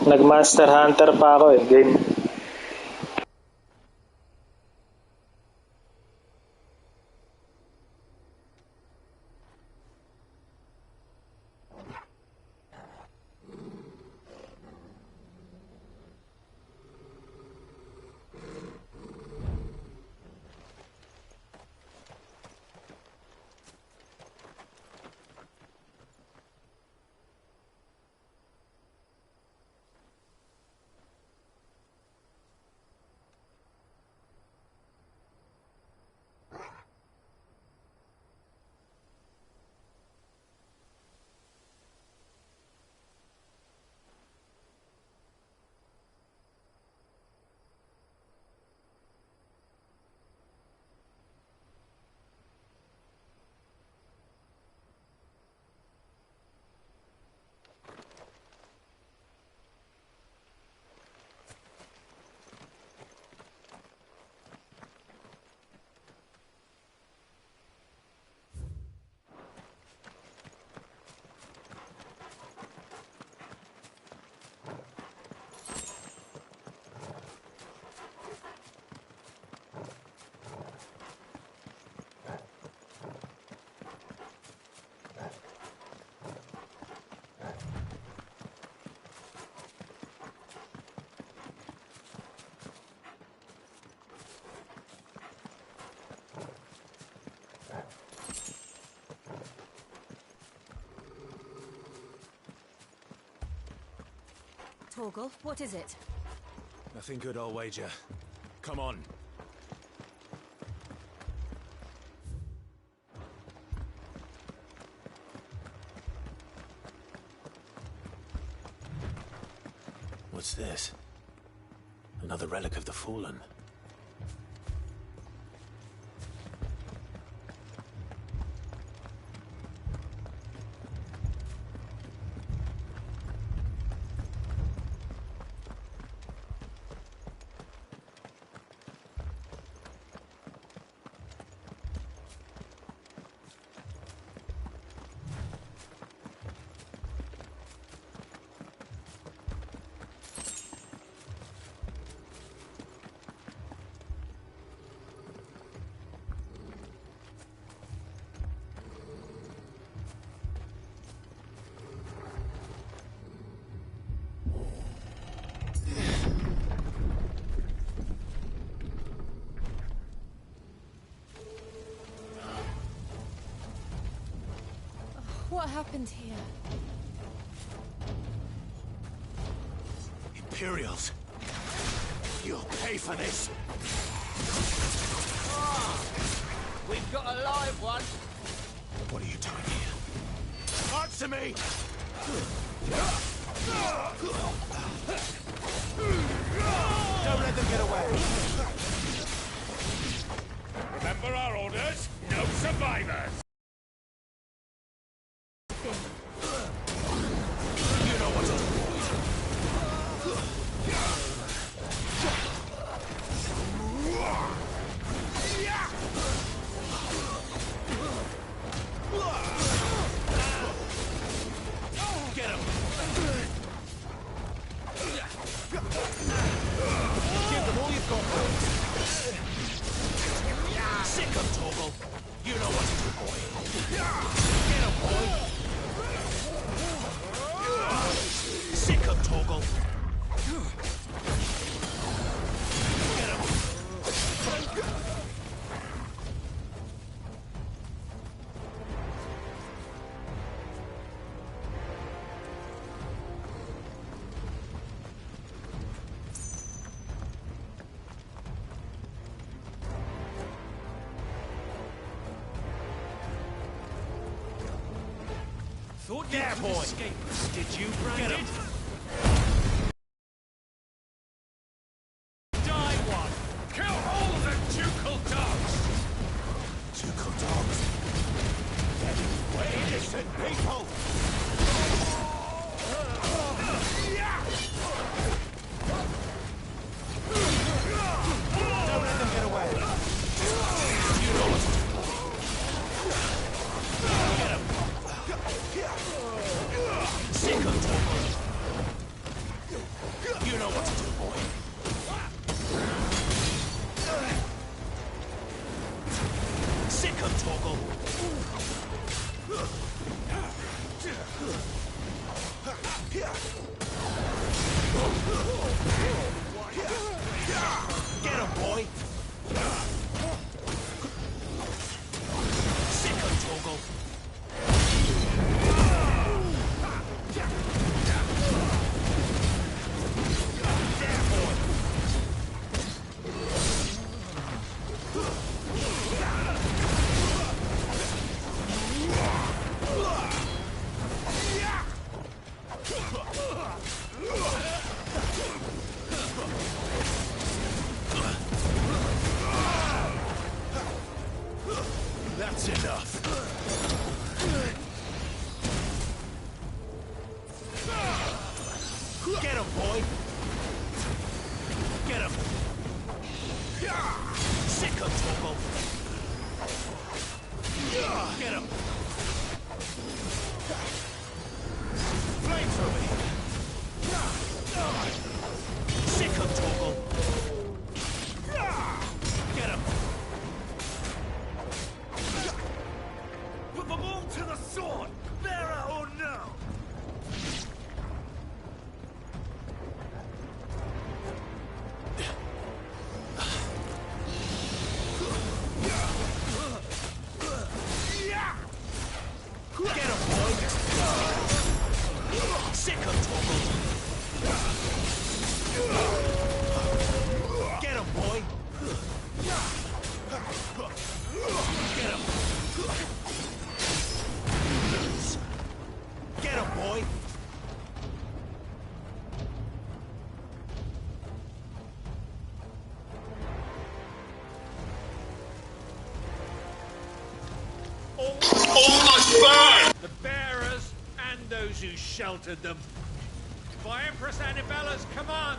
Nag-Monster Hunter pa ako eh, game. Torgal, what is it? Nothing good, I'll wager. Come on. What's this? Another relic of the Fallen. What happened here? Imperials! You'll pay for this! We've got a live one! What are you doing here? Answer me! Don't let them get away! Remember our orders? No survivors! Thought Yeah, you boy. could escape us, did you, Brandon? Die one! Kill all the ducal dogs! Ducal dogs! They're innocent people! Don't let them get away! You know what to do! Get him! Sick of trouble! Get him, boy! Sick of Toggle! That's enough. Get him, boy! Get him! Sick of Toggle! Get him! Flamethrower! Sick of Toggle! Get him! Put them all to the sword! Bearer or no! Get him, boy! Sick of Toggle! Get him, boy! Get him! Get him, boy! The bearers and those who sheltered them. By Empress Annibella's command.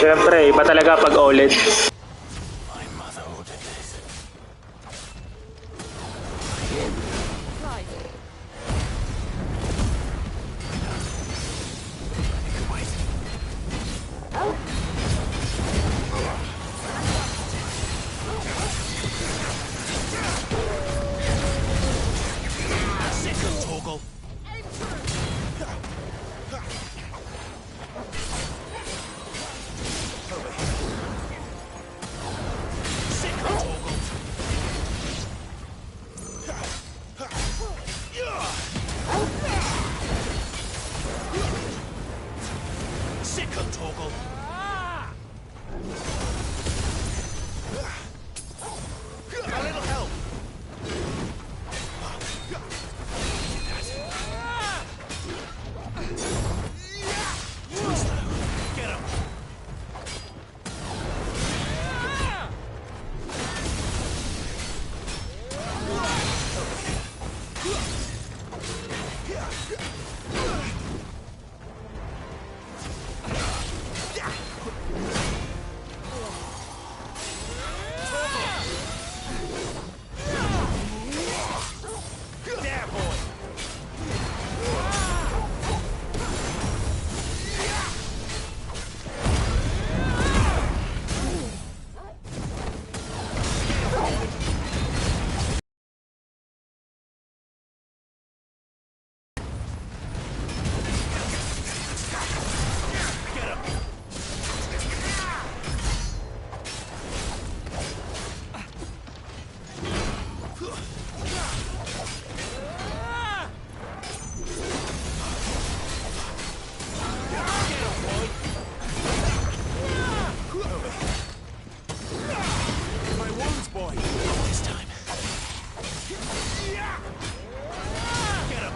Siyempre, iba talaga pag OLED. My mother ordered this. Right. Wait. Sick of Toggle! Sick of Toggle! Sick of Toggle! A little help! Too slow. Get him! There, boy! Get him! Get him, boy! My wounds, boy! Not this time. Get him!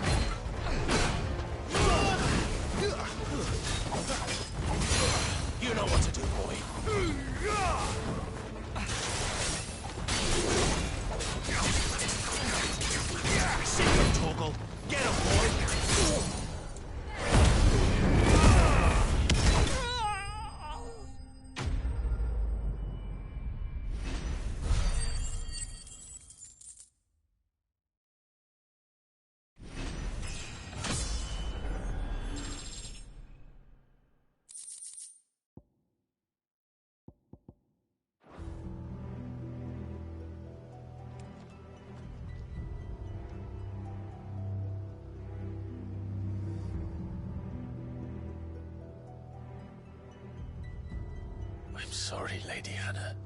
You know what to do, boy. Sick of Toggle! Get him, boy! I'm sorry, Lady Hannah.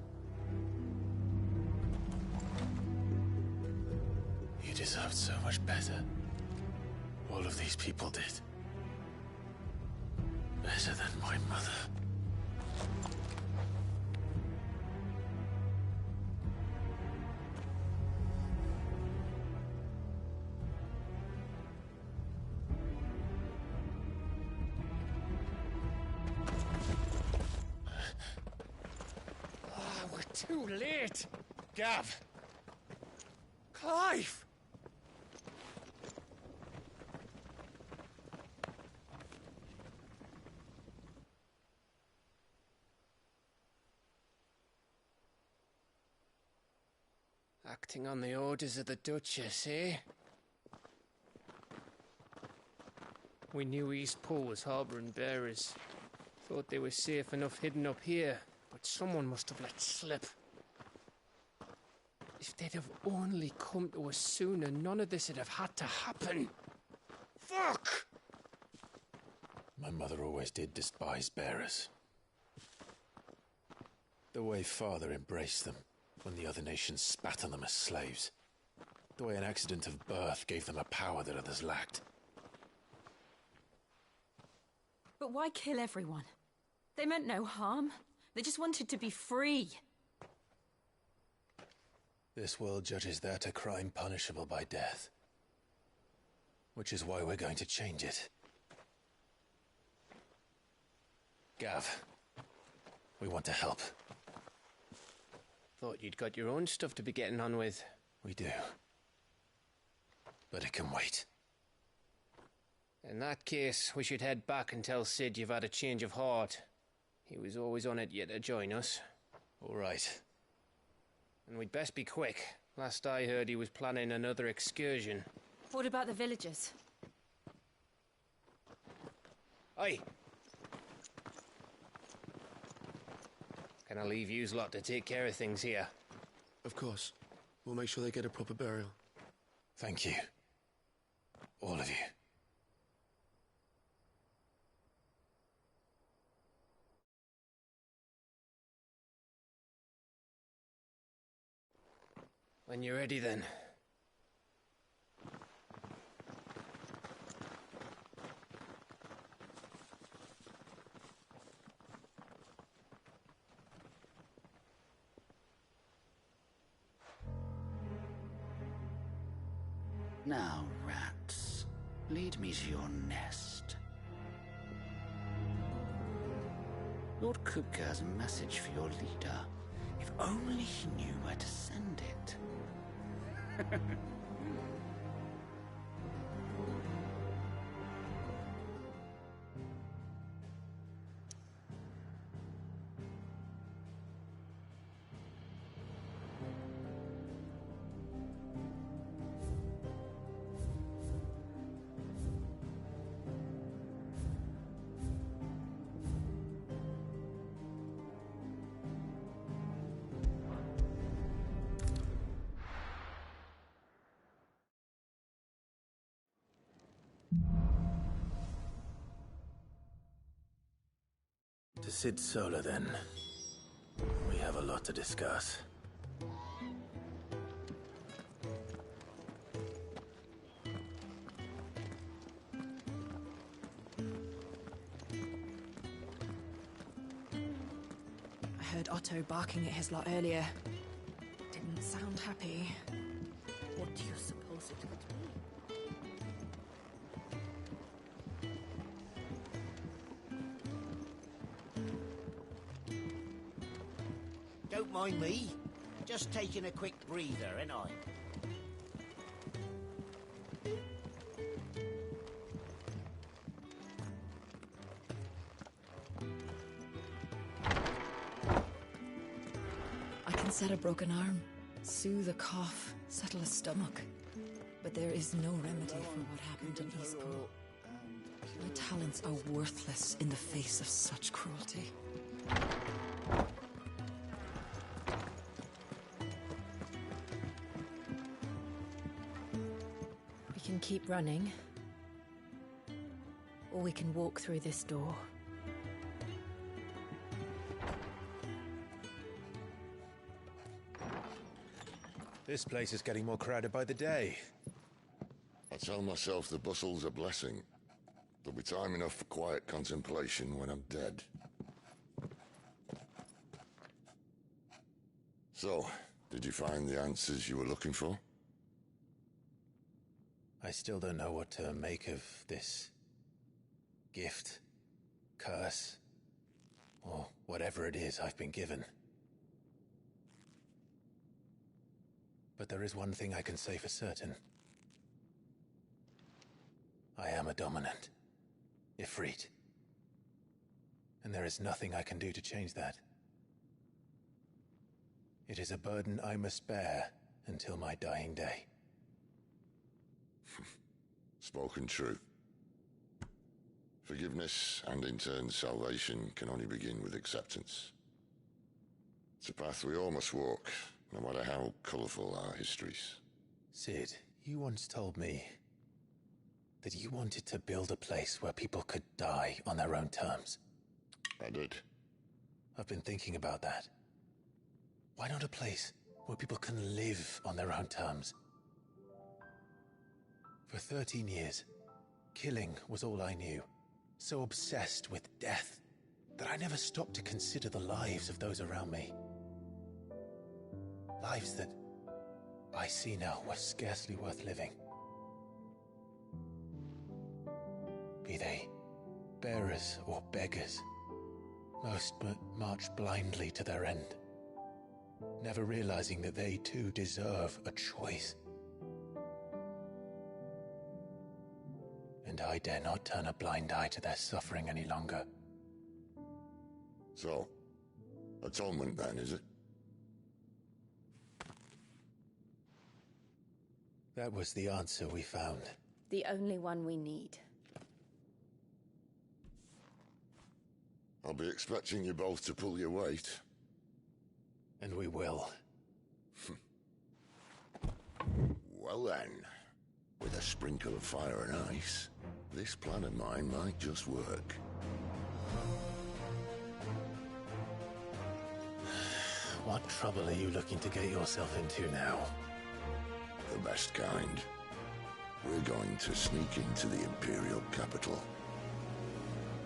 You deserved so much better. All of these people did. Better than my mother. We're too late. Gav. Clive. Acting on the orders of the Duchess, eh? We knew East Pool was harbouring bearers. Thought they were safe enough hidden up here, but someone must have let slip. If they'd have only come to us sooner, none of this would have had to happen. Fuck! My mother always did despise bearers. The way Father embraced them when the other nations spat on them as slaves. The way an accident of birth gave them a power that others lacked. But why kill everyone? They meant no harm. They just wanted to be free. This world judges that a crime punishable by death. Which is why we're going to change it. Gav, we want to help. Thought you'd got your own stuff to be getting on with. We do. But it can wait. In that case, we should head back and tell Sid you've had a change of heart. He was always on it yet to join us. All right. And we'd best be quick. Last I heard, he was planning another excursion. What about the villagers? Aye. Can I leave yous lot to take care of things here? Of course. We'll make sure they get a proper burial. Thank you. All of you. When you're ready, then. Now, rats, lead me to your nest. Lord Kupka has a message for your leader. If only he knew where to send it. To Sid Solar, then. We have a lot to discuss. I heard Otto barking at his lot earlier. Didn't sound happy. What do you suppose it would be? Don't mind me. Just taking a quick breather, ain't I? I can set a broken arm, soothe a cough, settle a stomach. But there is no remedy for what happened in Eastpool. My talents are worthless in the face of such cruelty. We can keep running. Or we can walk through this door. This place is getting more crowded by the day. I tell myself the bustle's a blessing. There'll be time enough for quiet contemplation when I'm dead. So, did you find the answers you were looking for? I still don't know what to make of this gift, curse, or whatever it is I've been given. But there is one thing I can say for certain. I am a dominant, Ifrit. And there is nothing I can do to change that. It is a burden I must bear until my dying day. Spoken true. Forgiveness and in turn salvation can only begin with acceptance. It's a path we all must walk, no matter how colourful our histories. Sid, you once told me that you wanted to build a place where people could die on their own terms. I did. I've been thinking about that. Why not a place where people can live on their own terms? For 13 years, killing was all I knew. So obsessed with death that I never stopped to consider the lives of those around me. Lives that I see now were scarcely worth living. Be they bearers or beggars, most march blindly to their end, never realizing that they too deserve a choice. And I dare not turn a blind eye to their suffering any longer. So, atonement then, is it? That was the answer we found. The only one we need. I'll be expecting you both to pull your weight. And we will. Well then, with a sprinkle of fire and ice, this plan of mine might just work. What trouble are you looking to get yourself into now? The best kind. We're going to sneak into the Imperial capital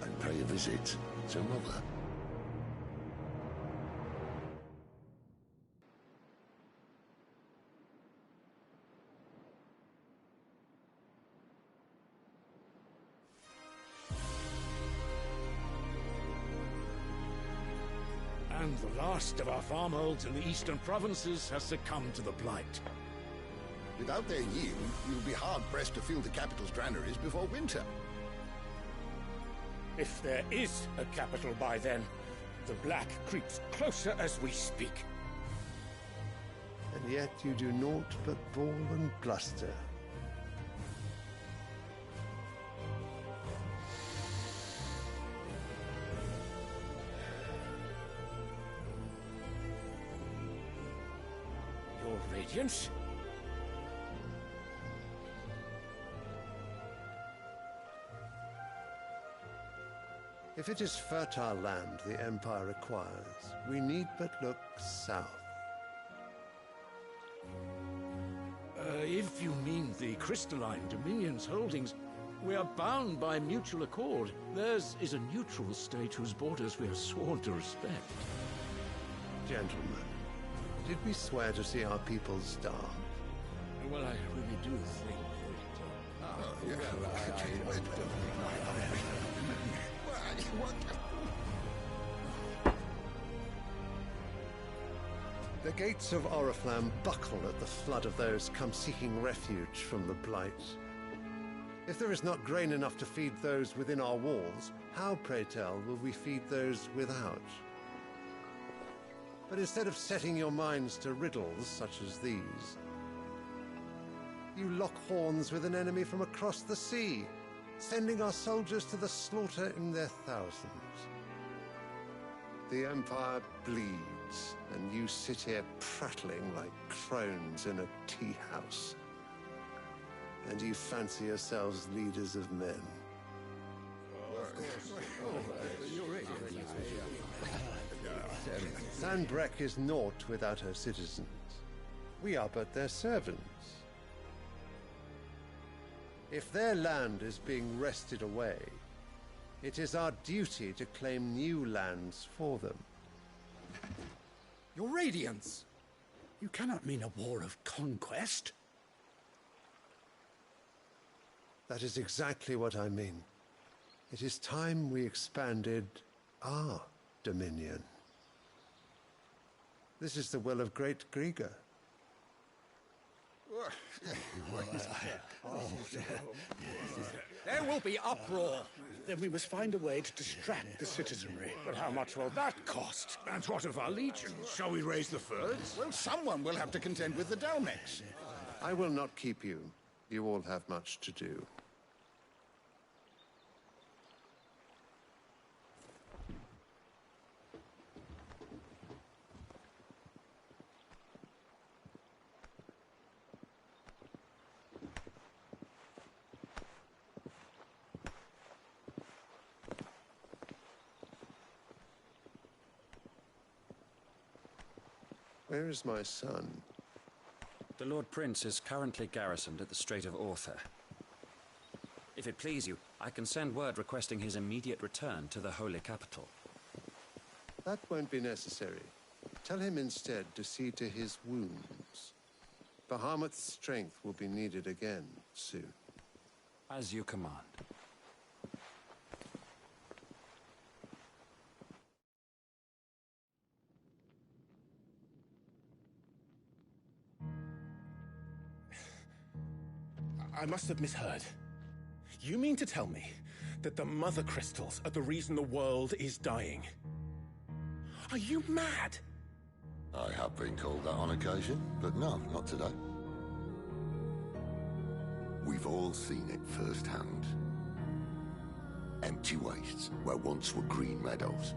and pay a visit to Mother. And the last of our farmholds in the eastern provinces has succumbed to the blight. Without their yield, we'll be hard-pressed to fill the capital's granaries before winter. If there is a capital by then, the black creeps closer as we speak. And yet you do naught but bawl and bluster. Your Radiance? If it is fertile land the Empire requires, we need but look south. If you mean the crystalline Dominion's holdings, we are bound by mutual accord. Theirs is a neutral state whose borders we are sworn to respect. Gentlemen, did we swear to see our people starve? Well, I really do think The gates of Oriflamme buckle at the flood of those come seeking refuge from the Blight. If there is not grain enough to feed those within our walls, how, pray tell, will we feed those without? But instead of setting your minds to riddles such as these, you lock horns with an enemy from across the sea, sending our soldiers to the slaughter in their thousands. The Empire bleeds, and you sit here prattling like crones in a tea house. And you fancy yourselves leaders of men. Sanbreque is naught without her citizens. We are but their servants. If their land is being wrested away, it is our duty to claim new lands for them. Your Radiance! You cannot mean a war of conquest. That is exactly what I mean. It is time we expanded our dominion. This is the will of great Grieger. There will be uproar. Then we must find a way to distract the citizenry. But how much will that cost? And what of our legions? Shall we raise the furs? Well, someone will have to contend with the Dalmex. I will not keep you. You all have much to do. Where is my son? The Lord Prince is currently garrisoned at the Strait of Author. If it please you, I can send word requesting his immediate return to the Holy Capital. That won't be necessary. Tell him instead to see to his wounds. Bahamut's strength will be needed again soon. As you command. I must have misheard. You mean to tell me that the Mother Crystals are the reason the world is dying? Are you mad? I have been called that on occasion, but no, not today. We've all seen it firsthand. Empty wastes where once were green meadows.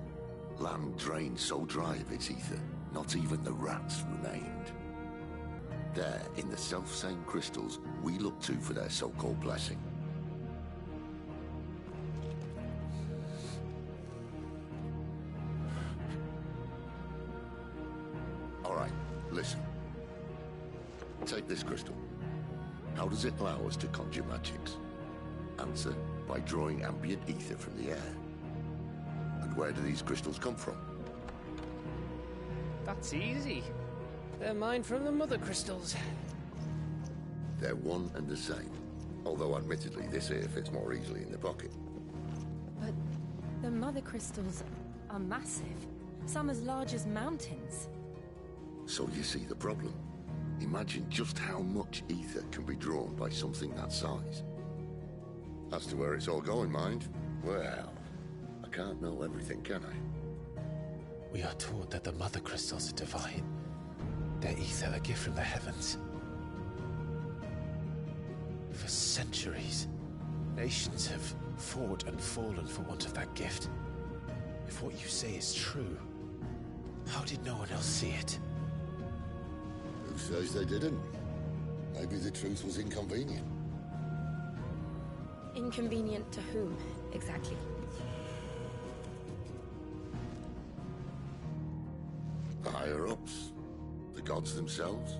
Land drained so dry of its ether, not even the rats remained. There, in the self-same crystals, we look to for their so-called blessing. All right, listen. Take this crystal. How does it allow us to conjure magics? Answer, by drawing ambient ether from the air. And where do these crystals come from? That's easy. They're mine from the Mother Crystals. They're one and the same. Although admittedly, this here fits more easily in the pocket. But the Mother Crystals are massive. Some as large as mountains. So you see the problem. Imagine just how much ether can be drawn by something that size. As to where it's all going, mind, well, I can't know everything, can I? We are taught that the Mother Crystals are divine. Their ether a gift from the heavens. For centuries, nations have fought and fallen for want of that gift. If what you say is true, how did no one else see it? Who says they didn't? Maybe the truth was inconvenient. Inconvenient to whom, exactly? The higher-ups. The gods themselves.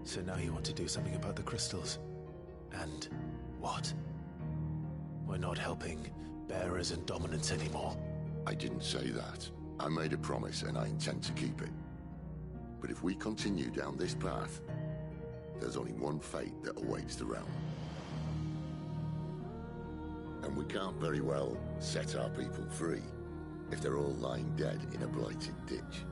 So now you want to do something about the crystals? And what? We're not helping bearers and dominants anymore. I didn't say that. I made a promise and I intend to keep it. But if we continue down this path, there's only one fate that awaits the realm. And we can't very well set our people free if they're all lying dead in a blighted ditch.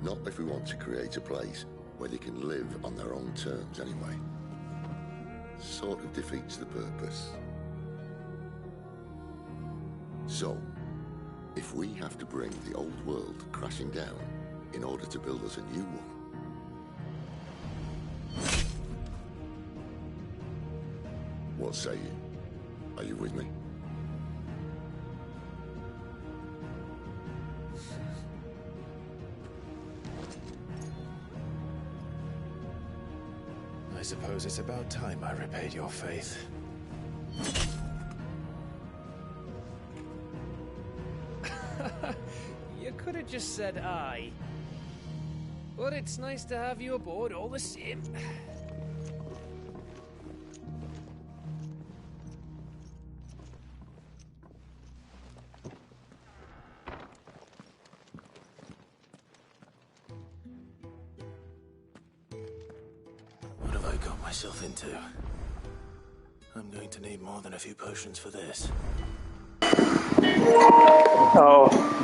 Not if we want to create a place where they can live on their own terms anyway. Sort of defeats the purpose. So, if we have to bring the old world crashing down in order to build us a new one, what say you? Are you with me? I suppose it's about time I repaid your faith. just said aye. But it's nice to have you aboard all the same. What have I got myself into? I'm going to need more than a few potions for this. Oh.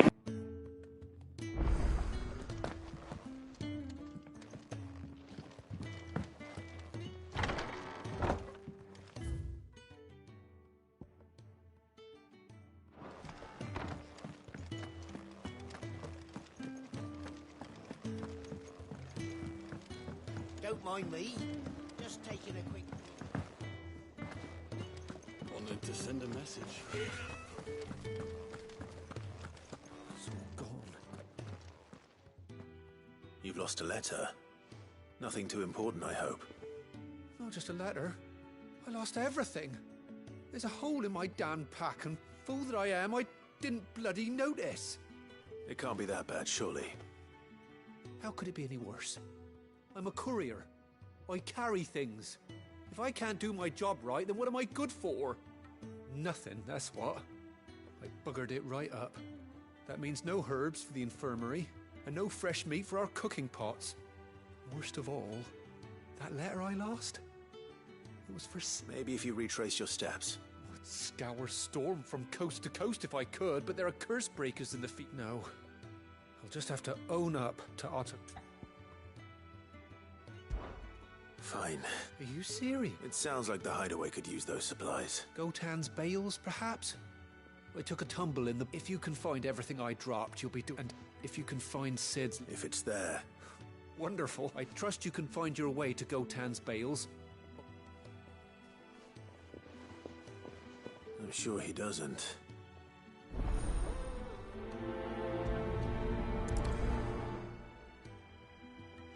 Don't mind me. Just taking a quick... Wanted to send a message. It's all gone. You've lost a letter. Nothing too important, I hope. Not just a letter. I lost everything. There's a hole in my damn pack, and fool that I am, I didn't bloody notice. It can't be that bad, surely. How could it be any worse? I'm a courier. I carry things. If I can't do my job right, then what am I good for? Nothing, that's what. I buggered it right up. That means no herbs for the infirmary, and no fresh meat for our cooking pots. Worst of all, that letter I lost? It was for... Maybe if you retrace your steps. I'd scour Storm from coast to coast if I could, but there are curse breakers in the feet. No. I'll just have to own up to Otto. Fine. Are you serious? It sounds like the hideaway could use those supplies. Gotan's bales, perhaps? I took a tumble in the... If you can find everything I dropped, you'll be doing... And if you can find Sid's... If it's there. Wonderful. I trust you can find your way to Gotan's bales. I'm sure he doesn't.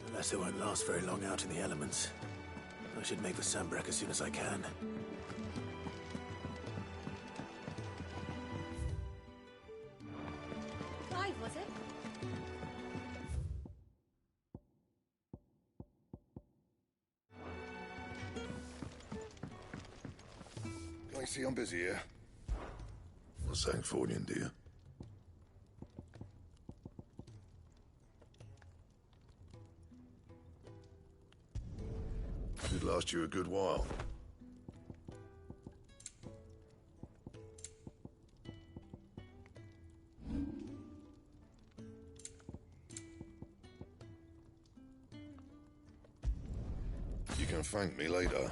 The letter won't last very long out in the elements. I should make for Sambrek as soon as I can. Clive, was it? I see I'm busy here. What's that for you, dear? Should last you a good while. You can thank me later.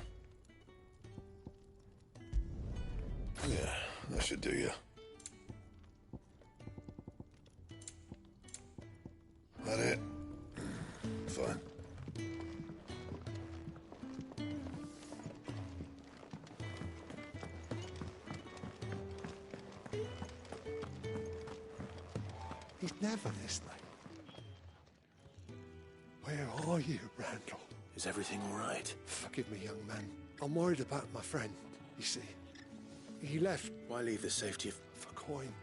Yeah, that should do you. That it? Fine. He's never this late. Where are you, Randall? Is everything all right? Forgive me, young man. I'm worried about my friend, you see. He left. Why leave the safety of... For coin.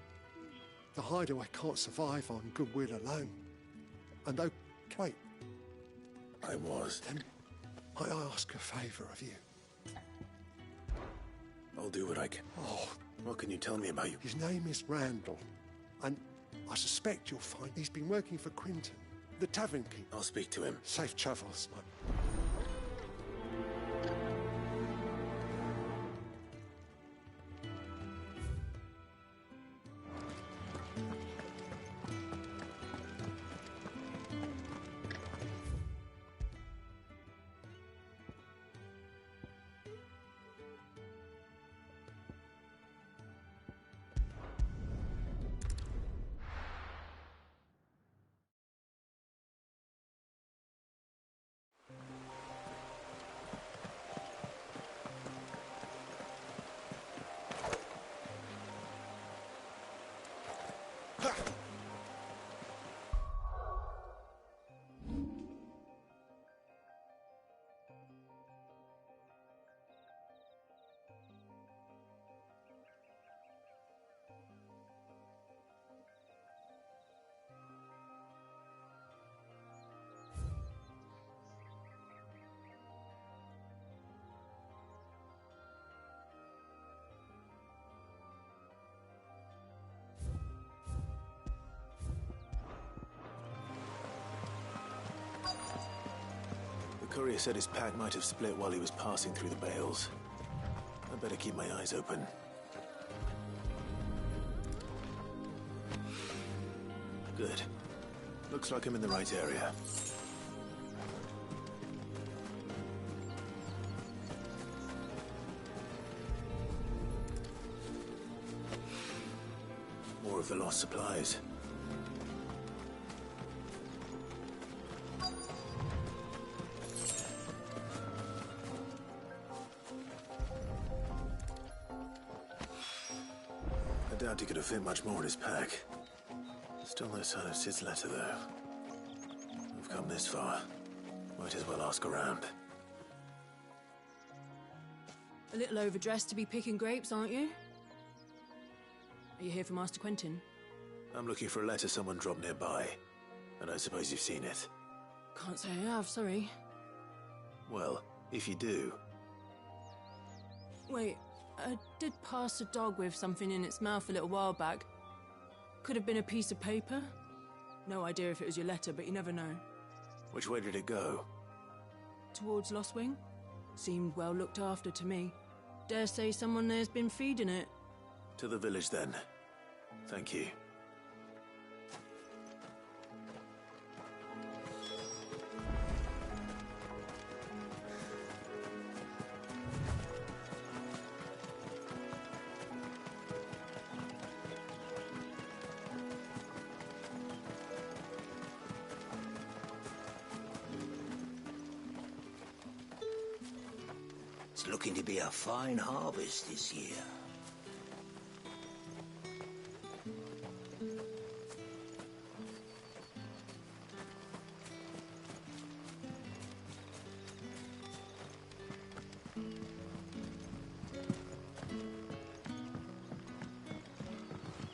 The hideaway can't survive on goodwill alone. And oh, wait. I was. Then I ask a favour of you. I'll do what I can. Oh. What can you tell me about you? His name is Randall. And I suspect you'll find he's been working for Quinton, the tavern keeper. I'll speak to him. Safe travels, man. courier said his pack might have split while he was passing through the bales. I better keep my eyes open. Good. Looks like I'm in the right area. More of the lost supplies. I doubt he could have fit much more in his pack. Still no sign of Sid's letter, though. We've come this far. Might as well ask around. A little overdressed to be picking grapes, aren't you? Are you here for Master Quentin? I'm looking for a letter someone dropped nearby. And I suppose you've seen it. Can't say I have, sorry. Well, if you do... Wait, I did pass a dog with something in its mouth a little while back. Could have been a piece of paper. No idea if it was your letter, but you never know. Which way did it go? Towards Lost Wing? Seemed well looked after to me. Dare say someone there's been feeding it. To the village, then. Thank you. It's looking to be a fine harvest this year.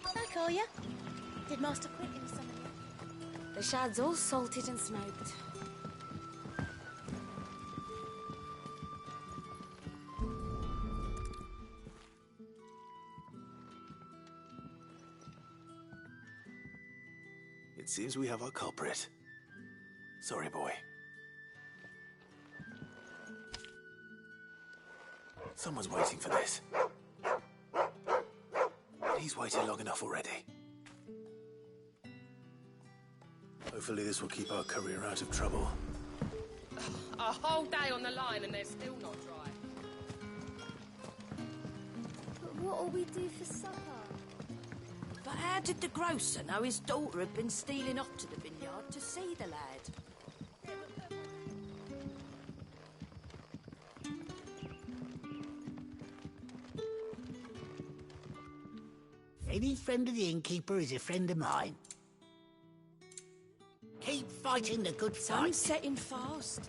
Hi, Collier. Did Master Quentin summon you? The shad's all salted and smoked. It seems we have our culprit. Sorry, boy. Someone's waiting for this. And he's waited long enough already. Hopefully this will keep our courier out of trouble. A whole day on the line and they're still not dry. But what'll we do for supper? But how did the grocer know his daughter had been stealing off to the vineyard to see the lad? Any friend of the innkeeper is a friend of mine. Keep fighting the good fight. Sun's setting fast.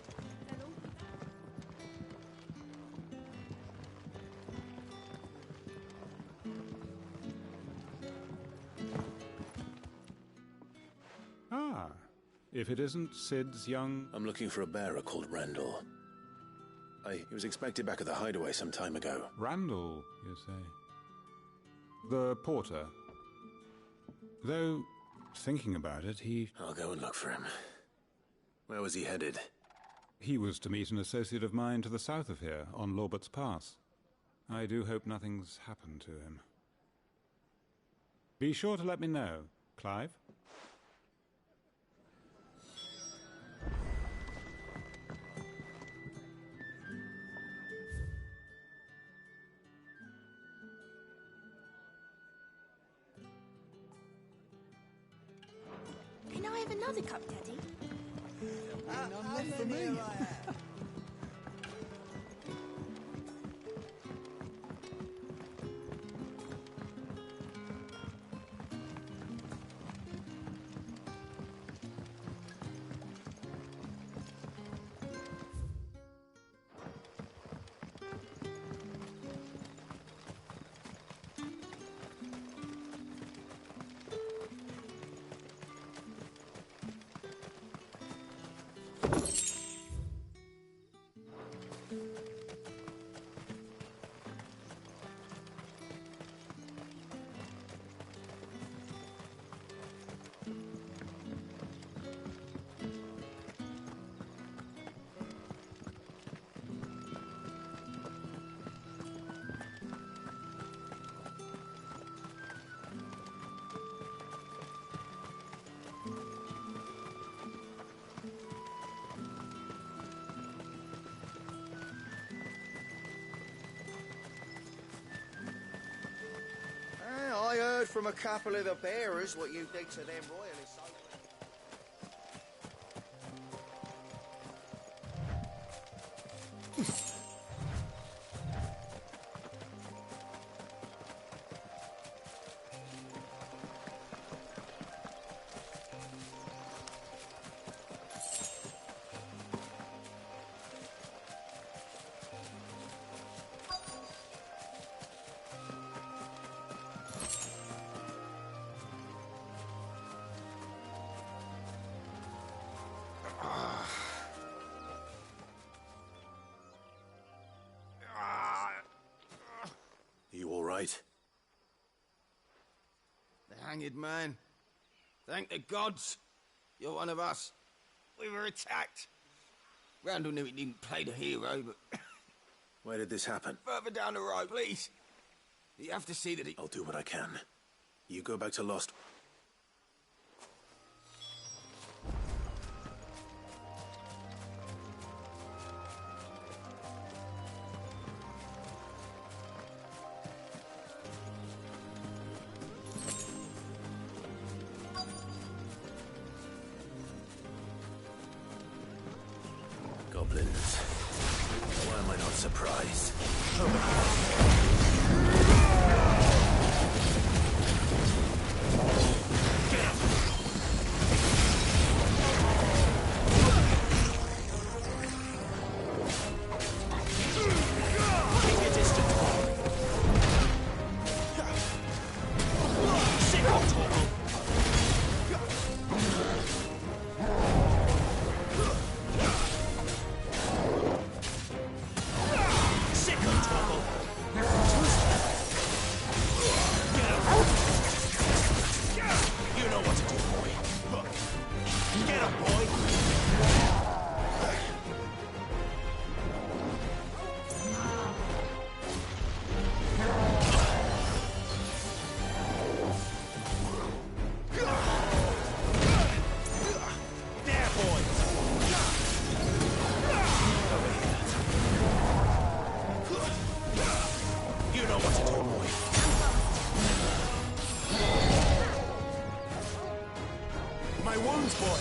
Ah, if it isn't Sid's young... I'm looking for a bearer called Randall. He was expected back at the hideaway some time ago. Randall, you say? The porter. Though, thinking about it, I'll go and look for him. Where was he headed? He was to meet an associate of mine to the south of here, on Lorbert's Pass. I do hope nothing's happened to him. Be sure to let me know, Clive. Can I have another cup, Daddy? None left for me. from a couple of the bearers what you did to them royalists. You all right? The hanged man. Thank the gods. You're one of us. We were attacked. Randall knew he didn't play the hero, but... Where did this happen? Further down the road, please. You have to see that he... I'll do what I can. You go back to Lost. Goblins. Why am I not surprised? My wounds, boy!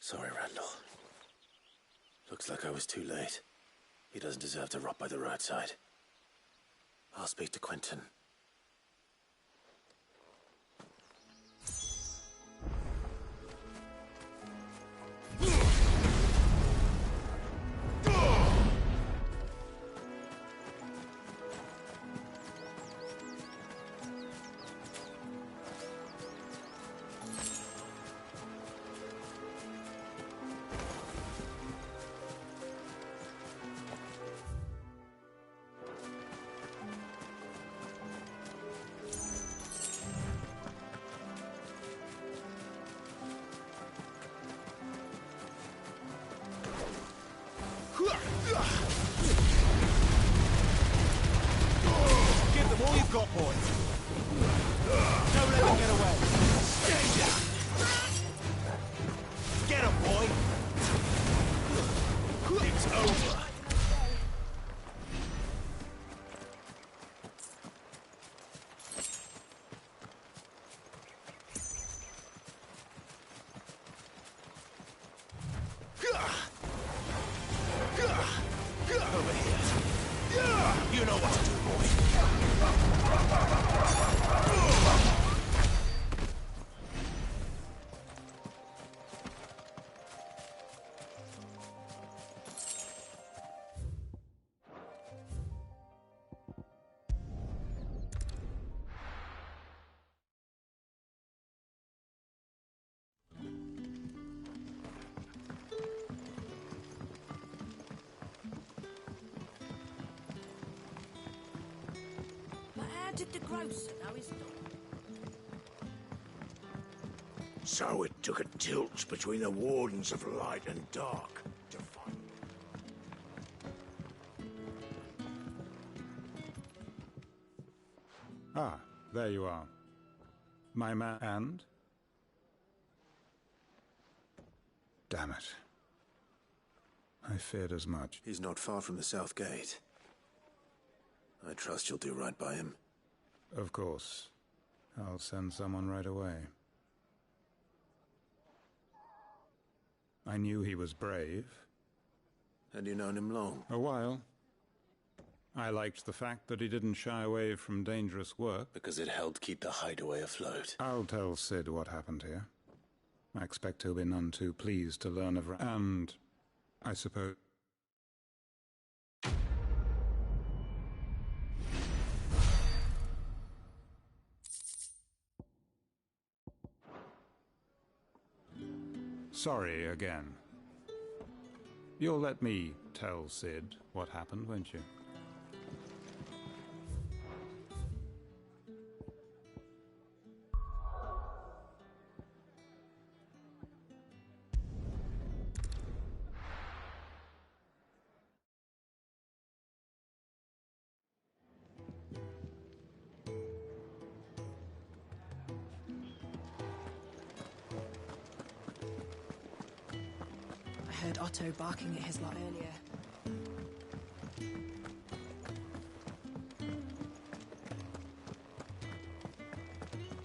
Sorry, Randall. Looks like I was too late. He doesn't deserve to rot by the roadside. I'll speak to Quentin. Give them all you've got, boys. Don't let them get away. Danger! Get him, boy! It's over. Over here. You know what to do, boy. But how did the grocer know his daughter? So it took a tilt between the Wardens of Light and Dark to find. Ah, there you are. My man and? Damn it. I feared as much. He's not far from the South Gate. I trust you'll do right by him. Of course. I'll send someone right away. I knew he was brave. Had you known him long? A while. I liked the fact that he didn't shy away from dangerous work. Because it helped keep the hideaway afloat. I'll tell Sid what happened here. I expect he'll be none too pleased to learn of... And, I suppose... Sorry again. You'll let me tell Sid what happened, won't you? I heard Otto barking at his lot earlier.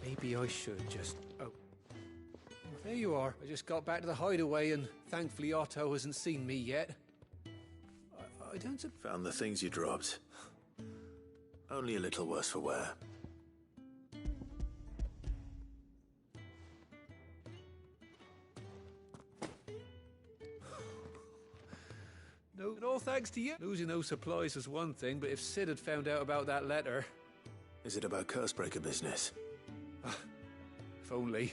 Maybe I should just... Oh. There you are. I just got back to the hideaway and thankfully Otto hasn't seen me yet. I don't... Found the things you dropped. Only a little worse for wear. No thanks to you. Losing those supplies was one thing, but if Sid had found out about that letter... Is it about Cursebreaker business? If only.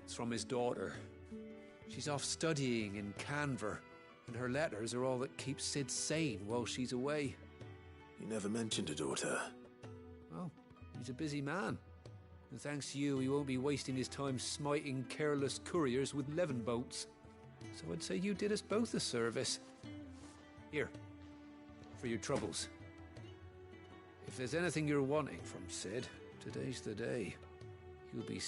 It's from his daughter. She's off studying in Canver, and her letters are all that keeps Sid sane while she's away. You never mentioned a daughter. Well, he's a busy man. And thanks to you, he won't be wasting his time smiting careless couriers with levin boats. So I'd say you did us both a service. Here, for your troubles. If there's anything you're wanting from Sid, today's the day. You'll be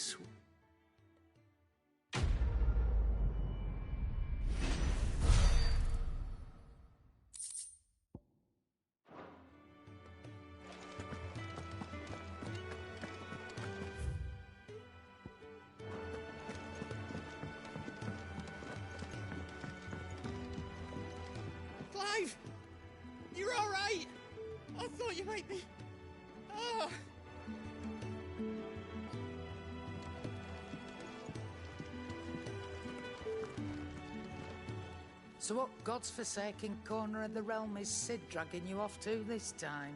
So what god's-forsaken corner of the realm is Sid dragging you off to this time?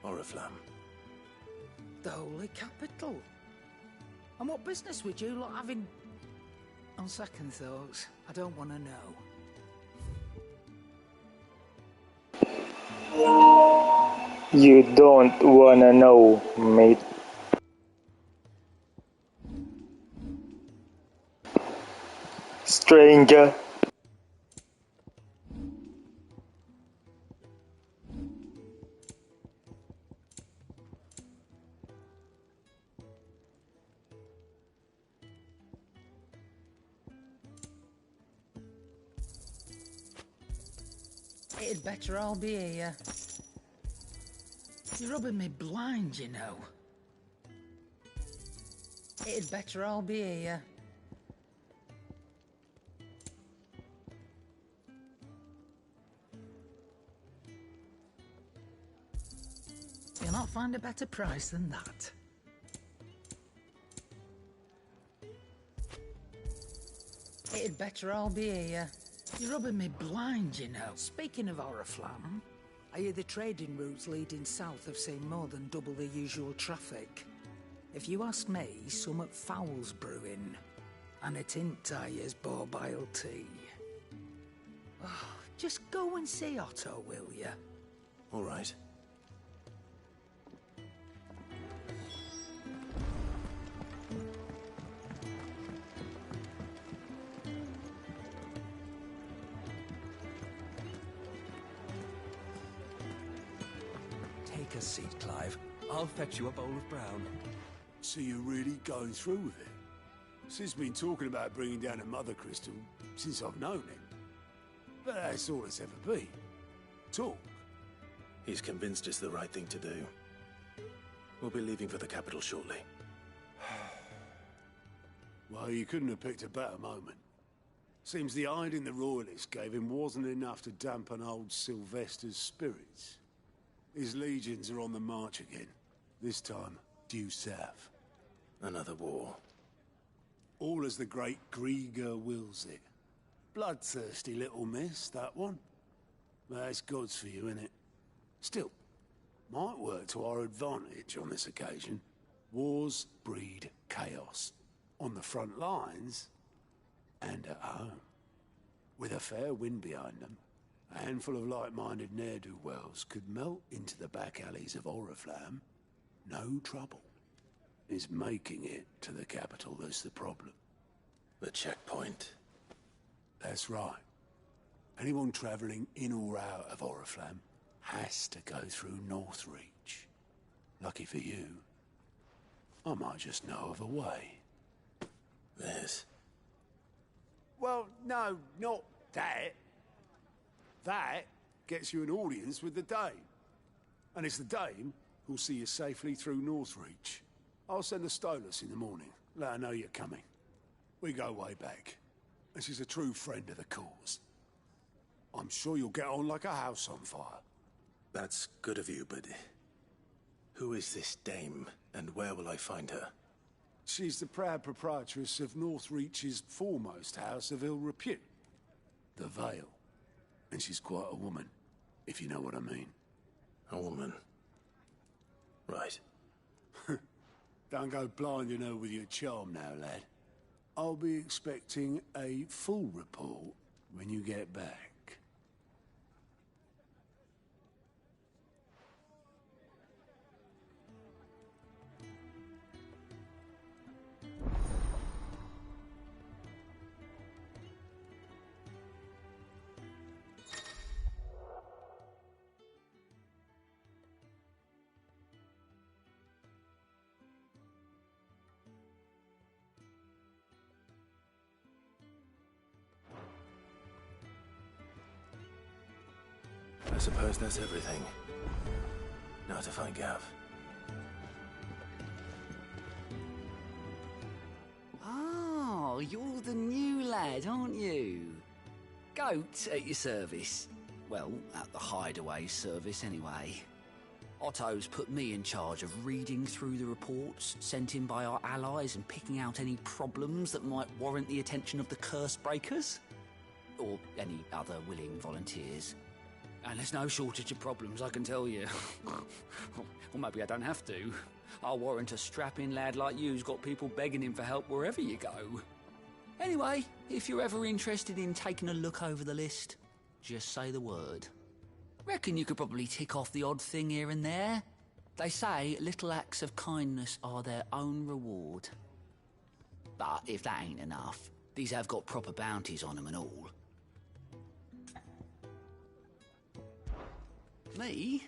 Oriflamme. The Holy Capital. And what business would you lot have in... On second thoughts, I don't want to know. You don't wanna know, mate. Stranger. It'd better all be here. You're rubbing me blind, you know. It'd better all be here. You'll not find a better price than that. It'd better all be here. You're rubbing me blind, you know. Speaking of Oriflamme, I hear the trading routes leading south have seen more than double the usual traffic. If you ask me, summat foul's brewing. And it ain't Tyre's borbile tea. Oh, just go and see Otto, will ya? All right. Take a seat, Clive. I'll fetch you a bowl of brown. So you're really going through with it? Sid's been talking about bringing down a mother crystal since I've known him. But that's all it's ever been. Talk. He's convinced it's the right thing to do. We'll be leaving for the capital shortly. Well, you couldn't have picked a better moment. Seems the hiding the royalists gave him wasn't enough to dampen old Sylvester's spirits. His legions are on the march again. This time, due south. Another war. All as the great Grieger wills it. Bloodthirsty little miss, that one. That's God's for you, innit? Still, might work to our advantage on this occasion. Wars breed chaos. On the front lines, and at home. With a fair wind behind them, a handful of like-minded ne'er-do-wells could melt into the back alleys of Oriflamme. No trouble. It's making it to the capital that's the problem. The checkpoint. That's right. Anyone travelling in or out of Oriflamme has to go through Northreach. Lucky for you, I might just know of a way. This? Well, no, not that. That gets you an audience with the Dame. And it's the Dame who'll see you safely through Northreach. I'll send the Stolas in the morning. Let her know you're coming. We go way back. And she's a true friend of the cause. I'm sure you'll get on like a house on fire. That's good of you, but... who is this Dame, and where will I find her? She's the proud proprietress of Northreach's foremost house of ill repute. The Vale. And she's quite a woman, if you know what I mean. A woman. Right. Don't go blinding her with your charm now, lad. I'll be expecting a full report when you get back. I suppose that's everything. Now to find Gav. Oh, you're the new lad, aren't you? Goat at your service. Well, at the hideaway service anyway. Otto's put me in charge of reading through the reports sent in by our allies and picking out any problems that might warrant the attention of the curse breakers. or any other willing volunteers. And there's no shortage of problems, I can tell you. Or maybe I don't have to. I'll warrant a strapping lad like you's got people begging him for help wherever you go. Anyway, if you're ever interested in taking a look over the list, just say the word. Reckon you could probably tick off the odd thing here and there. They say little acts of kindness are their own reward. But if that ain't enough, these have got proper bounties on them and all. Me?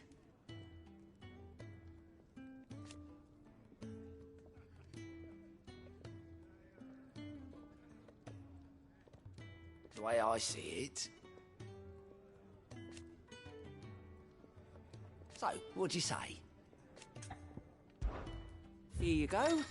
The way I see it. So, what'd you say? Here you go.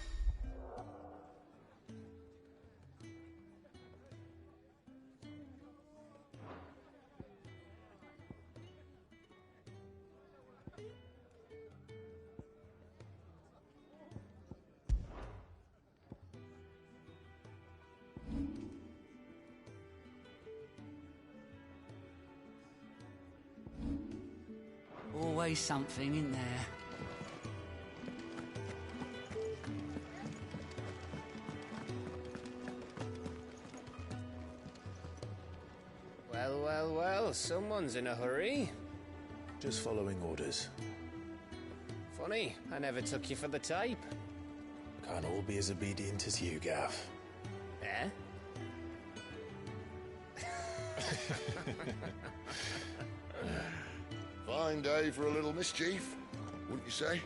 Always something in there. Well, well, well, someone's in a hurry. Just following orders. Funny, I never took you for the type. Can't all be as obedient as you, Gav. Eh? Fine day for a little mischief, wouldn't you say?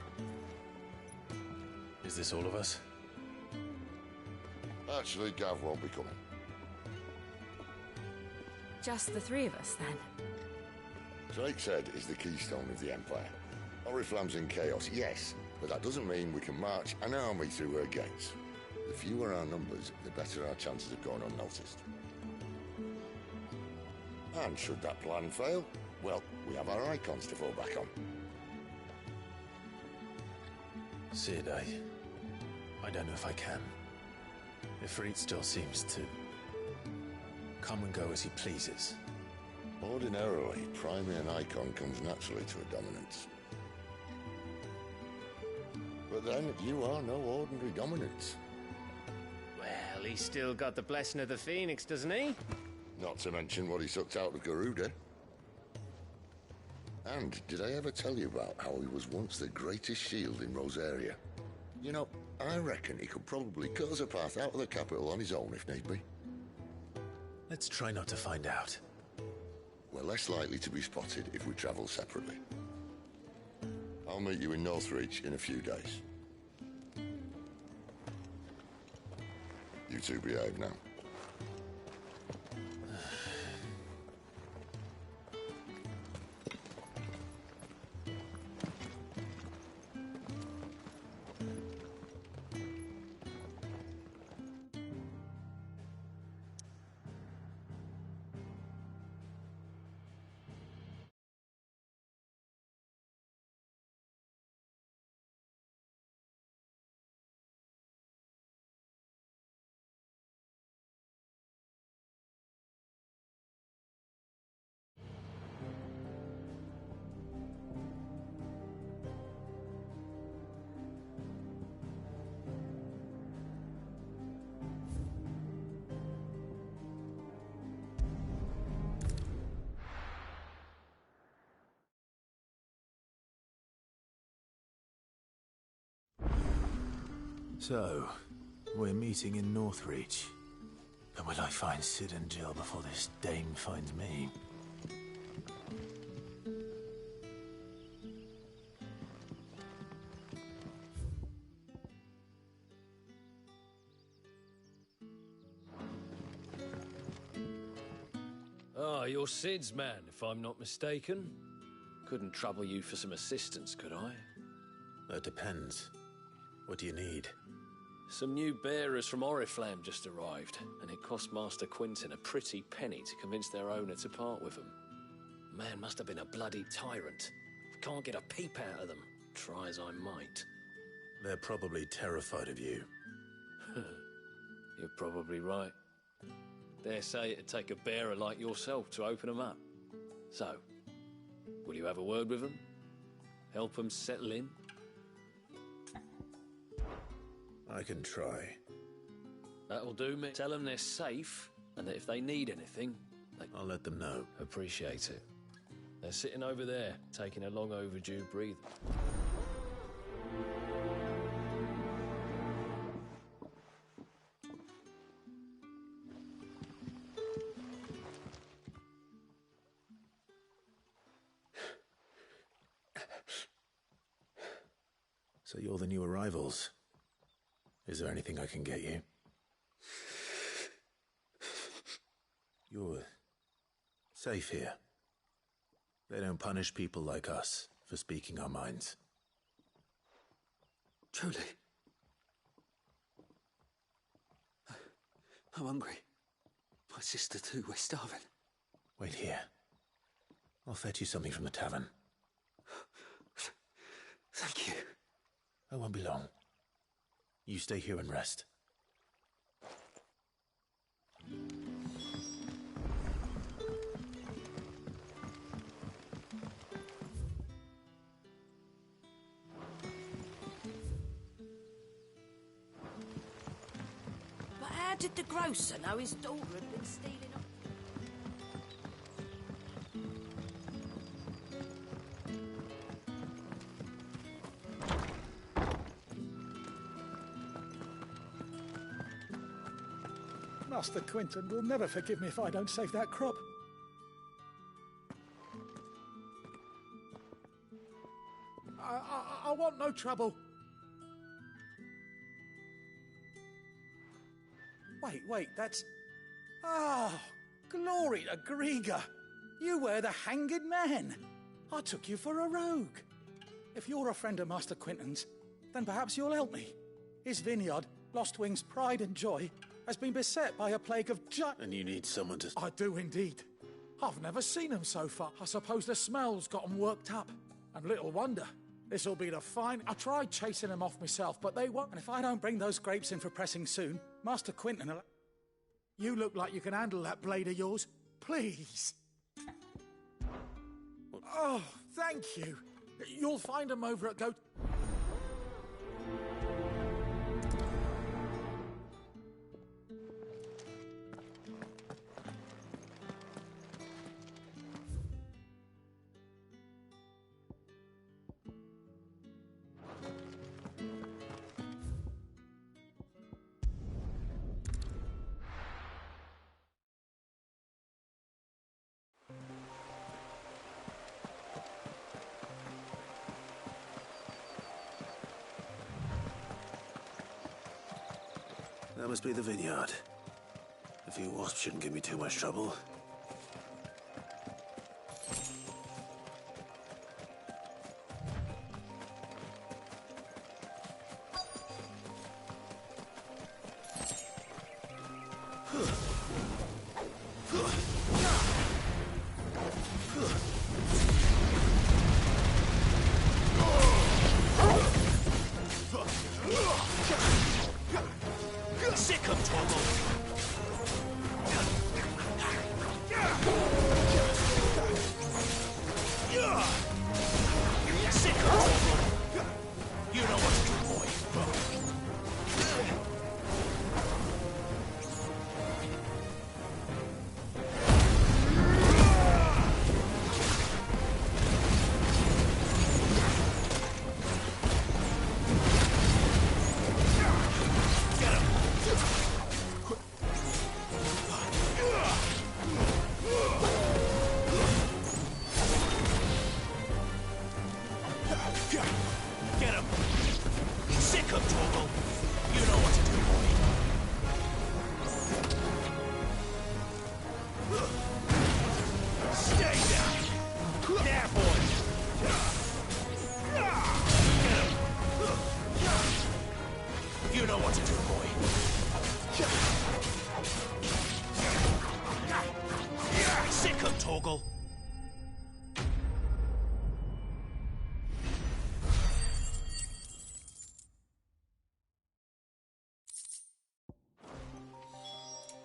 Is this all of us? Actually, Gav won't be coming. Just the three of us, then? Drake's Head is the keystone of the Empire. Oriflamme's in chaos, yes, but that doesn't mean we can march an army through her gates. The fewer our numbers, the better our chances of going unnoticed. And should that plan fail, well, we have our icons to fall back on. Sid, I don't know if I can. Ifrit still seems to come and go as he pleases. Ordinarily, priming an icon comes naturally to a dominance. But then, you are no ordinary dominance. Well, he's still got the blessing of the Phoenix, doesn't he? Not to mention what he sucked out of Garuda. And did I ever tell you about how he was once the greatest shield in Rosaria? You know, I reckon he could probably cut us a path out of the capital on his own if need be. Let's try not to find out. We're less likely to be spotted if we travel separately. I'll meet you in Northreach in a few days. You two behave now. So, we're meeting in Northreach. But will I find Sid and Jill before this dame finds me? Ah, you're Sid's man, if I'm not mistaken. Couldn't trouble you for some assistance, could I? That depends. What do you need? Some new bearers from Oriflamme just arrived, and it cost Master Quinton a pretty penny to convince their owner to part with them. Man must have been a bloody tyrant. Can't get a peep out of them, try as I might. They're probably terrified of you. You're probably right. Dare say it'd take a bearer like yourself to open them up. So, will you have a word with them? Help them settle in? I can try. That'll do me. Tell them they're safe, and that if they need anything, I'll let them know. Appreciate it. They're sitting over there, taking a long overdue breather. So you're the new arrivals. Is there anything I can get you? You're safe here. They don't punish people like us for speaking our minds. Truly. I'm hungry. My sister too, we're starving. Wait here. I'll fetch you something from the tavern. Thank you. I won't be long. You stay here and rest. But how did the grocer know his daughter had been stealing up? Master Quinton will never forgive me if I don't save that crop. I want no trouble. Wait, that's... Oh, glory to Grieger. You were the hanged man. I took you for a rogue. If you're a friend of Master Quinton's, then perhaps you'll help me. His vineyard, Lostwing's pride and joy, has been beset by a plague of And you need someone to... I do indeed. I've never seen them so far. I suppose the smell's got them worked up. And little wonder. This'll be the fine... I tried chasing them off myself, but they won't. And if I don't bring those grapes in for pressing soon, Master Quinton will... You look like you can handle that blade of yours. Please. Oh, thank you. You'll find them over at Goat... That must be the vineyard. A few wasps shouldn't give me too much trouble.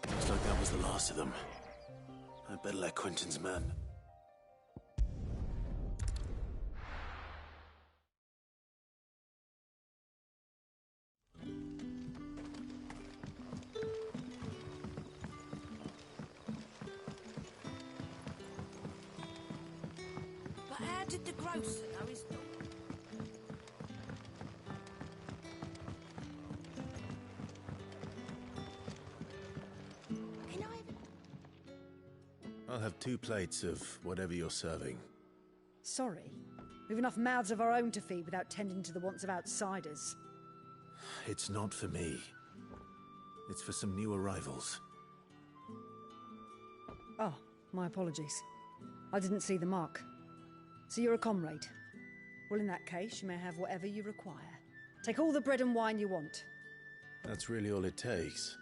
Looks like that was the last. last of them. I'd better let Quentin's men... But how did the grocer know his daughter? Can I... I'll have 2 plates of whatever you're serving. Sorry. We've enough mouths of our own to feed without tending to the wants of outsiders. It's not for me. It's for some new arrivals. Oh, my apologies. I didn't see the mark. So you're a comrade? Well, in that case, you may have whatever you require. Take all the bread and wine you want. That's really all it takes.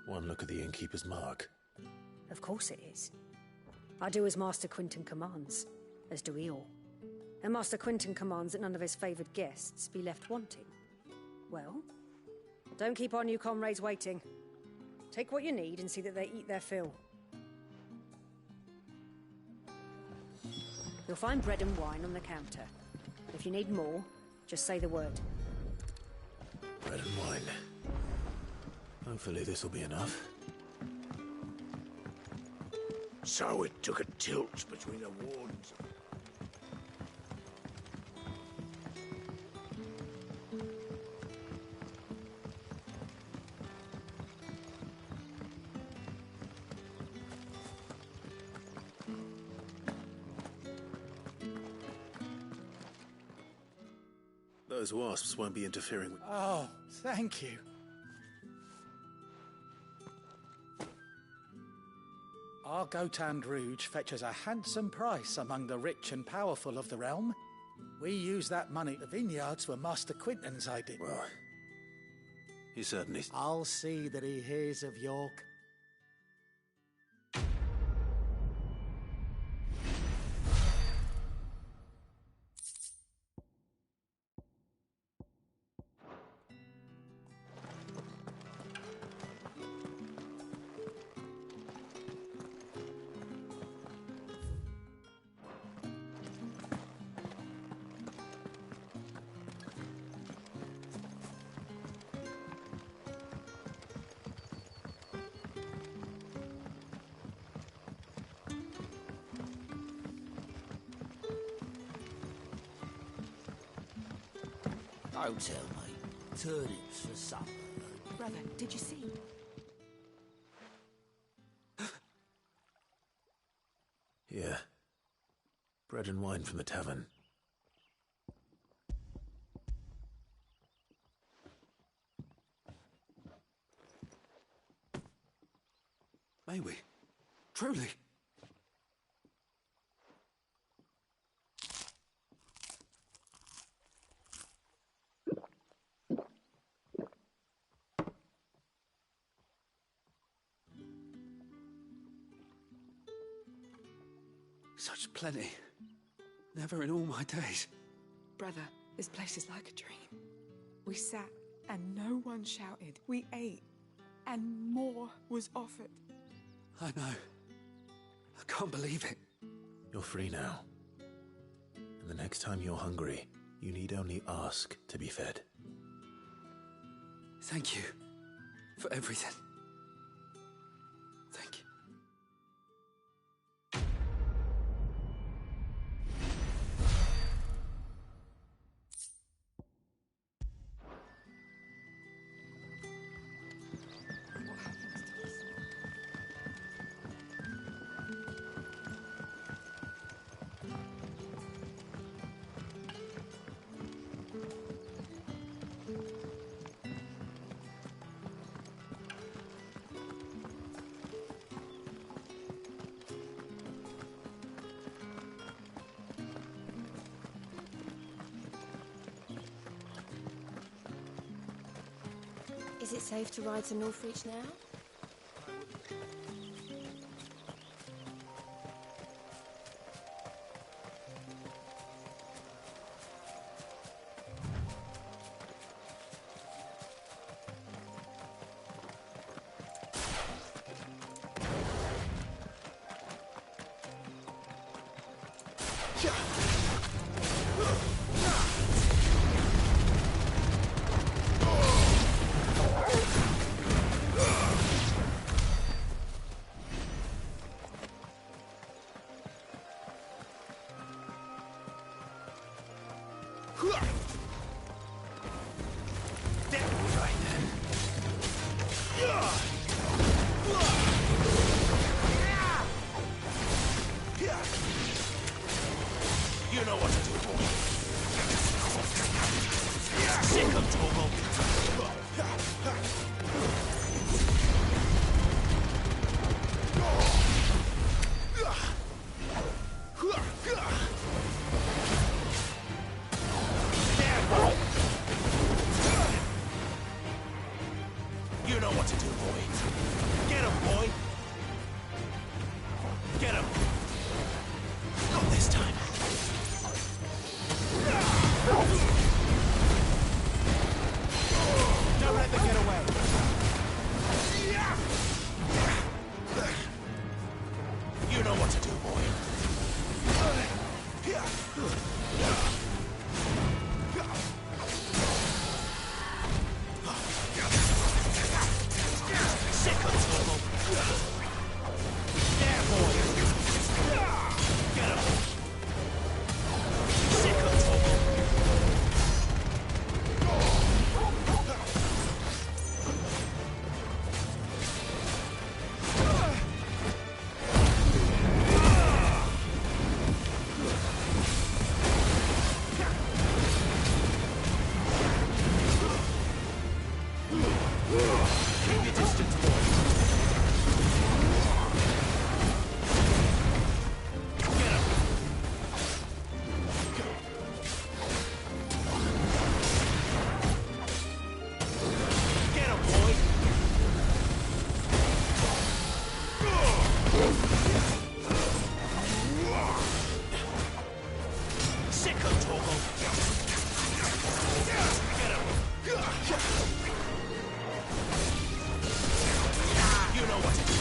One look at the innkeeper's mark. Of course it is. I do as Master Quentin commands, as do we all. And Master Quentin commands that none of his favoured guests be left wanting. Well, don't keep our new comrades waiting. Take what you need and see that they eat their fill. You'll find bread and wine on the counter. If you need more, just say the word. Bread and wine. Hopefully this'll be enough. So it took a tilt between the wardens. Those wasps won't be interfering with... Oh, thank you. Our Gotand Rouge fetches a handsome price among the rich and powerful of the realm. We use that money. The vineyards were Master Quentin's idea. Well, he certainly... I'll see that he hears of York. Don't tell me. Turnips for supper. Brother, did you see? Yeah. Bread and wine from the tavern. May we? Truly? Such plenty. Never in all my days. Brother, this place is like a dream. We sat and no one shouted. We ate and more was offered. I know. I can't believe it. You're free now. And the next time you're hungry, you need only ask to be fed. Thank you for everything. Thank you. Is it safe to ride to Northreach now? Sick of Togo. You know what to do, boy. Get him, boy. Get him. Not this time. Don't let them get away. You know what to do, boy. Sick of trouble. Yeah, boy. Get him. Sick of trouble. Keep your distance, boy. Get him. Get him, boy. Sick of Togo. Get him. You know what to do.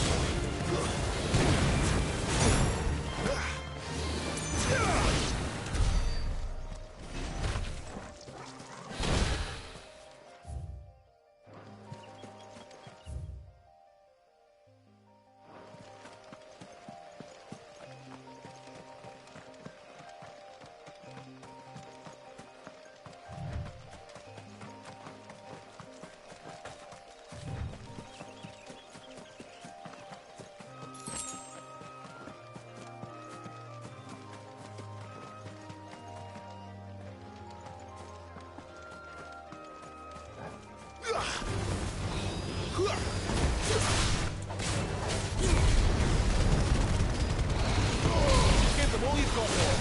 Give them all you've got there.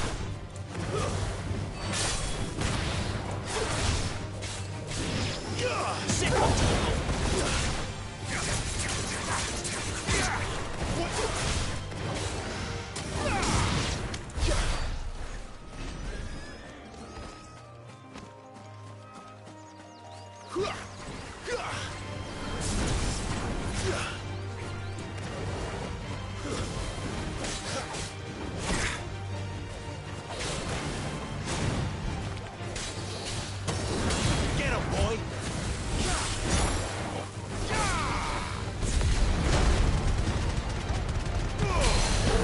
Sick of trouble. Get him, boy.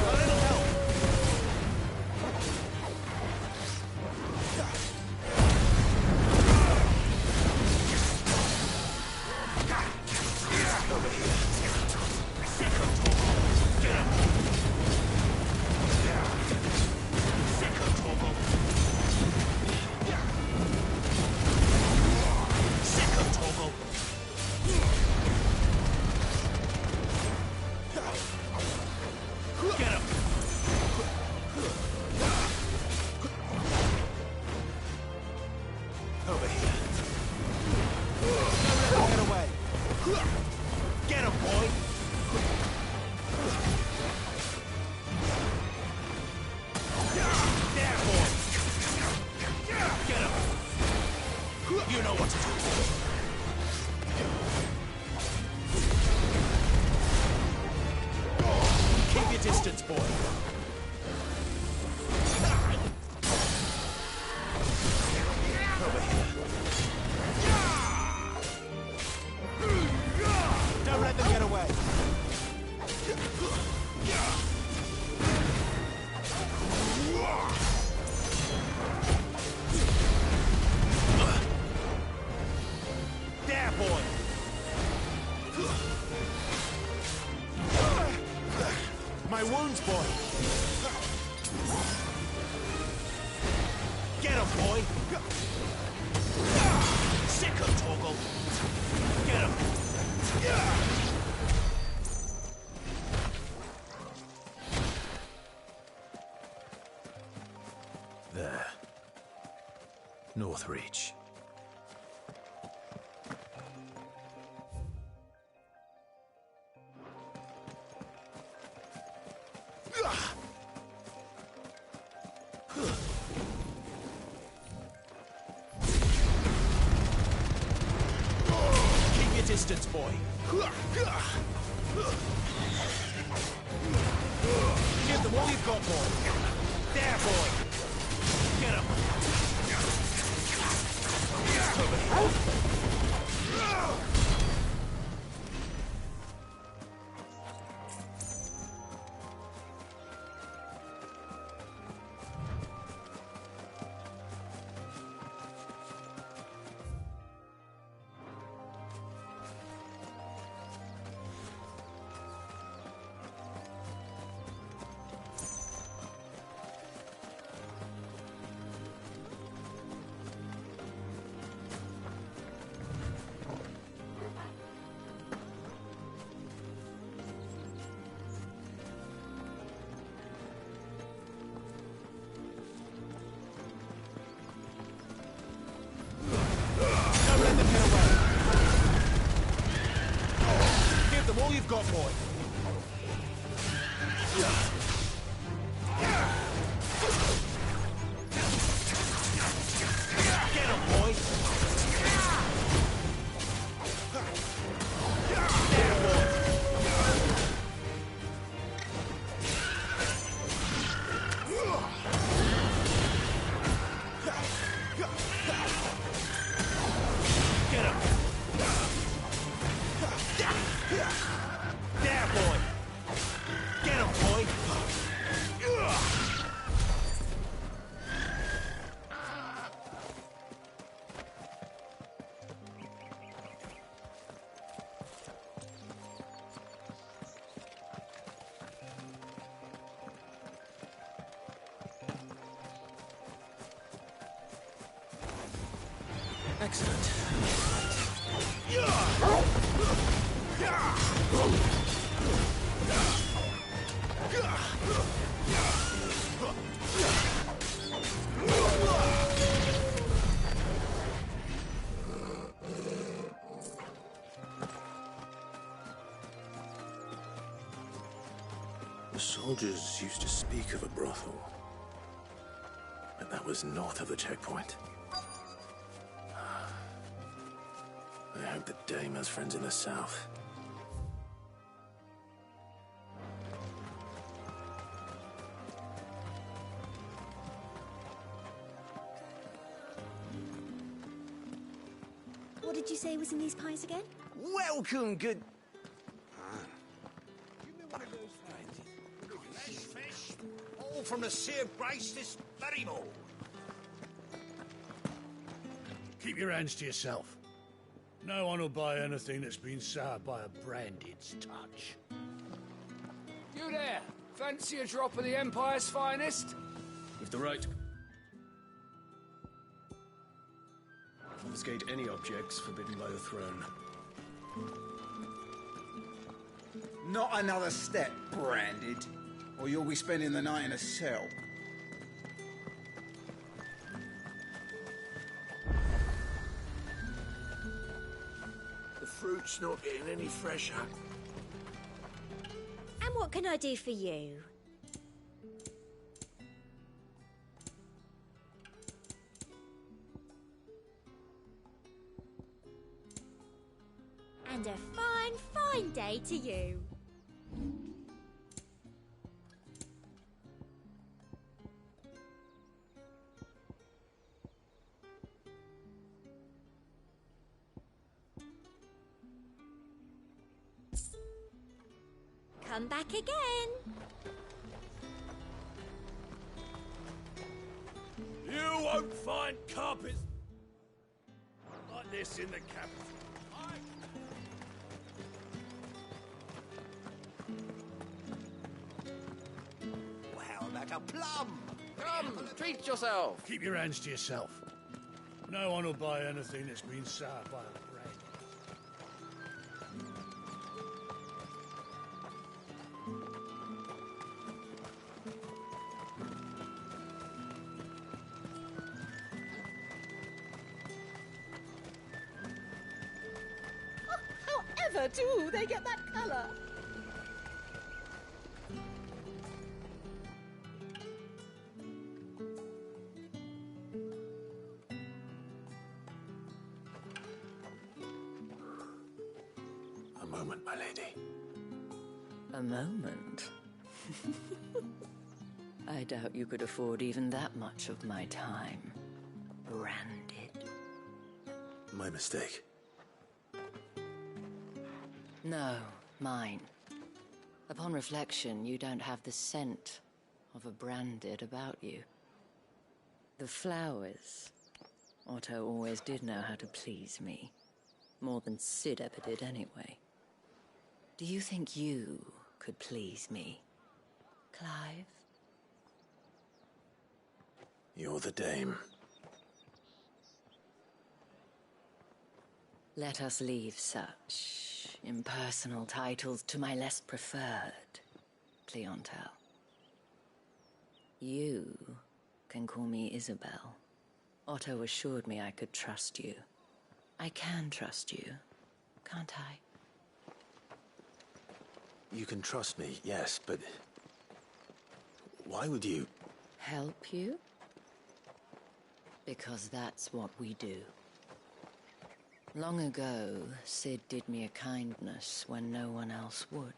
A little help. Over here. Sick of Togo. Get him. Sick of Togo. Sick of Togo. Get him. Over here. Don't let him get away. Get him, boy. There, boy. Get him. You know what to do. Keep your distance, boy. Over here. Don't let them get away. There, boy. My wounds, boy. Get him, boy. Northreach. Keep your distance, boy. Give them all you've got, boy. There, boy. Get him. All you've got, boy. Get him, boy. There, boy. Get him. There, boy! Get him, boy! Excellent. The soldiers used to speak of a brothel, but that was north of the checkpoint. I hope that Dame has friends in the south. What did you say was in these pies again? Welcome, good... Fresh fish, all from the Sea of Grace this very morning. Keep your hands to yourself. No one will buy anything that's been soured by a branded's touch. You there! Fancy a drop of the Empire's finest? With the right... confiscate any objects forbidden by the throne. Not another step, branded, or you'll be spending the night in a cell. The fruit's not getting any fresher. And what can I do for you? And a fine, fine day to you. Come back again. You won't find carpets like this in the capital. Well, how about a plum? Come, treat yourself. Keep your hands to yourself. No one will buy anything that's been soured by a brand. clever, too. They get that colour. A moment, my lady. A moment? I doubt you could afford even that much of my time. Branded. My mistake. No, mine. Upon reflection, you don't have the scent of a branded about you. The flowers. Otto always did know how to please me. More than Sid ever did anyway. Do you think you could please me, Clive? You're the dame. Let us leave such impersonal titles to my less preferred clientele. You can call me Isabel. Otto assured me I could trust you. I can trust you, can't I? You can trust me, yes, but... why would you... Help you? Because that's what we do. Long ago, Sid did me a kindness when no one else would.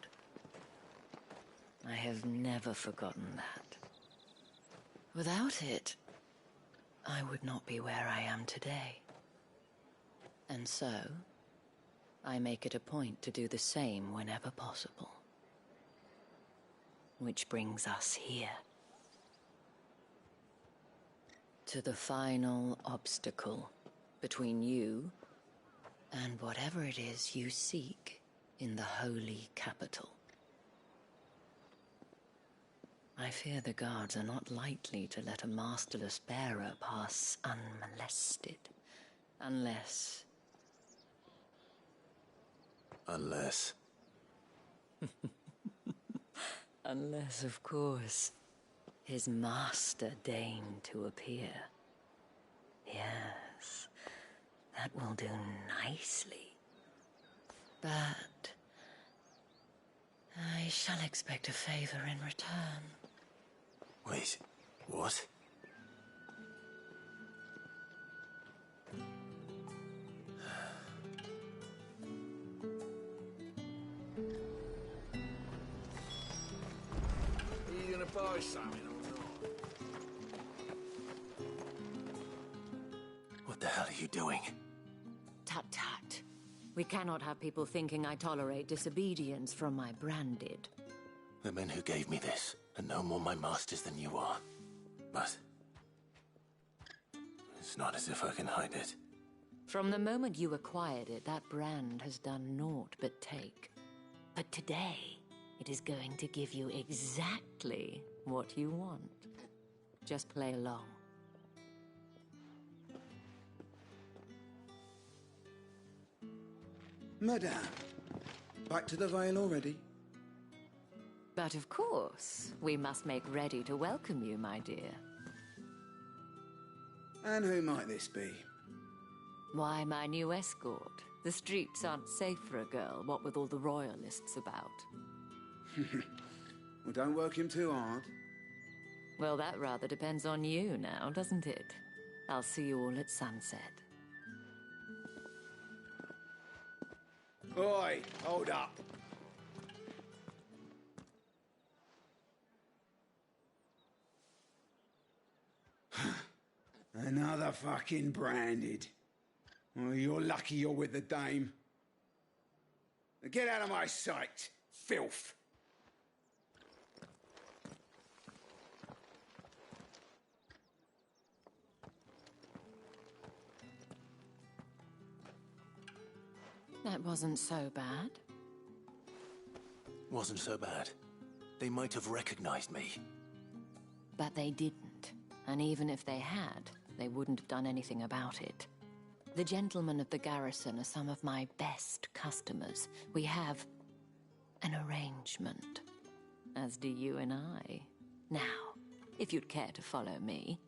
I have never forgotten that. Without it, I would not be where I am today. And so, I make it a point to do the same whenever possible. Which brings us here. To the final obstacle between you and whatever it is you seek in the holy capital. I fear the guards are not likely to let a masterless bearer pass unmolested. Unless... Unless... Unless, of course, his master deigned to appear. Yes, that will do nicely. But I shall expect a favor in return. Wait, what? Are you gonna buy something or not? What the hell are you doing? Tut-tut. We cannot have people thinking I tolerate disobedience from my branded. The men who gave me this are no more my masters than you are. But... it's not as if I can hide it. From the moment you acquired it, that brand has done naught but take. But today, it is going to give you exactly what you want. Just play along. Madame, back to the Vale already? But of course, we must make ready to welcome you, my dear. And who might this be? Why, my new escort. The streets aren't safe for a girl, what with all the royalists about. Well, don't work him too hard. Well, that rather depends on you now, doesn't it? I'll see you all at sunset. Oi, hold up. Another fucking branded. Well, you're lucky you're with the dame. Now get out of my sight, filth. That wasn't so bad. Wasn't so bad. They might have recognized me. But they didn't. And even if they had, they wouldn't have done anything about it. The gentlemen of the garrison are some of my best customers. We have an arrangement, as do you and I. Now, if you'd care to follow me,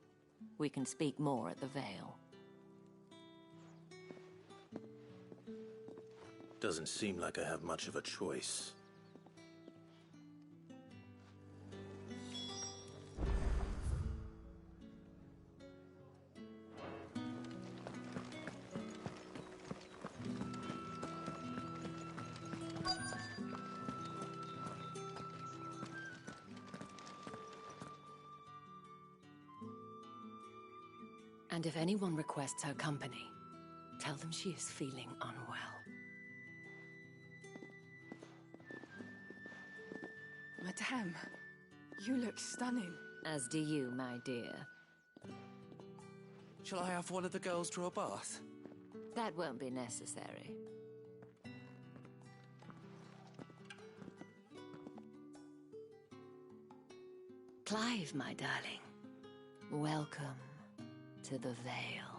we can speak more at the Vale. Doesn't seem like I have much of a choice. And if anyone requests her company, tell them she is feeling unwell. Madame, you look stunning. As do you, my dear. Shall I have one of the girls draw a bath? That won't be necessary. Clive, my darling. Welcome to the Vale.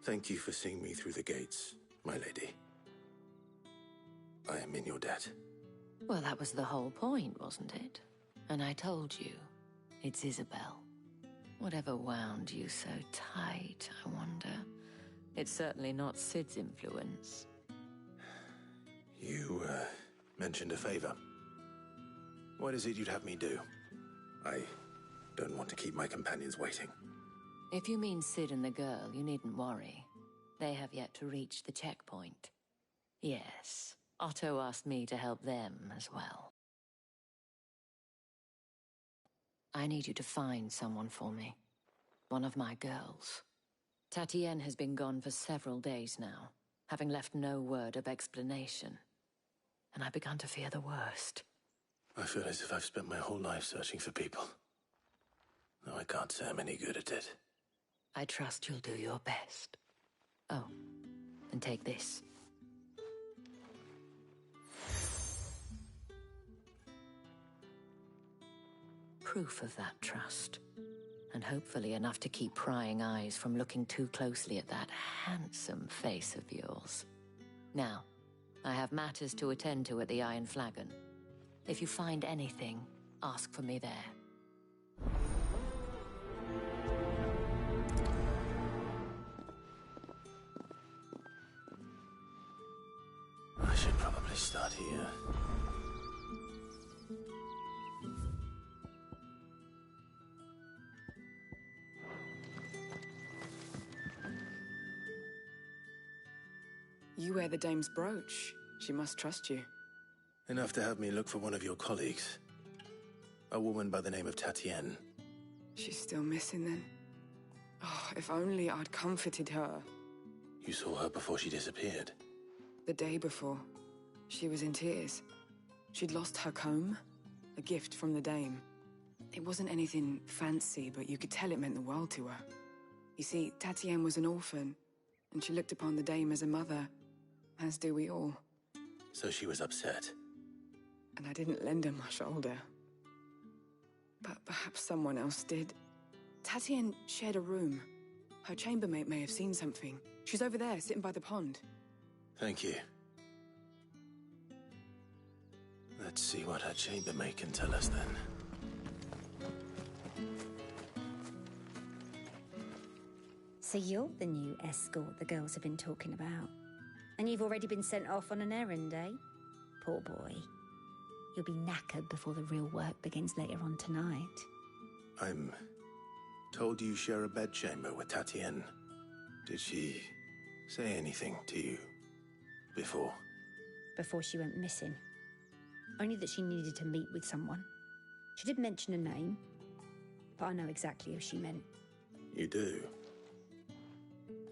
Thank you for seeing me through the gates, my lady. I am in your debt. Well, that was the whole point, wasn't it? And I told you, it's Isabel. Whatever wound you so tight, I wonder. It's certainly not Sid's influence. You, mentioned a favor. What is it you'd have me do? I don't want to keep my companions waiting. If you mean Sid and the girl, you needn't worry. They have yet to reach the checkpoint. Yes, Otto asked me to help them as well. I need you to find someone for me. One of my girls. Tatienne has been gone for several days now, having left no word of explanation. And I've begun to fear the worst. I feel as if I've spent my whole life searching for people. No, I can't say I'm any good at it. I trust you'll do your best. Oh, and take this. Proof of that trust. And hopefully enough to keep prying eyes from looking too closely at that handsome face of yours. Now, I have matters to attend to at the Iron Flagon. If you find anything, ask for me there. I should probably start here. You wear the dame's brooch. She must trust you. Enough to have me look for one of your colleagues. A woman by the name of Tatienne. She's still missing then? Oh, if only I'd comforted her. You saw her before she disappeared? The day before. She was in tears. She'd lost her comb, a gift from the dame. It wasn't anything fancy, but you could tell it meant the world to her. You see, Tatienne was an orphan, and she looked upon the dame as a mother, as do we all. So she was upset. And I didn't lend her my shoulder. But perhaps someone else did. Tatienne shared a room. Her chambermaid may have seen something. She's over there, sitting by the pond. Thank you. Let's see what her chambermaid can tell us then. So you're the new escort the girls have been talking about. And you've already been sent off on an errand, eh? Poor boy. You'll be knackered before the real work begins later on tonight. I'm told you share a bedchamber with Tatienne. Did she say anything to you before? Before she went missing. Only that she needed to meet with someone. She did mention a name, but I know exactly who she meant. You do?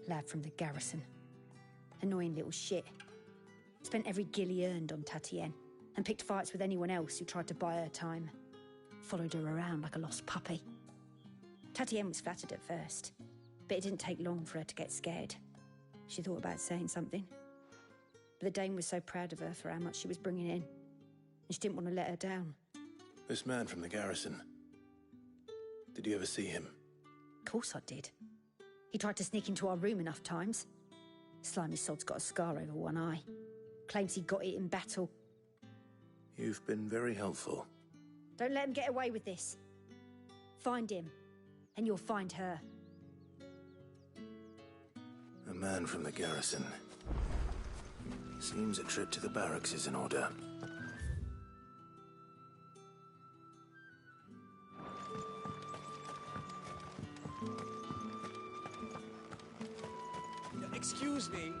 Lad from the garrison. Annoying little shit. Spent every guil he earned on Tatienne, and picked fights with anyone else who tried to buy her time. Followed her around like a lost puppy. Tatienne was flattered at first, but it didn't take long for her to get scared. She thought about saying something. But the dame was so proud of her for how much she was bringing in, and she didn't want to let her down. This man from the garrison. Did you ever see him? Of course I did. He tried to sneak into our room enough times. Slimy sod's got a scar over one eye. claims he got it in battle. You've been very helpful. Don't let him get away with this. Find him, and you'll find her. A man from the garrison. Seems a trip to the barracks is in order. Excuse me,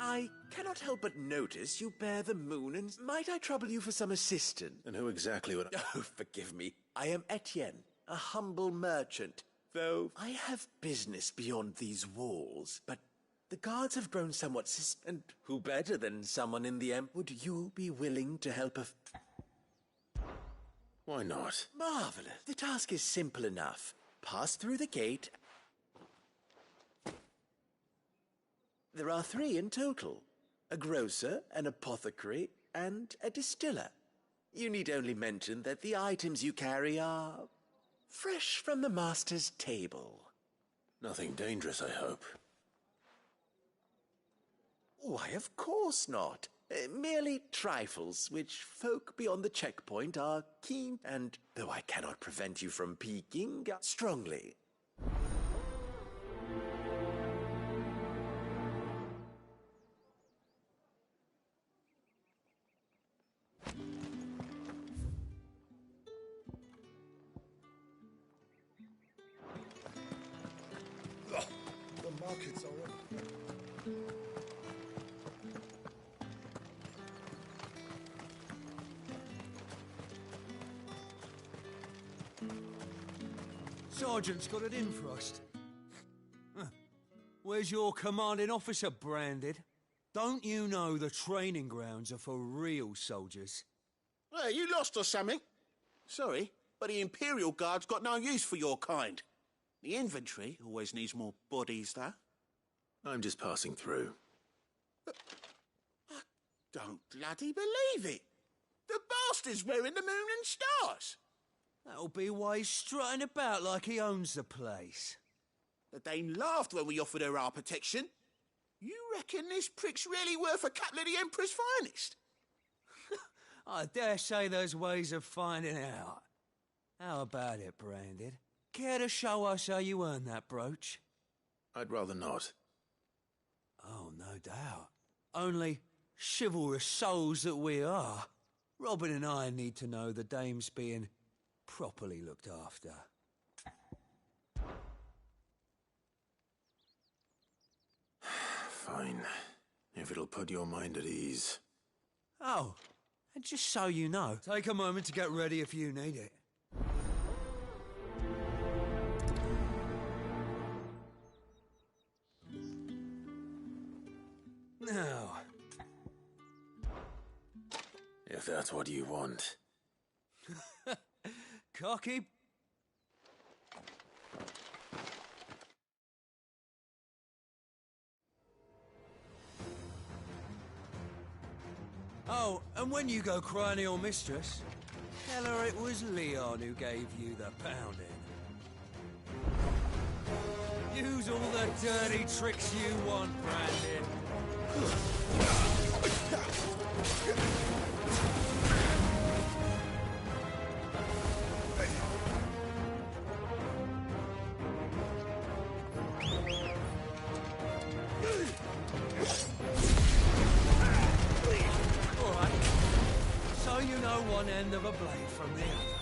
I cannot help but notice you bear the moon, and might I trouble you for some assistance? And who exactly would I... Oh, forgive me. I am Etienne, a humble merchant. Though I have business beyond these walls, but the guards have grown somewhat and who better than someone in the Would you be willing to help Why not? Marvelous. The task is simple enough. Pass through the gate. There are 3 in total. A grocer, an apothecary, and a distiller. You need only mention that the items you carry are fresh from the master's table. Nothing dangerous, I hope. Why, of course not. Merely trifles, which folk beyond the checkpoint are keen, and though I cannot prevent you from peeking, strongly. The markets are open. Sergeant's got it in for us. Where's your commanding officer, Branded? Don't you know the training grounds are for real soldiers? Hey, you lost or something? Sorry, but the Imperial Guard's got no use for your kind. The infantry always needs more bodies, though. I'm just passing through. I don't bloody believe it. The bastard's wearing the moon and stars. That'll be why he's strutting about like he owns the place. The Dame laughed when we offered her our protection. You reckon this prick's really worth a couple of the Emperor's finest? I dare say there's ways of finding out. How about it, Branded? Care to show us how you earned that brooch? I'd rather not. Oh, no doubt. Only chivalrous souls that we are, Robin and I need to know the dame's being properly looked after. Fine. If it'll put your mind at ease. Oh, and just so you know, take a moment to get ready if you need it. Now, if that's what you want. Cocky. Oh, and when you go cry to your mistress, tell her it was Leon who gave you the pounding. Use all the dirty tricks you want, Brandon. All right. So you know one end of a blade from the other.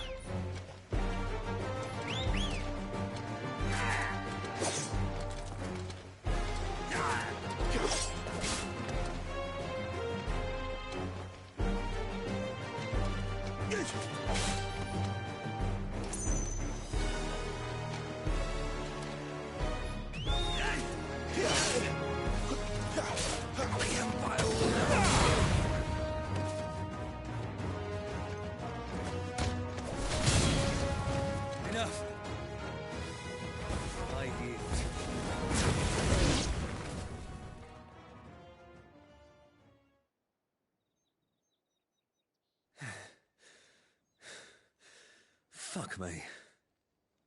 Enough. I yield. Fuck me.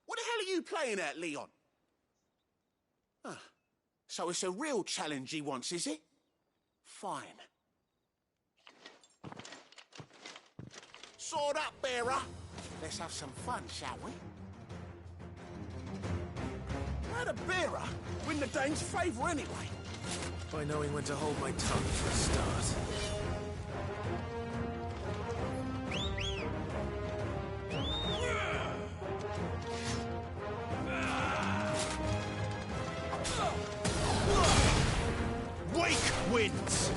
What the hell are you playing at, Leon? Ah, so it's a real challenge he wants, is it? Fine. Sword up, bearer! Let's have some fun, shall we? How'd a bearer win the Dane's favour anyway? By knowing when to hold my tongue for a start. Wake wins!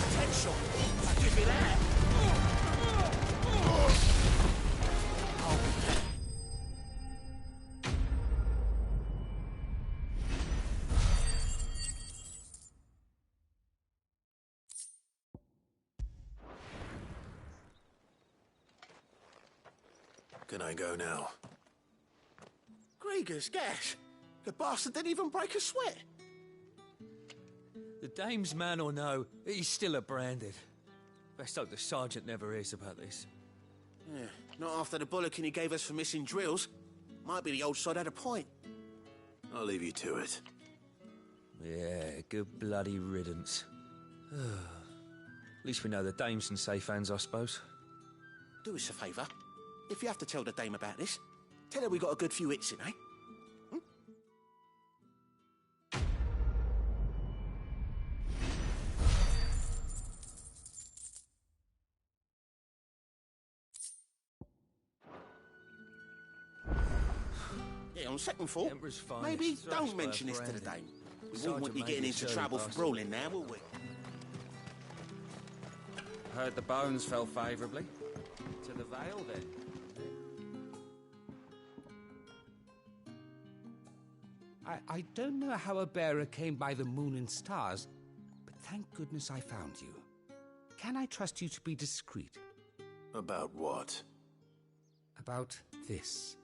Potential. I give it that. Can I go now? Grieger's gas. The bastard didn't even break a sweat. The dame's man or no, he's still a branded. Best hope the sergeant never hears about this. Yeah, not after the bullocking he gave us for missing drills. Might be the old sod had a point. I'll leave you to it. Yeah, good bloody riddance. At least we know the dame's in safe hands, I suppose. Do us a favour. If you have to tell the dame about this, tell her we got a good few hits in, eh? Yeah, on second thought, maybe don't mention this to the dame. We won't want you getting into trouble for brawling now, will we? Heard the bones fell favourably. To the Vale, then. I don't know how a bearer came by the moon and stars, but thank goodness I found you. Can I trust you to be discreet? About what? About this.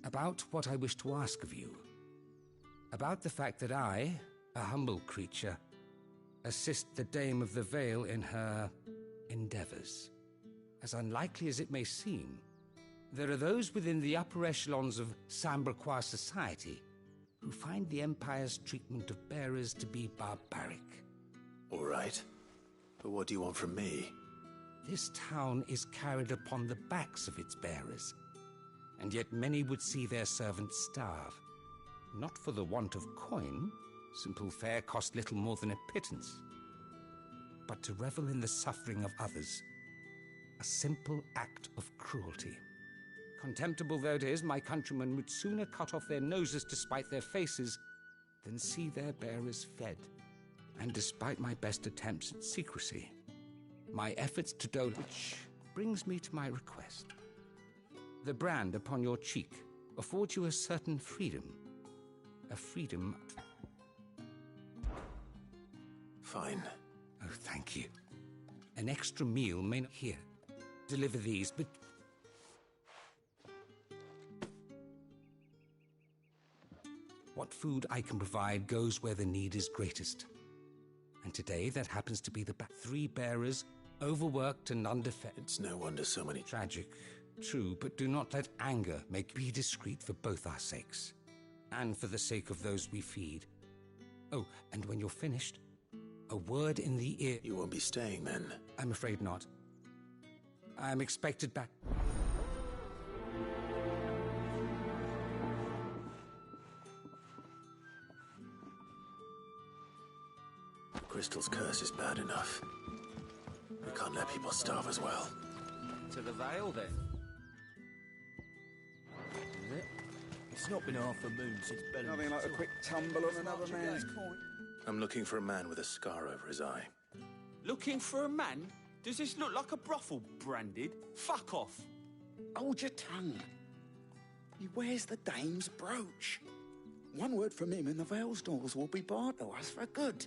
About what I wish to ask of you. About the fact that I, a humble creature, assist the Dame of the Vale in her endeavours. As unlikely as it may seem, there are those within the upper echelons of Samberquois society who find the Empire's treatment of bearers to be barbaric. All right. But what do you want from me? This town is carried upon the backs of its bearers, and yet many would see their servants starve. Not for the want of coin, simple fare cost little more than a pittance, but to revel in the suffering of others, a simple act of cruelty. Contemptible though it is, my countrymen would sooner cut off their noses to spite their faces than see their bearers fed. And despite my best attempts at secrecy, my efforts to dole, which brings me to my request. The brand upon your cheek affords you a certain freedom. A freedom... Fine. Oh, thank you. An extra meal may not... Here, deliver these, but... What food I can provide goes where the need is greatest. And today, that happens to be the 3 bearers, overworked and underfed. It's no wonder so many... Tragic, true, but do not let anger make me discreet for both our sakes. And for the sake of those we feed. Oh, and when you're finished, a word in the ear... You won't be staying, then? I'm afraid not. I'm expected back... Crystal's curse is bad enough. We can't let people starve as well. To the Vale, then. Is it? It's not been half a moon since Bellamy... Nothing like a quick tumble on another man's coin. I'm looking for a man with a scar over his eye. Looking for a man? Does this look like a brothel, branded? Fuck off! Hold your tongue. He wears the dame's brooch. One word from him and the Vale's doors will be barred to us for good.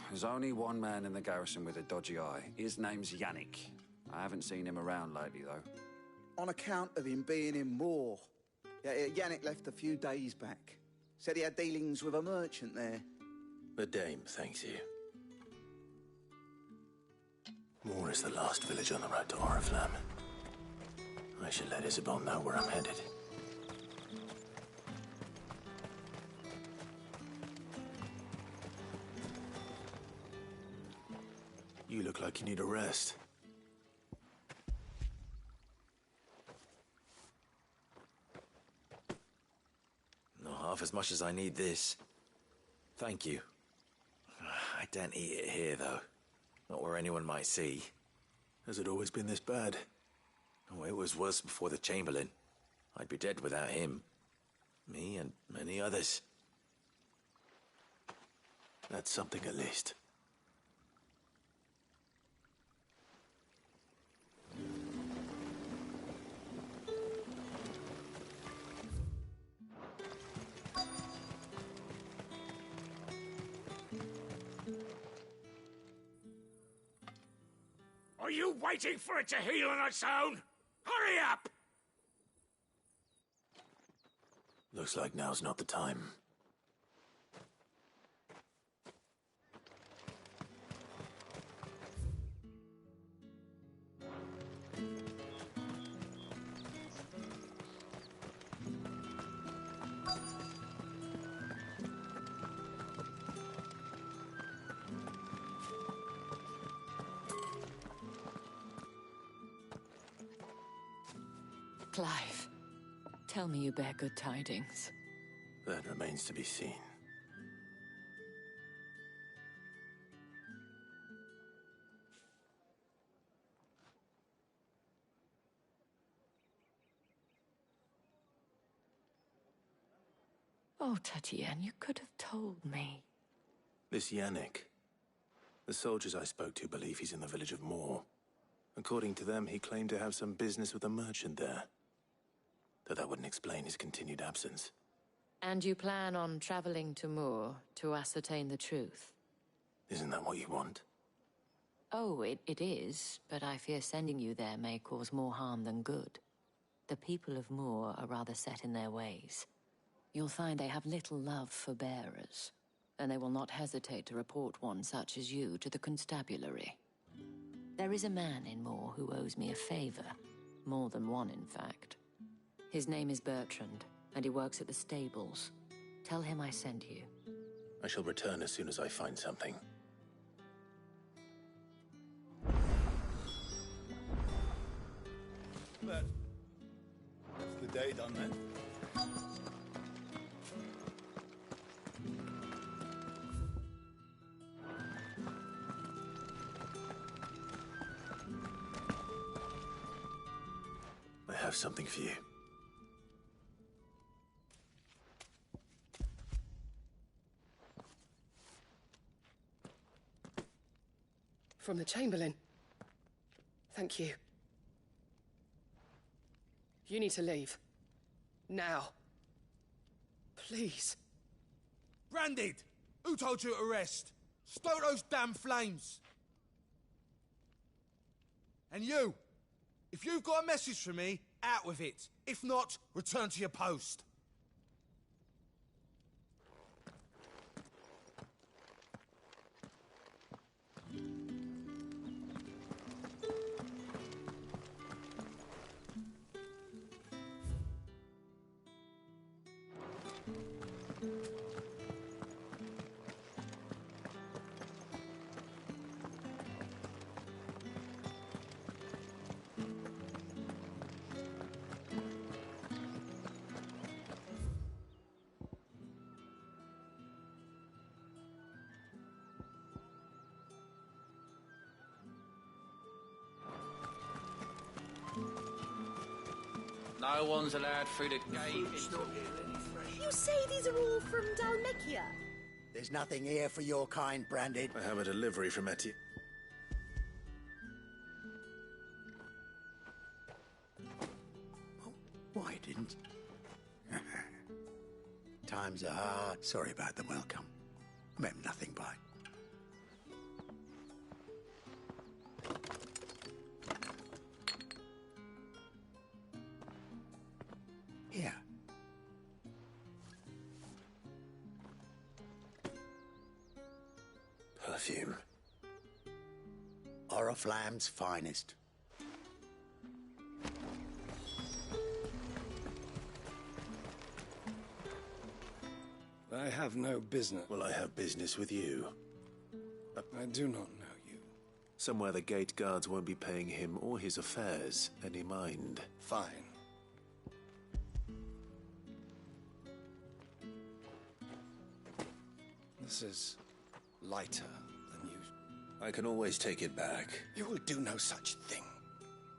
There's only one man in the garrison with a dodgy eye. His name's Yannick. I haven't seen him around lately, though. On account of him being in war. Yannick left a few days back. Said he had dealings with a merchant there. The Dame thanks you. Moor is the last village on the road to Oriflamme. I should let Isabel know where I'm headed. You look like you need a rest. Not half as much as I need this. Thank you. I don't eat it here, though. Not where anyone might see. Has it always been this bad? Oh, it was worse before the Chamberlain. I'd be dead without him. Me and many others. That's something at least. Are you waiting for it to heal on its own? Hurry up! Looks like now's not the time. Clive, tell me you bear good tidings. That remains to be seen. Oh, Tatiana, you could have told me. This Yannick. The soldiers I spoke to believe he's in the village of Moor. According to them, he claimed to have some business with a merchant there. Though that wouldn't explain his continued absence. And you plan on traveling to Moor to ascertain the truth? Isn't that what you want? Oh, it is, but I fear sending you there may cause more harm than good. The people of Moor are rather set in their ways. You'll find they have little love for bearers, and they will not hesitate to report one such as you to the constabulary. There is a man in Moor who owes me a favor. More than one, in fact. His name is Bertrand, and he works at the stables. Tell him I sent you. I shall return as soon as I find something. That's the day done then. I have something for you. From the Chamberlain. Thank you. You need to leave. Now. Please. Branded! Who told you to rest? Stoke those damn flames! And you! If you've got a message for me, out with it. If not, return to your post. No one's allowed through the gate. You say these are all from Dalmekia? There's nothing here for your kind, Branded. I have a delivery from Etty. Why didn't? Times are hard. Sorry about the welcome. Meant nothing by. Here. Perfume. Oriflamme's finest. I have no business. Well, I have business with you. I do not know you. Somewhere the gate guards won't be paying him or his affairs any mind. Fine. This is lighter than usual. I can always take it back. You will do no such thing.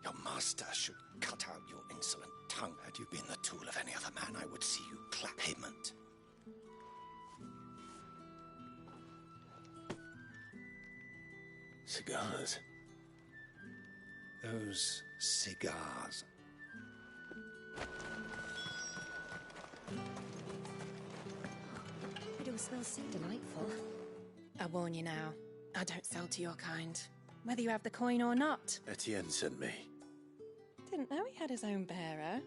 Your master should cut out your insolent tongue. Had you been the tool of any other man, I would see you clap payment. Cigars. Those cigars. It all smells so delightful. I warn you now, I don't sell to your kind, whether you have the coin or not. Etienne sent me. Didn't know he had his own bearer.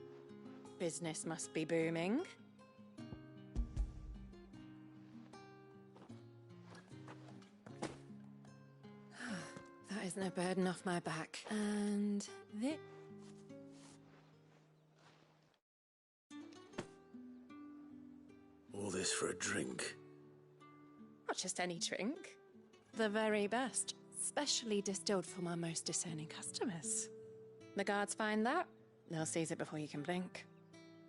Business must be booming. That is no burden off my back. And this... All this for a drink. Not just any drink. The very best. Specially distilled for my most discerning customers. The guards find that, they'll seize it before you can blink.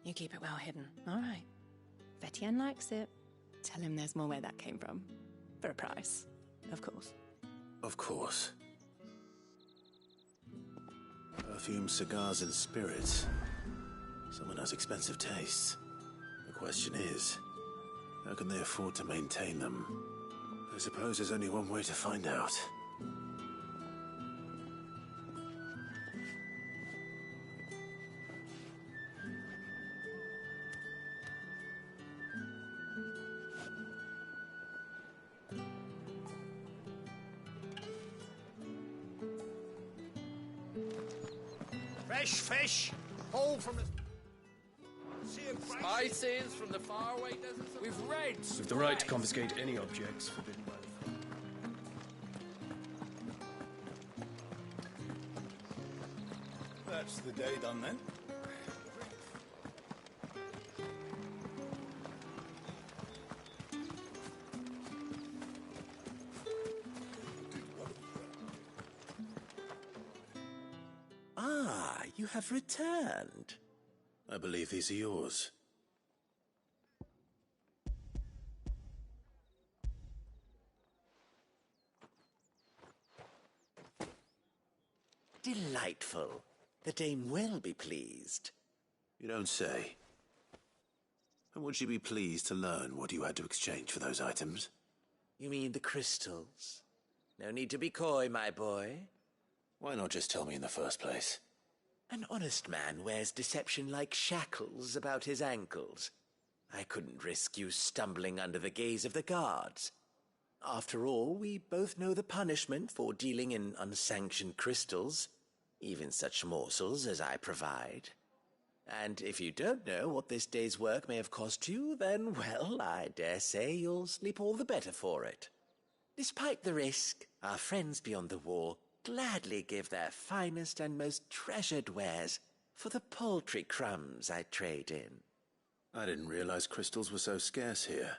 You keep it well hidden, all right? If Etienne likes it, tell him there's more where that came from. For a price, of course. Of course. Perfume, cigars, and spirits. Someone has expensive tastes. The question is, how can they afford to maintain them? I suppose there's only one way to find out. Fresh fish, whole from the... Spices from the faraway deserts. We've raids. With the right to confiscate any objects forbidden by the throne. That's the day done then. Ah, you have returned. I believe these are yours. Delightful. The dame will be pleased. You don't say. And would she be pleased to learn what you had to exchange for those items? You mean the crystals? No need to be coy, my boy. Why not just tell me in the first place? An honest man wears deception like shackles about his ankles. I couldn't risk you stumbling under the gaze of the guards. After all, we both know the punishment for dealing in unsanctioned crystals, even such morsels as I provide. And if you don't know what this day's work may have cost you, then, well, I dare say you'll sleep all the better for it. Despite the risk, our friends beyond the wall gladly give their finest and most treasured wares for the paltry crumbs I trade in. I didn't realize crystals were so scarce here.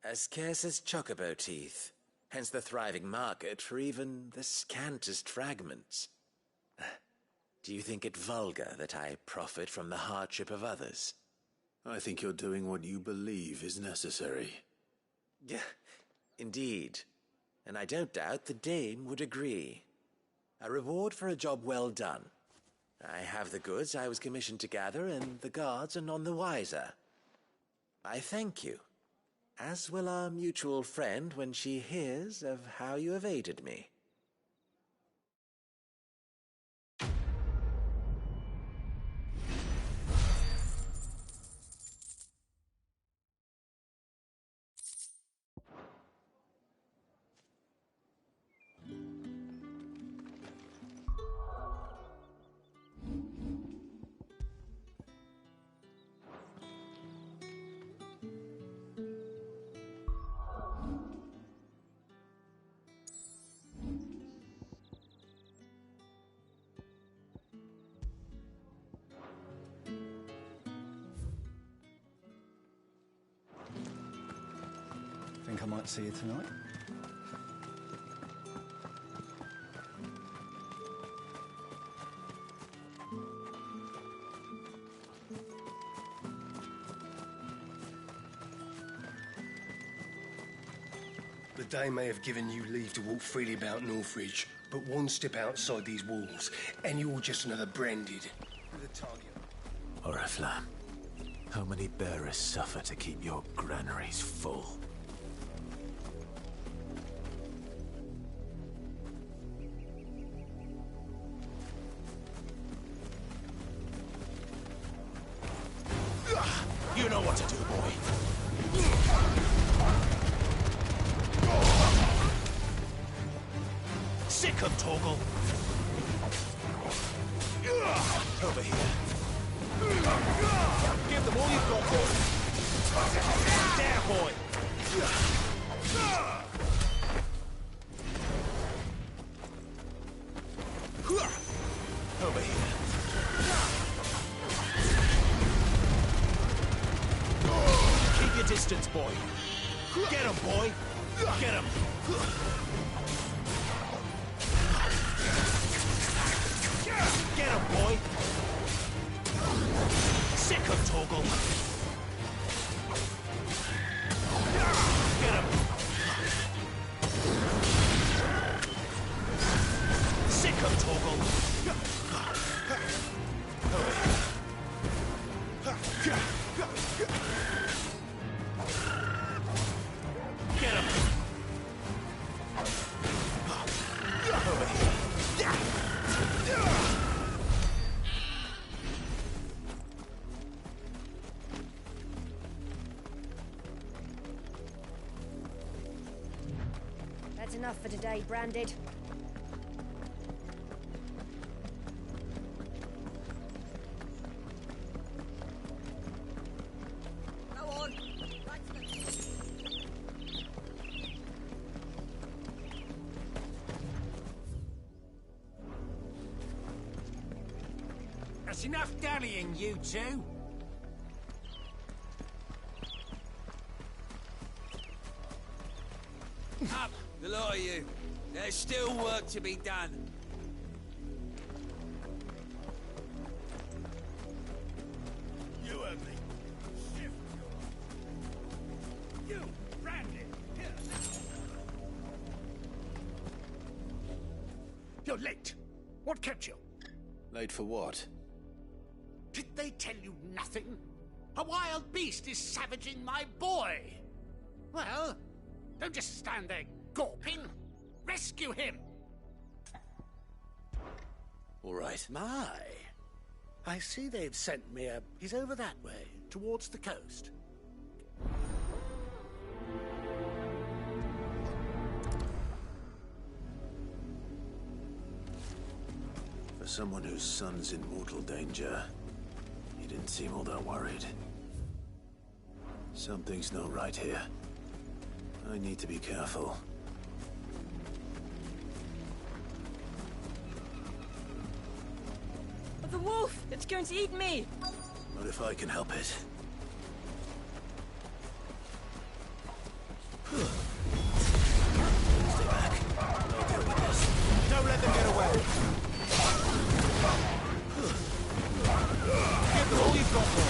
As scarce as chocobo teeth, hence the thriving market for even the scantest fragments. Do you think it vulgar that I profit from the hardship of others? I think you're doing what you believe is necessary. Yeah, indeed. And I don't doubt the dame would agree. A reward for a job well done. I have the goods I was commissioned to gather, and the guards are none the wiser. I thank you, as will our mutual friend when she hears of how you have aided me. think I might see you tonight? The Dame may have given you leave to walk freely about Northridge, but one step outside these walls, and you're just another branded with a target. Oriflamme, how many bearers suffer to keep your granaries full? You know what to do, boy. Sick of Torgal. Over here. Give them all you've got, boy. There, boy. Over here. Keep your distance, boy. Get him, boy. Get him. Get him, boy! Sick of Torgal! Get him! Sick of Torgal! Get him! Over here! That's enough for today, Branded. Go on. That's enough dallying, you two. Up, the lot of you. There's still work to be done. You have me. Shift. You, Randy. Here. You're late. What kept you? Late for what? Did they tell you nothing? A wild beast is savaging my boy. Well, don't just stand there gawping. Rescue him. All right. My. I see they've sent me a... He's over that way, towards the coast. For someone whose son's in mortal danger, he didn't seem all that worried. Something's not right here. I need to be careful. The wolf! It's going to eat me! Not if I can help it. Stay back. I'll deal with this. Don't let them get away. Give them all you've got, boy.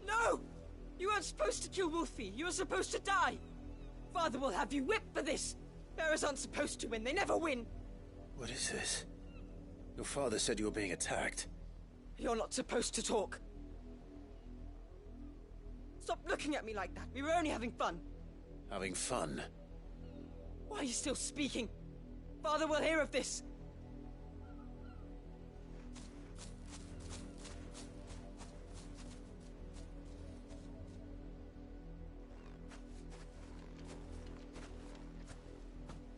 No! You weren't supposed to kill Wolfie. You were supposed to die. Father will have you whipped for this. Bearers aren't supposed to win. They never win. What is this? Your father said you were being attacked. You're not supposed to talk. Stop looking at me like that. We were only having fun. Having fun? Why are you still speaking? Father will hear of this.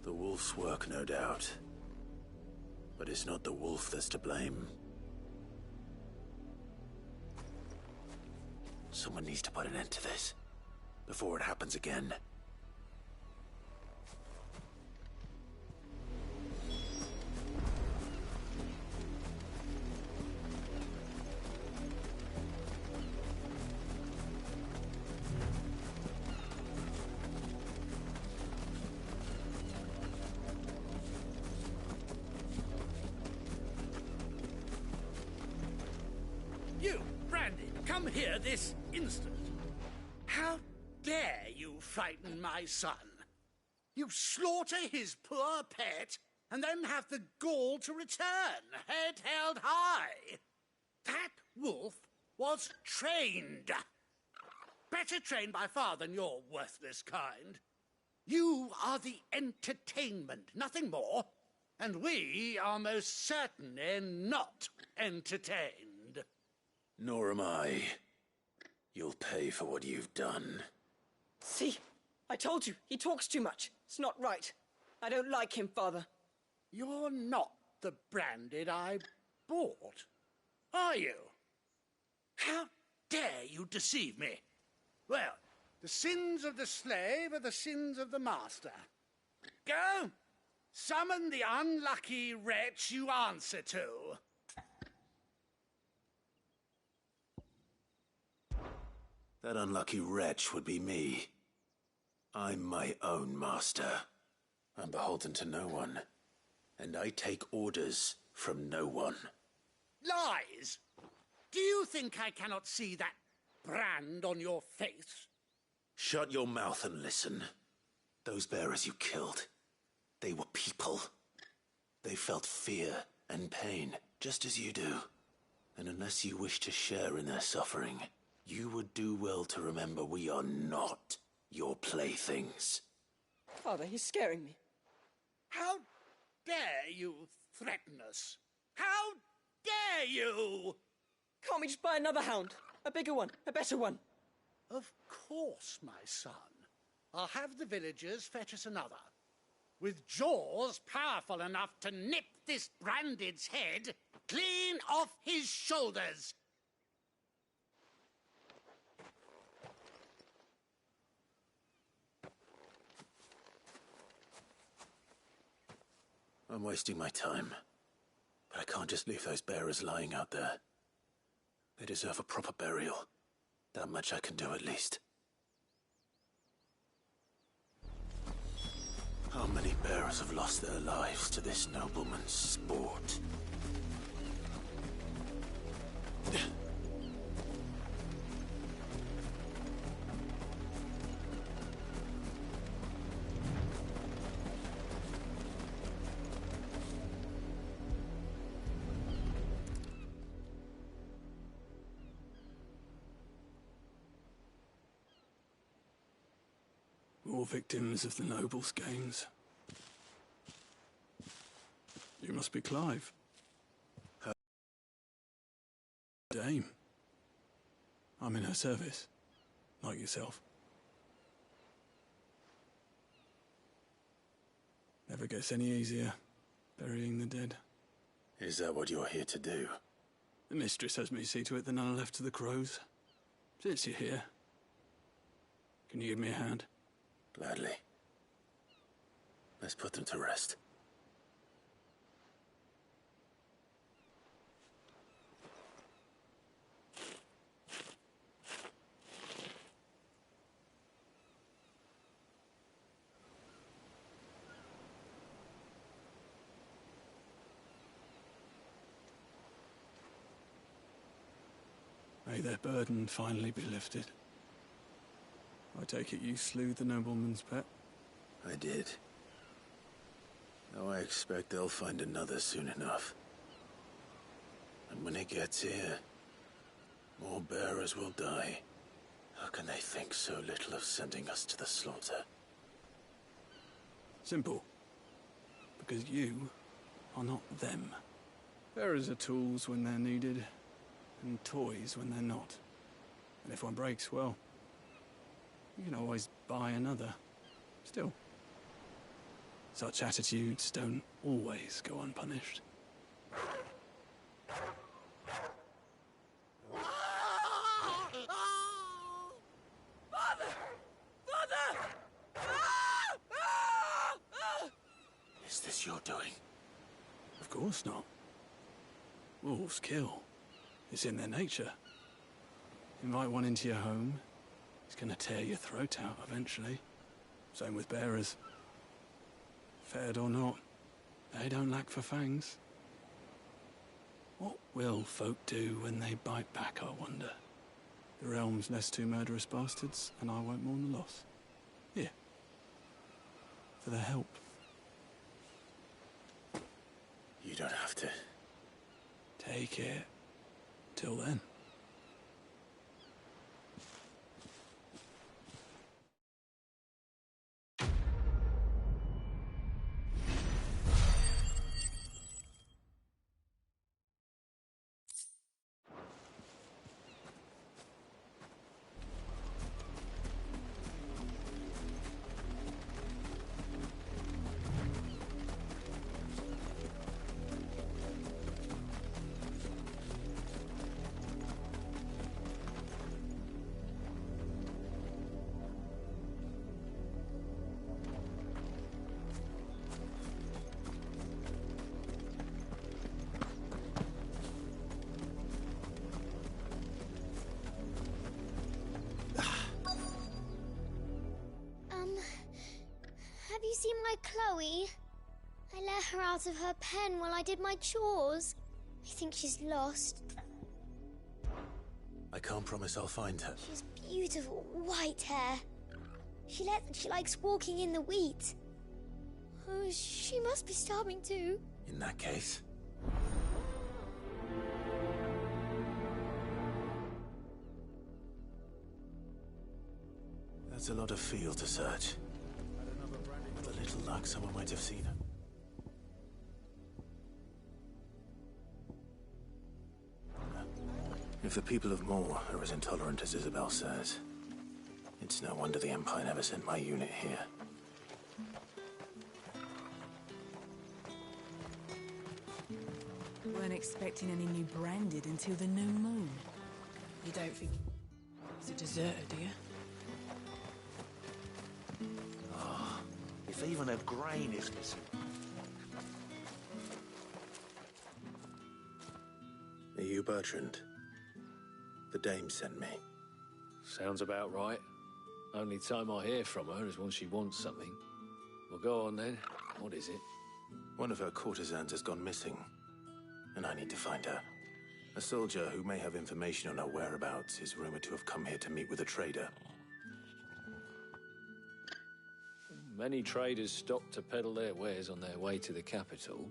The wolf's work, no doubt. But it's not the wolf that's to blame. Someone needs to put an end to this before it happens again. You, Brandy, come here this instant. How dare you frighten my son? You slaughter his poor pet and then have the gall to return, head held high. That wolf was trained. Better trained by far than your worthless kind. You are the entertainment, nothing more. And we are most certainly not entertained. Nor am I. You'll pay for what you've done. See? I told you, he talks too much. It's not right. I don't like him, Father. You're not the Branded I bought, are you? How dare you deceive me? Well, the sins of the slave are the sins of the master. Go, summon the unlucky wretch you answer to. That unlucky wretch would be me. I'm my own master. I'm beholden to no one. And I take orders from no one. Lies! Do you think I cannot see that brand on your face? Shut your mouth and listen. Those bearers you killed, they were people. They felt fear and pain, just as you do. And unless you wish to share in their suffering, you would do well to remember we are not your playthings. Father, he's scaring me. How dare you threaten us? How dare you? Can't we just buy another hound? A bigger one, a better one. Of course, my son. I'll have the villagers fetch us another. With jaws powerful enough to nip this Branded's head clean off his shoulders. I'm wasting my time. But I can't just leave those bearers lying out there. They deserve a proper burial. That much I can do at least. How many bearers have lost their lives to this nobleman's sport? More victims of the nobles' games. You must be Clive. Her dame. I'm in her service, like yourself. Never gets any easier, burying the dead. Is that what you're here to do? The mistress has me see to it that none are left to the crows. Since you're here, can you give me a hand? Gladly. Let's put them to rest. May their burden finally be lifted. I take it you slew the nobleman's pet? I did. Though I expect they'll find another soon enough. And when it gets here, more bearers will die. How can they think so little of sending us to the slaughter? Simple. Because you are not them. Bearers are tools when they're needed, and toys when they're not. And if one breaks, well, you can always buy another. Still, such attitudes don't always go unpunished. business you're doing. Of course not. Wolves kill. It's in their nature. Invite one into your home, he's gonna tear your throat out eventually. Same with bearers. Fed or not, they don't lack for fangs. What will folk do when they bite back, I wonder? The realm's less two murderous bastards, and I won't mourn the loss. Here. For their help. You don't have to. Take it. Till then. Have you seen my Chloe? I let her out of her pen while I did my chores. I think she's lost. I can't promise I'll find her. She has beautiful white hair. She likes walking in the wheat. Oh, she must be starving too. In that case... That's a lot of field to search. With a little luck, someone might have seen her. If the people of Moor are as intolerant as Isabel says, it's no wonder the Empire never sent my unit here. Weren't expecting any new branded until the new moon. You don't think it's a deserter, do you? If even a grain is missing. Are you Bertrand? The dame sent me. Sounds about right. Only time I hear from her is when she wants something. Well, go on then. What is it? One of her courtesans has gone missing, and I need to find her. A soldier who may have information on her whereabouts is rumored to have come here to meet with a trader. Many traders stop to peddle their wares on their way to the capital,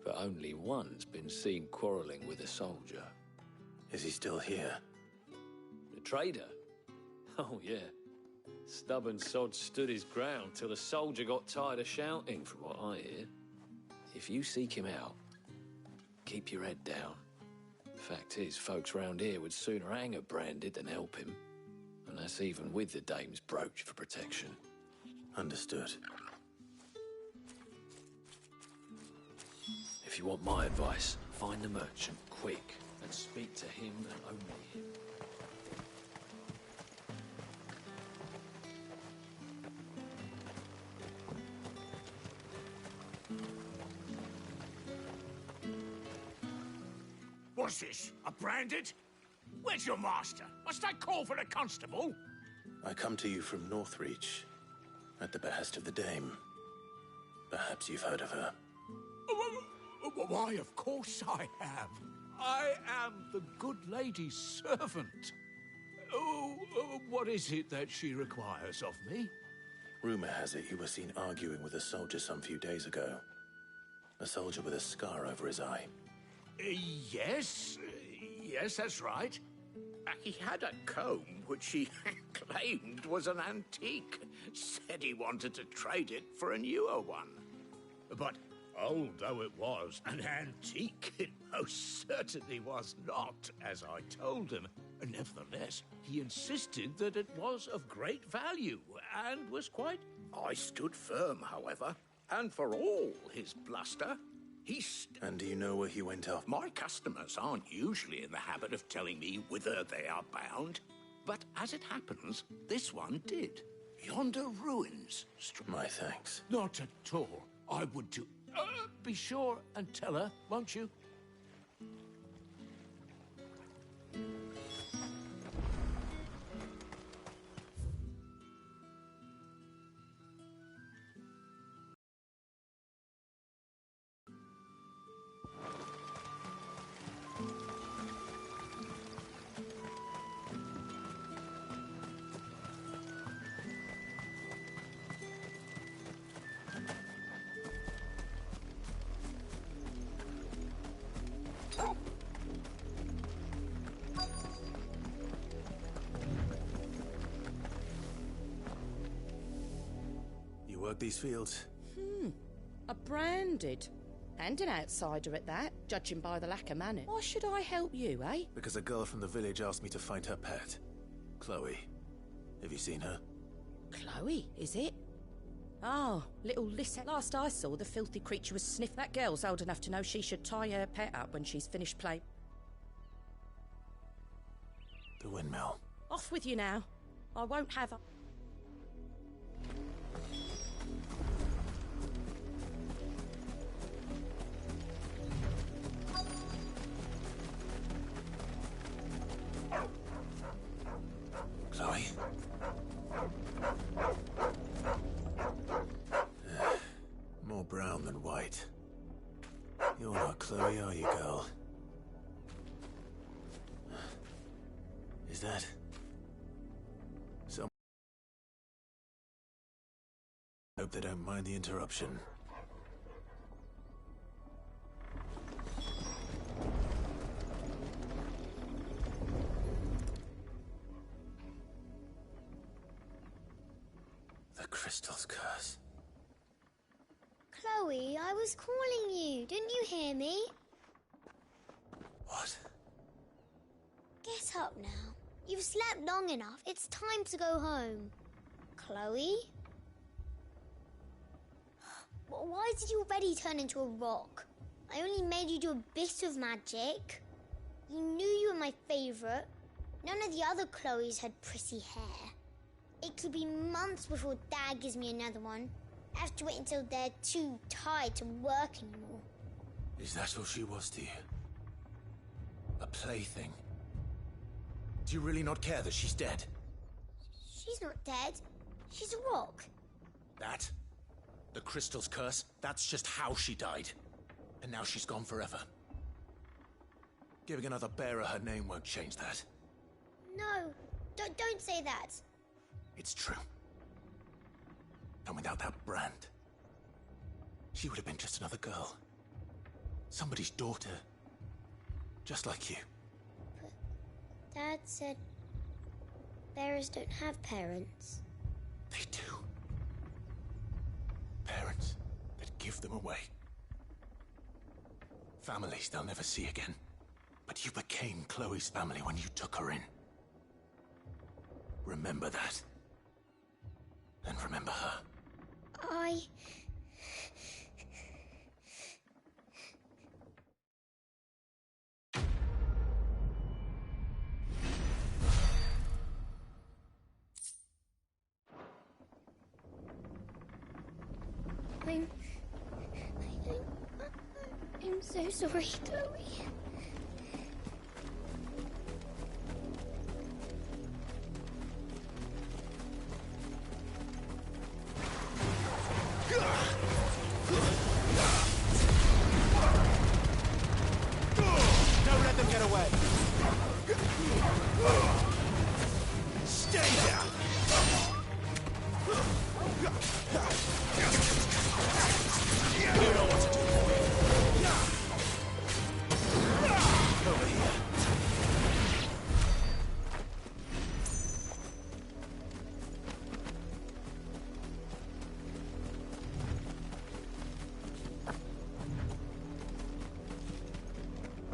but only one's been seen quarrelling with a soldier. Is he still here? The trader? Oh, yeah. Stubborn sod stood his ground till the soldier got tired of shouting, from what I hear. If you seek him out, keep your head down. Fact is, folks round here would sooner hang a branded than help him. And that's even with the dame's brooch for protection. Understood. If you want my advice, find the merchant quick and speak to him and only him. What's this? A branded? Where's your master? Must I call for a constable? I come to you from Northreach, at the behest of the dame. Perhaps you've heard of her. Why, of course I have. I am the good lady's servant. What is it that she requires of me? Rumor has it you were seen arguing with a soldier some few days ago. A soldier with a scar over his eye. Yes, that's right. He had a comb which he claimed was an antique. Said he wanted to trade it for a newer one. But old though it was, an antique it most certainly was not, as I told him. Nevertheless, he insisted that it was of great value, and was quite... I stood firm, however, and for all his bluster, And do you know where he went off? My customers aren't usually in the habit of telling me whither they are bound, but as it happens, this one did. Yonder ruins. My thanks. Not at all. I would do be sure and tell her, won't you? You work these fields? A branded. And an outsider at that, judging by the lack of manners. Why should I help you, eh? Because a girl from the village asked me to find her pet. Chloe. Have you seen her? Chloe, is it? Oh, little Lissa. Last I saw, the filthy creature was sniffed. That girl's old enough to know she should tie her pet up when she's finished playing. The windmill. Off with you now. I won't have a... Chloe? More brown than white. You're not Chloe, are you, girl? Is that... some... Hope they don't mind the interruption. The crystal's curse. Chloe, I was calling you. Didn't you hear me? What? Get up now. You've slept long enough. It's time to go home. Chloe? Why did you already turn into a rock? I only made you do a bit of magic. You knew you were my favourite. None of the other Chloes had pretty hair. It could be months before Dad gives me another one. I have to wait until they're too tired to work anymore. Is that all she was to you? A plaything? Do you really not care that she's dead? She's not dead. She's a rock. That? The crystal's curse? That's just how she died. And now she's gone forever. Giving another bearer her name won't change that. No, don't say that. It's true. And without that brand, she would have been just another girl. Somebody's daughter. Just like you. But Dad said bearers don't have parents. They do. Parents that give them away. Families they'll never see again. But you became Chloe's family when you took her in. Remember that. And remember her. I'm so sorry, Chloe. Don't let them get away. Stay down. You know what to do, boy. Over here.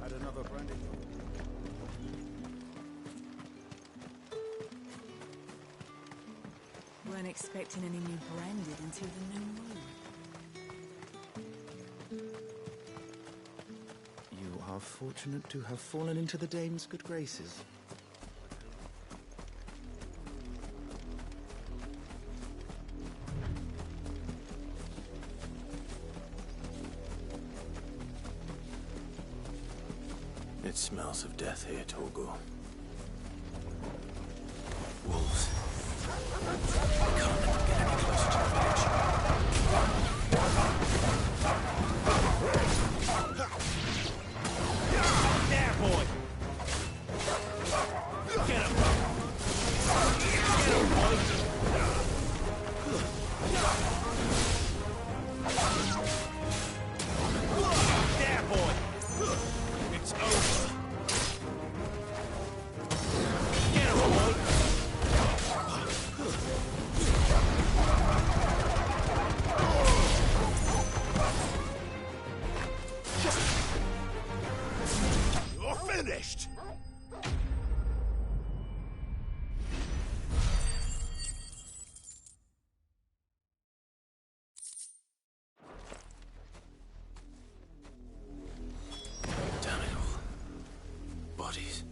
Had another brandy. Weren't expecting any new branded until the new moon. You are fortunate to have fallen into the dame's good graces. It smells of death here, Torgor. Wolves. We can't let them get any closer to the village. There, boy! Get him! Get him, boy! There, boy! It's over. Get him, boy! You're finished! Damn it all. Bodies.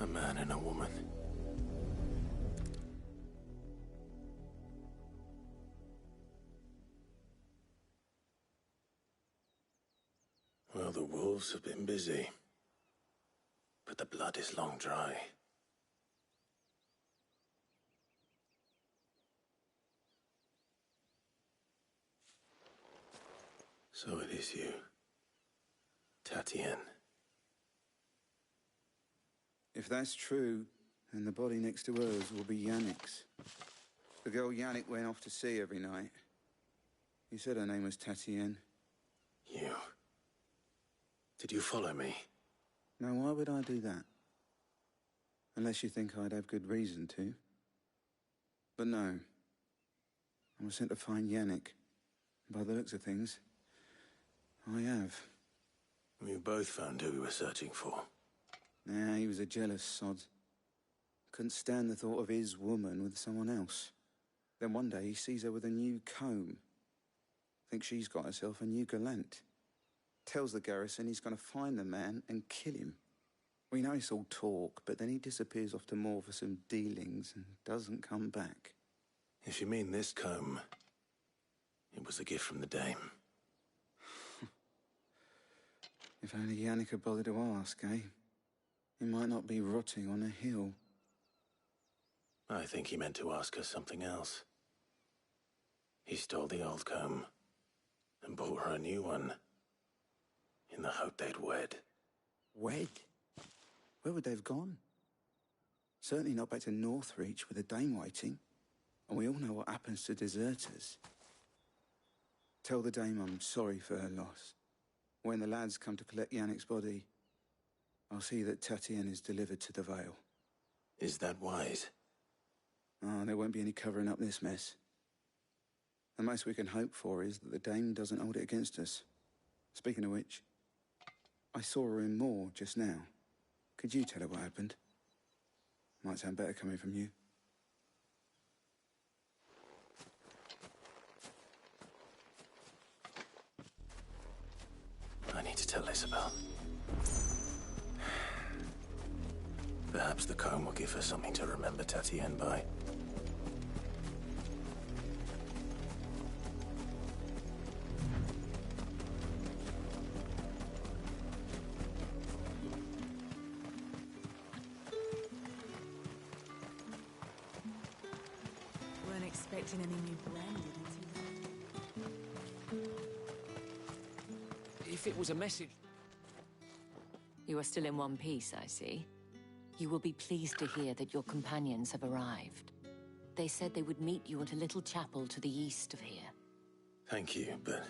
A man and a woman. Well, the wolves have been busy. But the blood is long dry. So it is you, Tatienne. If that's true, then the body next to hers will be Yannick's. The girl Yannick went off to sea every night. He said her name was Tatienne. You. Did you follow me? Now, why would I do that? Unless you think I'd have good reason to. But no. I was sent to find Yannick. By the looks of things, I have. We both found who we were searching for. Nah, he was a jealous sod. Couldn't stand the thought of his woman with someone else. Then one day he sees her with a new comb. Thinks she's got herself a new gallant. Tells the garrison he's going to find the man and kill him. We know it's all talk, but then he disappears off to Moor for some dealings and doesn't come back. If you mean this comb, it was a gift from the dame. If only Yannick had bothered to ask, eh? He might not be rotting on a hill. I think he meant to ask her something else. He stole the old comb and bought her a new one in the hope they'd wed. Wed? Where would they have gone? Certainly not back to Northreach with a dame waiting. And we all know what happens to deserters. Tell the dame I'm sorry for her loss. When the lads come to collect Yannick's body, I'll see that Tatienne is delivered to the Vale. Is that wise? Oh, there won't be any covering up this mess. The most we can hope for is that the dame doesn't hold it against us. Speaking of which, I saw her in Moor just now. Could you tell her what happened? Might sound better coming from you. I need to tell Isabel. Perhaps the comb will give her something to remember Tatienne by. Weren't expecting any new branded until... If it was a message... You are still in one piece, I see. You will be pleased to hear that your companions have arrived. They said they would meet you at a little chapel to the east of here. Thank you, but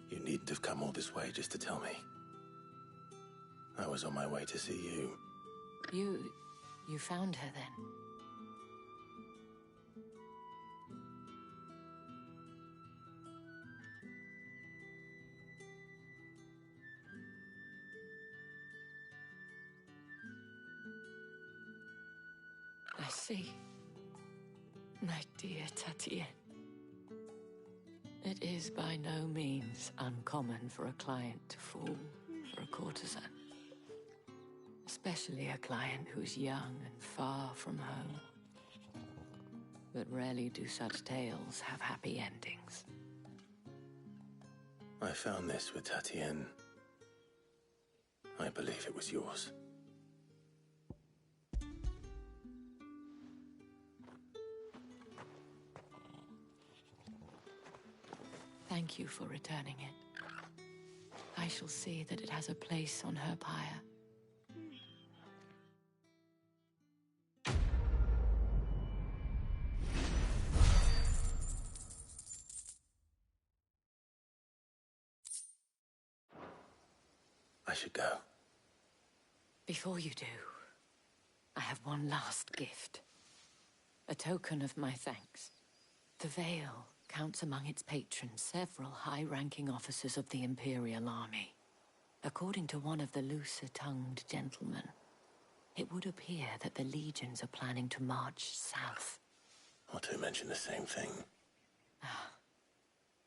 you needn't have come all this way just to tell me. I was on my way to see you. You found her then? I see. My dear Tatienne. It is by no means uncommon for a client to fall for a courtesan. Especially a client who's young and far from home. But rarely do such tales have happy endings. I found this with Tatienne. I believe it was yours. Thank you for returning it. I shall see that it has a place on her pyre. I should go. Before you do, I have one last gift. A token of my thanks. The Vale counts among its patrons several high-ranking officers of the Imperial Army. According to one of the looser-tongued gentlemen, it would appear that the legions are planning to march south. Or to mention the same thing.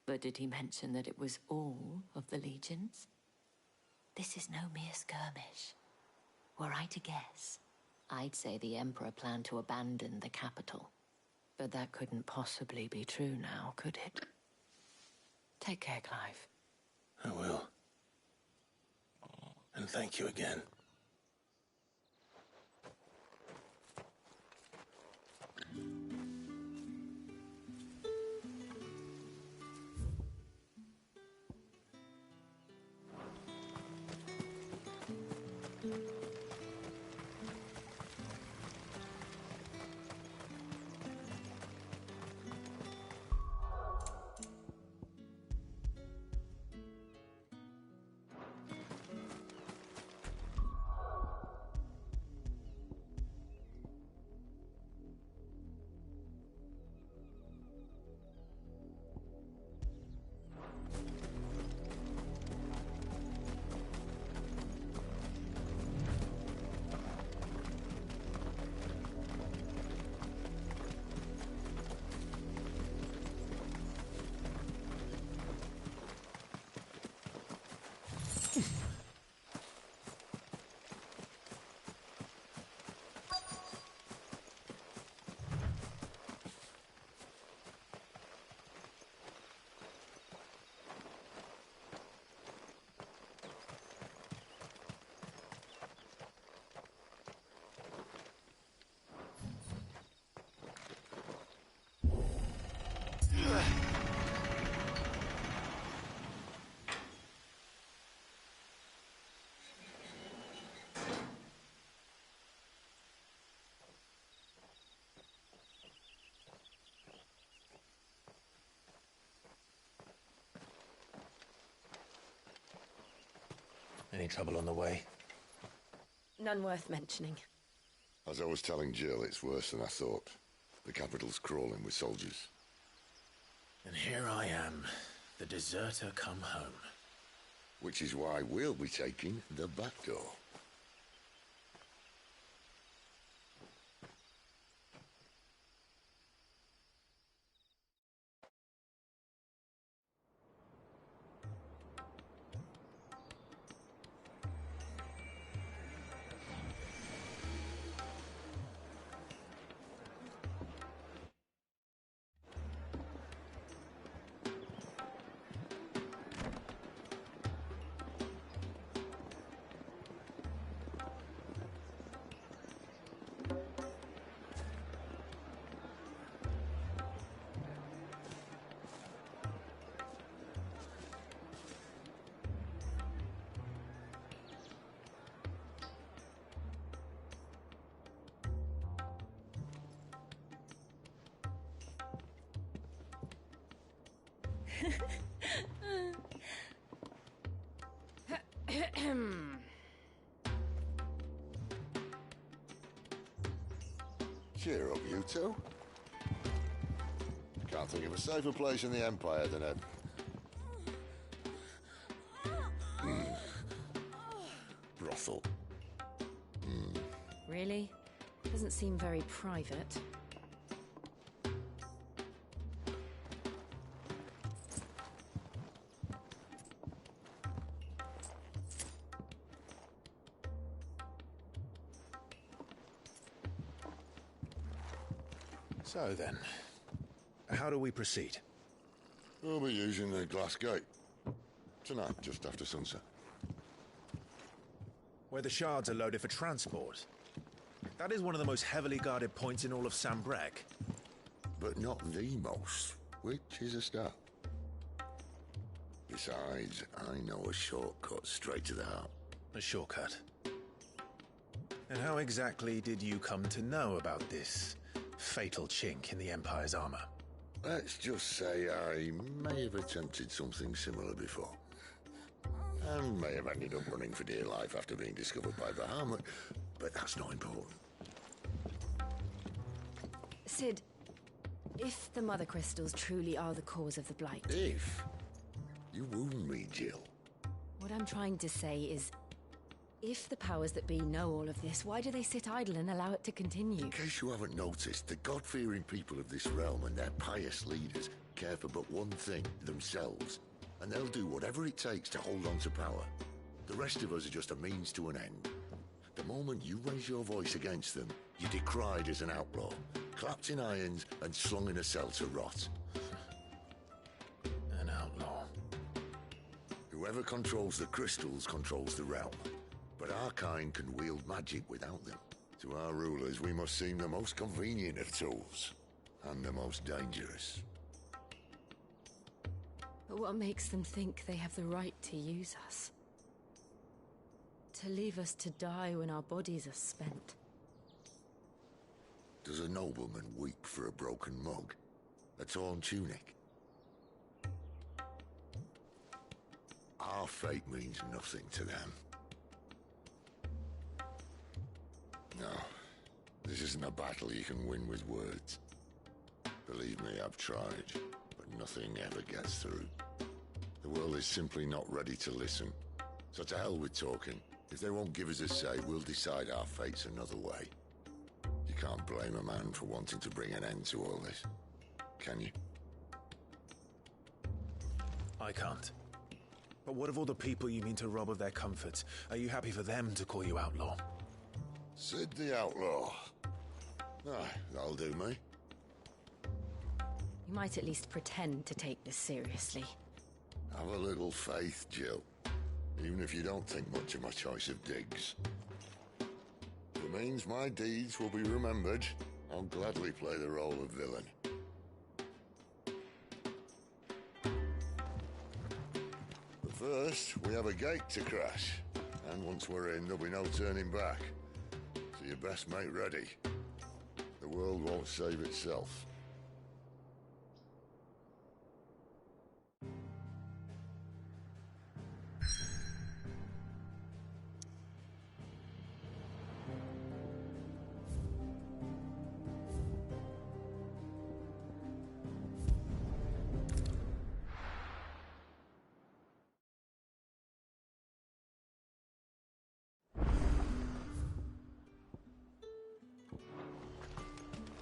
But did he mention that it was all of the legions? This is no mere skirmish. Were I to guess, I'd say the Emperor planned to abandon the capital. But that couldn't possibly be true now, could it? Take care, Clive. I will. And thank you again. Any trouble on the way? None worth mentioning. As I was telling Jill, it's worse than I thought. The capital's crawling with soldiers. And here I am, the deserter come home. Which is why we'll be taking the back door. Cheer up, you two. Can't think of a safer place in the Empire than a... brothel. Really? Doesn't seem very private. So then, how do we proceed? We'll be using the glass gate. Tonight, just after sunset. where the shards are loaded for transport. That is one of the most heavily guarded points in all of Sambrec. But not the most, which is a start. Besides, I know a shortcut straight to the heart. A shortcut? And how exactly did you come to know about this fatal chink in the Empire's armor? Let's just say I may have attempted something similar before. And may have ended up running for dear life after being discovered by Bahamut, but that's not important. Sid, if the Mother Crystals truly are the cause of the Blight... If? You wound me, Jill. What I'm trying to say is, if the powers that be know all of this, why do they sit idle and allow it to continue? In case you haven't noticed, the God-fearing people of this realm and their pious leaders care for but one thing, themselves. And they'll do whatever it takes to hold on to power. The rest of us are just a means to an end. The moment you raise your voice against them, you're decried as an outlaw, clapped in irons and slung in a cell to rot. An outlaw. Whoever controls the crystals controls the realm. But our kind can wield magic without them. To our rulers, we must seem the most convenient of tools, and the most dangerous. But what makes them think they have the right to use us? To leave us to die when our bodies are spent? Does a nobleman weep for a broken mug? A torn tunic? Our fate means nothing to them. No, this isn't a battle you can win with words. Believe me, I've tried, but nothing ever gets through. The world is simply not ready to listen. So to hell with talking. If they won't give us a say, we'll decide our fates another way. You can't blame a man for wanting to bring an end to all this, can you? I can't. But what of all the people you mean to rob of their comforts? Are you happy for them to call you outlaw? Sid the Outlaw. Ah, that'll do me. You might at least pretend to take this seriously. Have a little faith, Jill. Even if you don't think much of my choice of digs. If it means my deeds will be remembered, I'll gladly play the role of villain. But first, we have a gate to crash. And once we're in, there'll be no turning back. So you best make ready. The world won't save itself.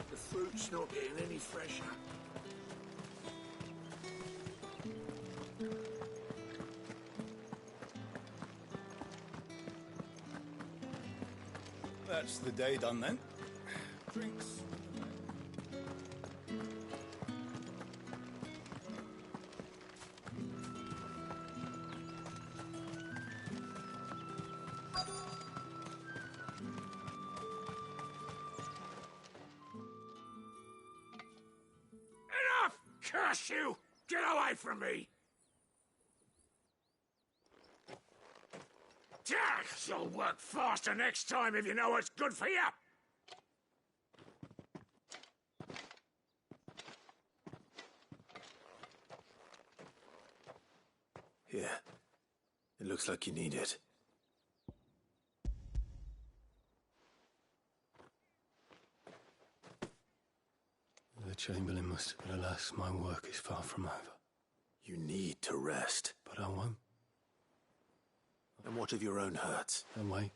The fruit's not getting any fresher. That's the day done then. Drinks. Enough! Curse you! Get away from me! You'll work faster next time if you know what's good for you! Here. It looks like you need it. The Chamberlain must, but alas, my work is far from over. You need to rest. But I won't. And what of your own hurts? And wait.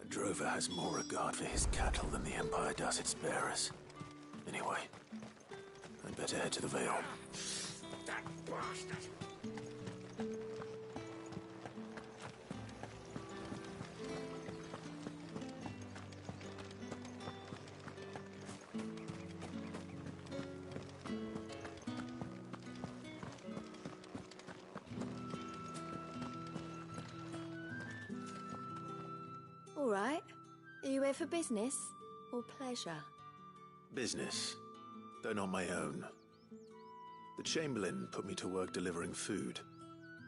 A drover has more regard for his cattle than the Empire does its bearers. Anyway, I'd better head to the Vale. That bastard! All right. Are you here for business or pleasure? Business, though not my own. The Chamberlain put me to work delivering food.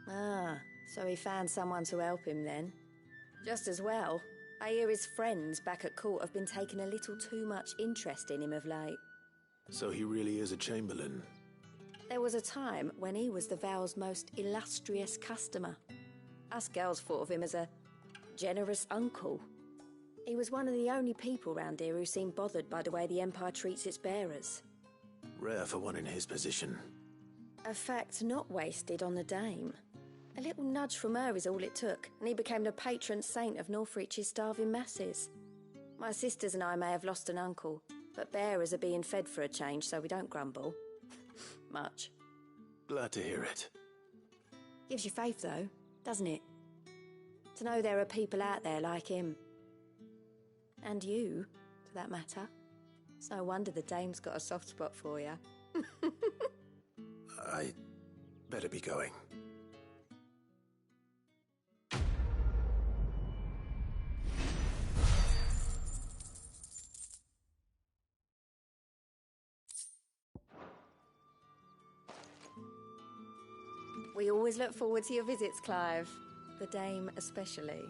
Ah, so he found someone to help him then. Just as well. I hear his friends back at court have been taking a little too much interest in him of late. So he really is a Chamberlain. There was a time when he was the Vale's most illustrious customer. Us girls thought of him as a generous uncle. He was one of the only people round here who seemed bothered by the way the Empire treats its bearers. Rare for one in his position. A fact not wasted on the Dame. A little nudge from her is all it took, and he became the patron saint of Northreach's starving masses. My sisters and I may have lost an uncle, but bearers are being fed for a change, so we don't grumble. Much. Glad to hear it. Gives you faith, though, doesn't it? To know there are people out there like him. And you, for that matter. It's no wonder the Dame's got a soft spot for you. I better be going. We always look forward to your visits, Clive. The Dame especially.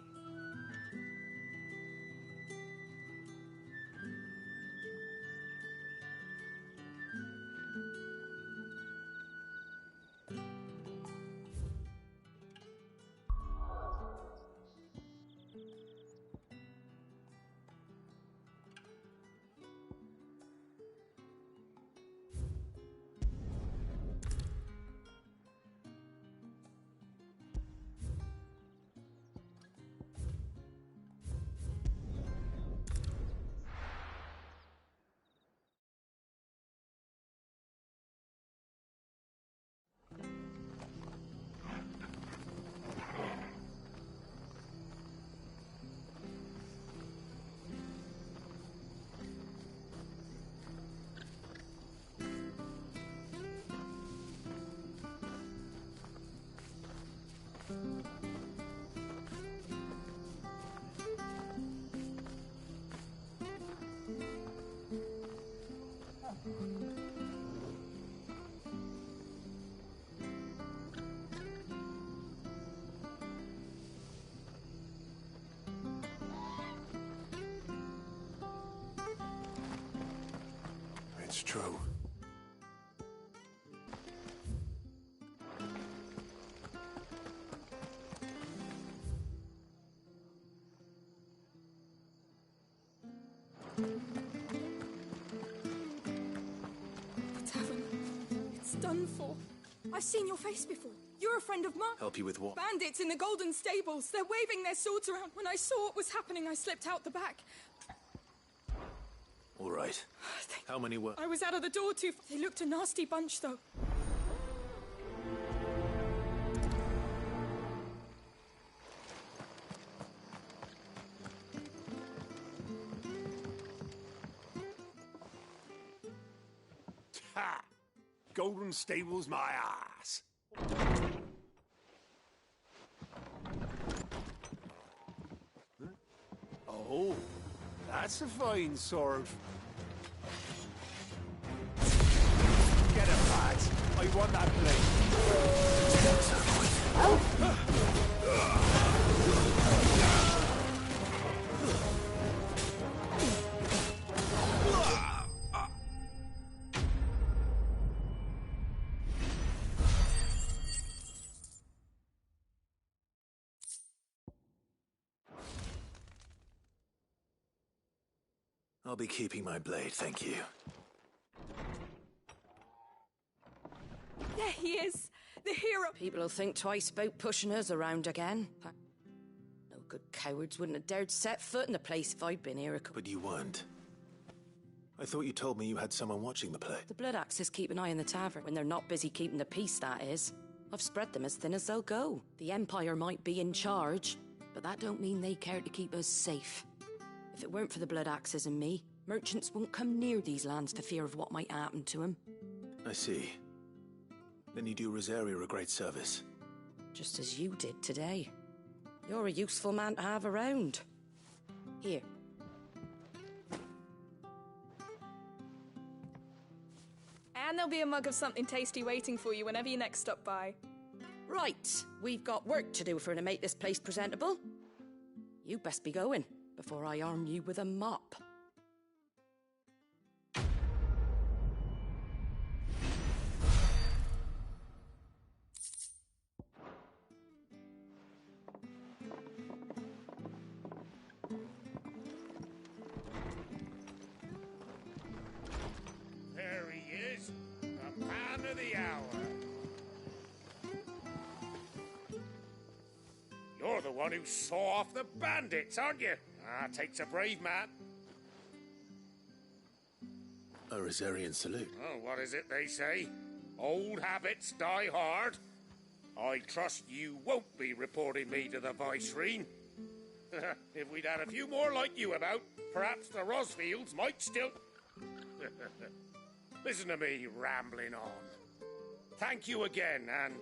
It's true. The tavern. It's done for. I've seen your face before. You're a friend of mine. Help you with what? Bandits in the Golden Stables. They're waving their swords around. When I saw what was happening, I slipped out the back. All right. How many were... I was out of the door too. They looked a nasty bunch, though. Ha! Golden Stables my ass. Oh, that's a fine sword. Get it, lads. I want that I'll be keeping my blade, thank you. There he is! The hero! People will think twice about pushing us around again. No good cowards wouldn't have dared set foot in the place if I'd been here. But you weren't. I thought you told me you had someone watching the play. The Blood Axes keep an eye on the tavern when they're not busy keeping the peace, that is. I've spread them as thin as they'll go. The Empire might be in charge, but that don't mean they care to keep us safe. If it weren't for the Blood Axes and me, merchants won't come near these lands for fear of what might happen to them. I see. Then you do Rosaria a great service. Just as you did today. You're a useful man to have around. Here. And there'll be a mug of something tasty waiting for you whenever you next stop by. Right, we've got work to do for to make this place presentable. You best be going before I arm you with a mop. There he is, the man of the hour. You're the one who saw off the bandits, aren't you? Ah, takes a brave man. A Rosarian salute. Oh, what is it they say? Old habits die hard. I trust you won't be reporting me to the Viceroy. If we'd had a few more like you about, perhaps the Rosfields might still... Listen to me rambling on. Thank you again, and,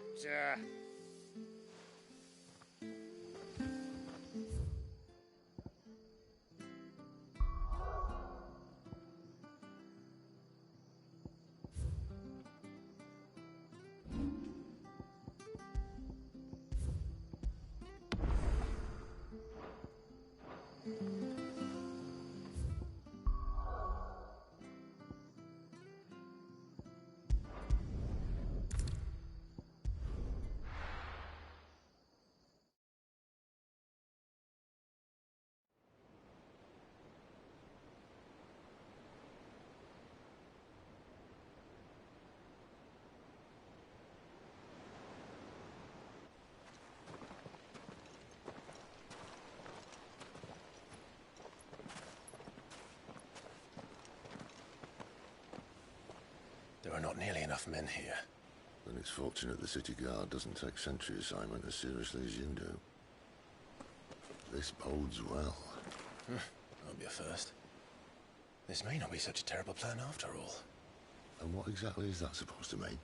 There are not nearly enough men here. Then it's fortunate the city guard doesn't take sentry assignment as seriously as you do. This bodes well. Won't be a first. This may not be such a terrible plan after all. And what exactly is that supposed to mean?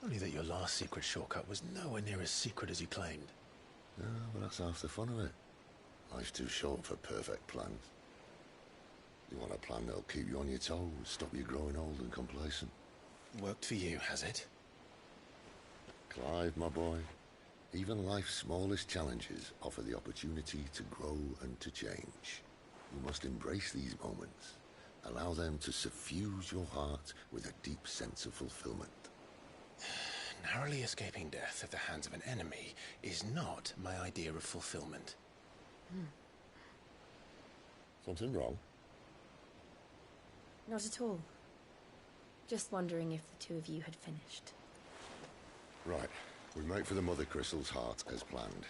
Only that your last secret shortcut was nowhere near as secret as you claimed. Yeah, but that's half the fun of it. Life's too short for perfect plans. You want a plan that'll keep you on your toes, stop you growing old and complacent. Worked for you, has it? Clive, my boy, even life's smallest challenges offer the opportunity to grow and to change. You must embrace these moments. Allow them to suffuse your heart with a deep sense of fulfillment. Narrowly escaping death at the hands of an enemy is not my idea of fulfillment. Something wrong? Not at all. Just wondering if the two of you had finished. Right. We make for the Mother Crystal's heart as planned.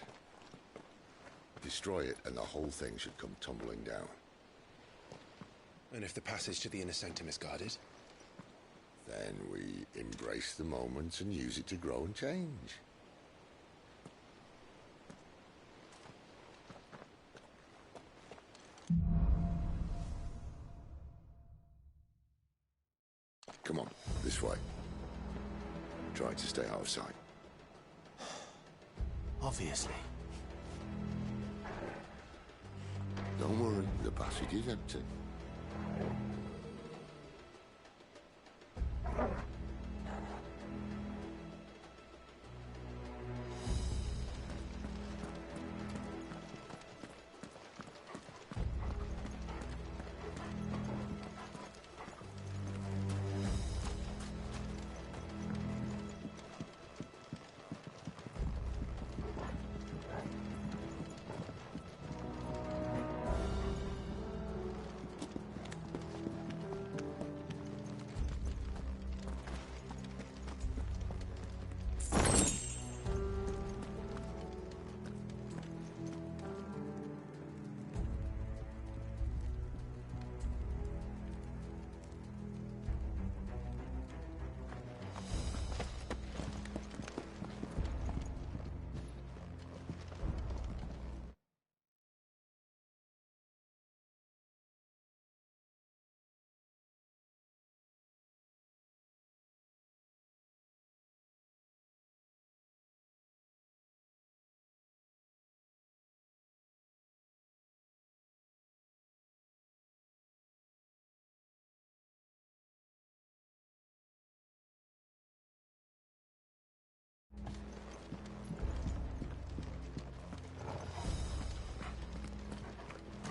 Destroy it and the whole thing should come tumbling down. And if the passage to the inner sanctum is guarded? Then we embrace the moment and use it to grow and change. Come on, this way. Try to stay out of sight. Obviously. Don't worry, the passage is empty.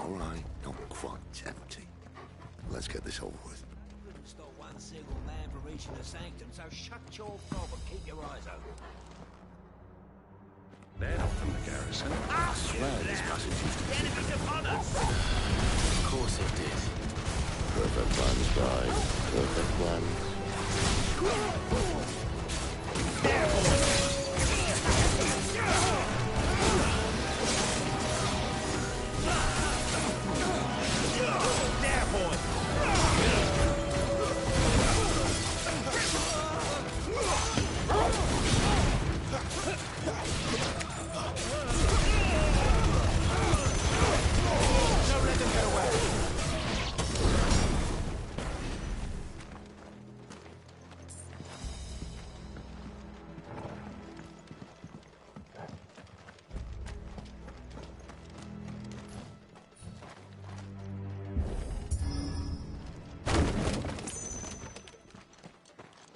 All right, not quite empty. Let's get this over with. Couldn't stop one single man from reaching the sanctum, so shut your gob and keep your eyes open. They're not from the garrison. I swear this passage used to be... The enemy's upon us! Of course it did. Perfect plans, guy. Perfect plans.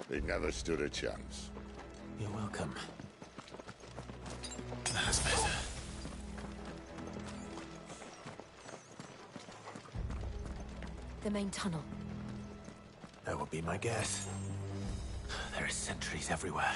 They never stood a chance. You're welcome. That's better. The main tunnel. That would be my guess. There are sentries everywhere.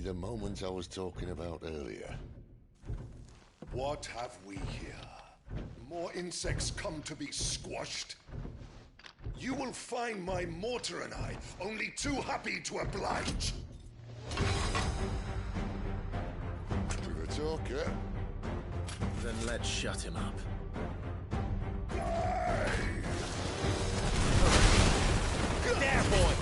The moments I was talking about earlier. What have we here? More insects come to be squashed? You will find my mortar and I only too happy to oblige. With a talker. Then let's shut him up. There, boy!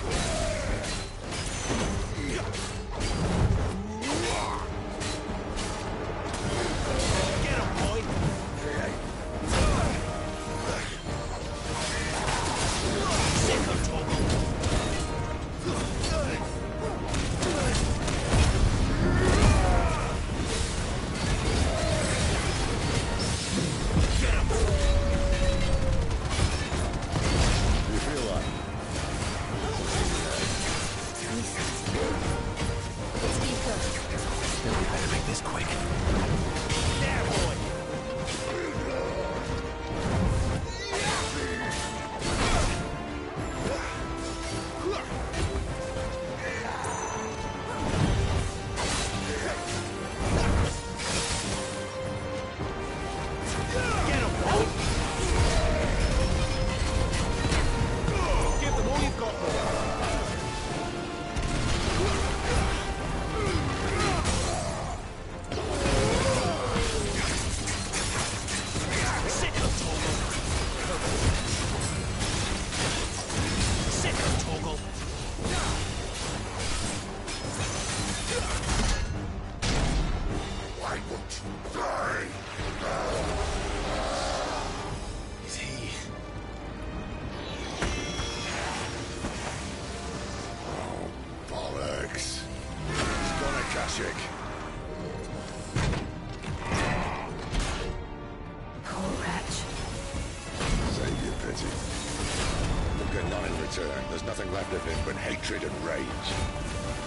There's nothing left of him but hatred and rage.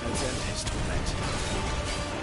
Let's end his torment.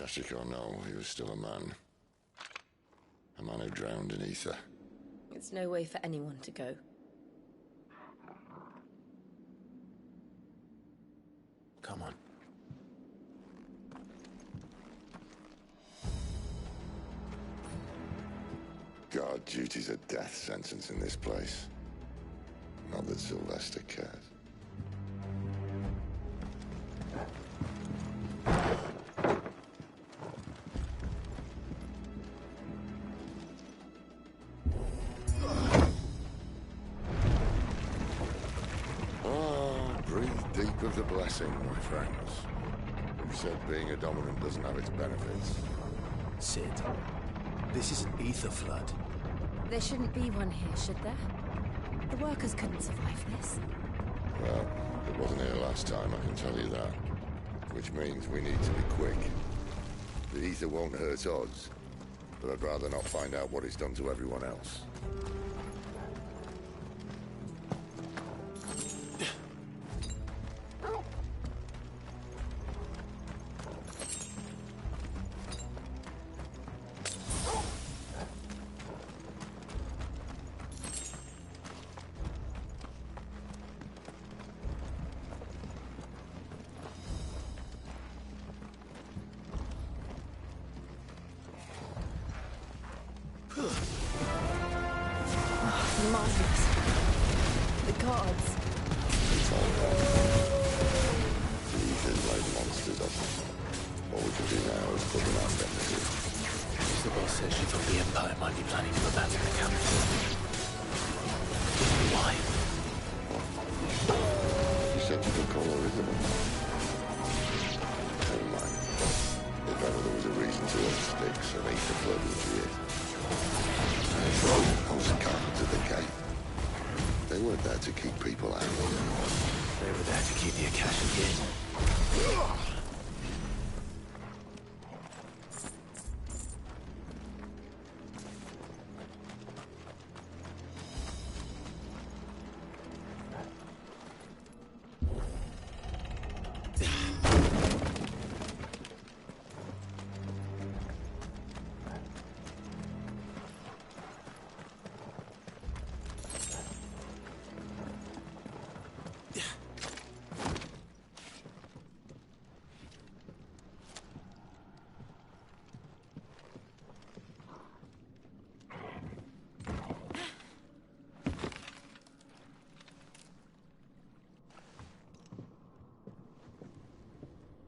Akashic or no, he was still a man. A man who drowned in ether. It's no way for anyone to go. Come on. God, duty's a death sentence in this place. Not that Sylvester cares. Breathe deep of the blessing, my friends. Who said being a dominant doesn't have its benefits? Sid, this is an ether flood. There shouldn't be one here, should there? The workers couldn't survive this. Well, it wasn't here last time, I can tell you that. Which means we need to be quick. The ether won't hurt us, but I'd rather not find out what it's done to everyone else. Marvelous. The gods. It's all gone. The ether's like monsters of them. All we can do now is put them out of empathy. The boss said she thought the Empire might be planning to abandon the capital. Why? She said you could call her Isabel. Never mind. If ever there was a reason to her sticks, an ether flood would be it. Those guards at the gate. They weren't there to keep people out. They were there to keep the Akashic in.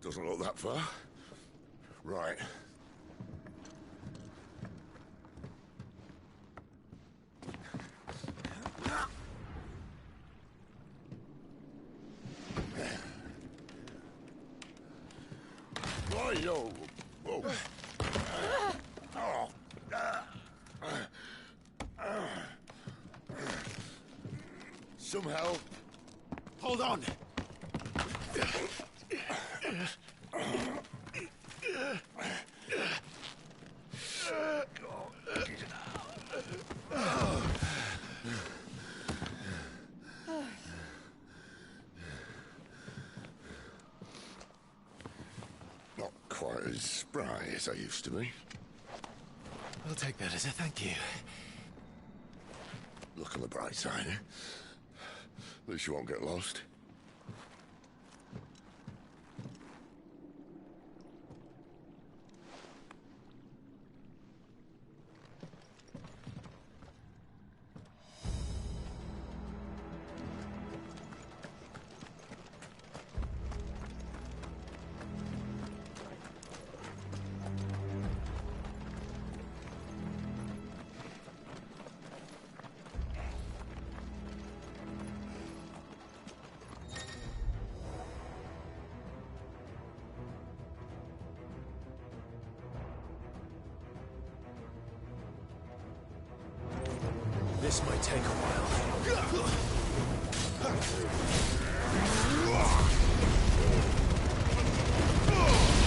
Doesn't look that far. Right. Yo. Whoa. Some help. Hold on. Not quite as spry as I used to be. I'll take that as a thank you. Look on the bright side, eh? At least you won't get lost. This might take a while.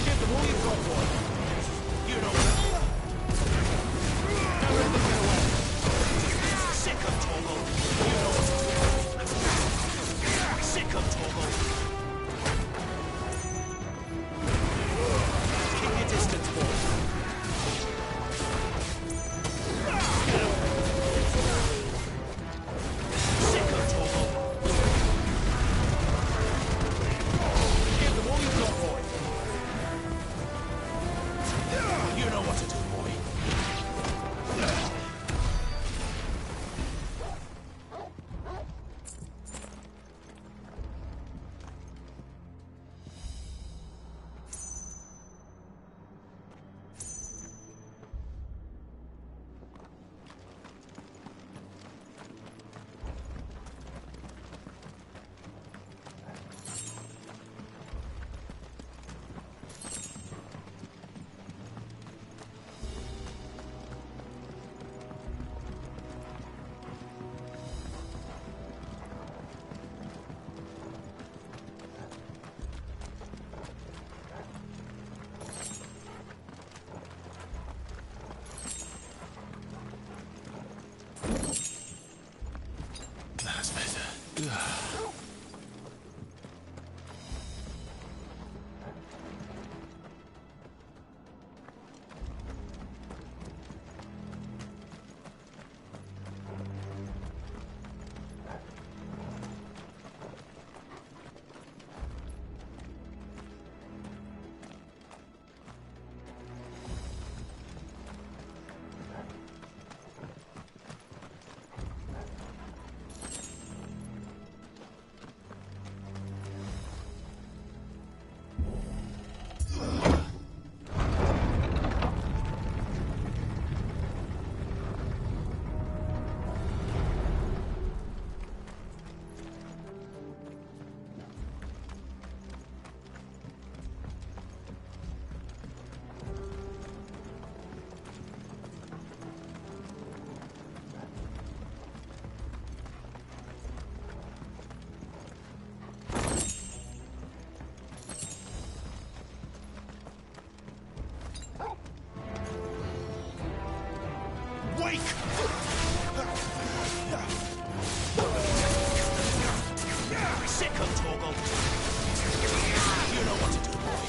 Give them all you've got, boy. You know that. Don't let them get away. Sick of Torgal. You know what to do. Sick of Torgal. Keep your distance. Wake! Second, Torgal. You know what to do, boy.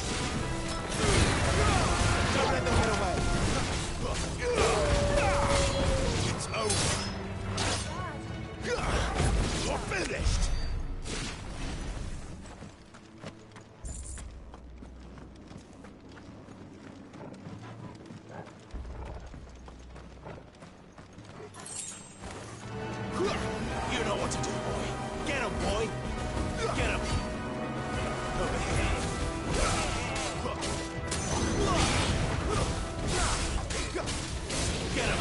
Don't let them get away. It's over. You're finished. You know what to do, boy. Get him, boy. Get him. Over here. Get him.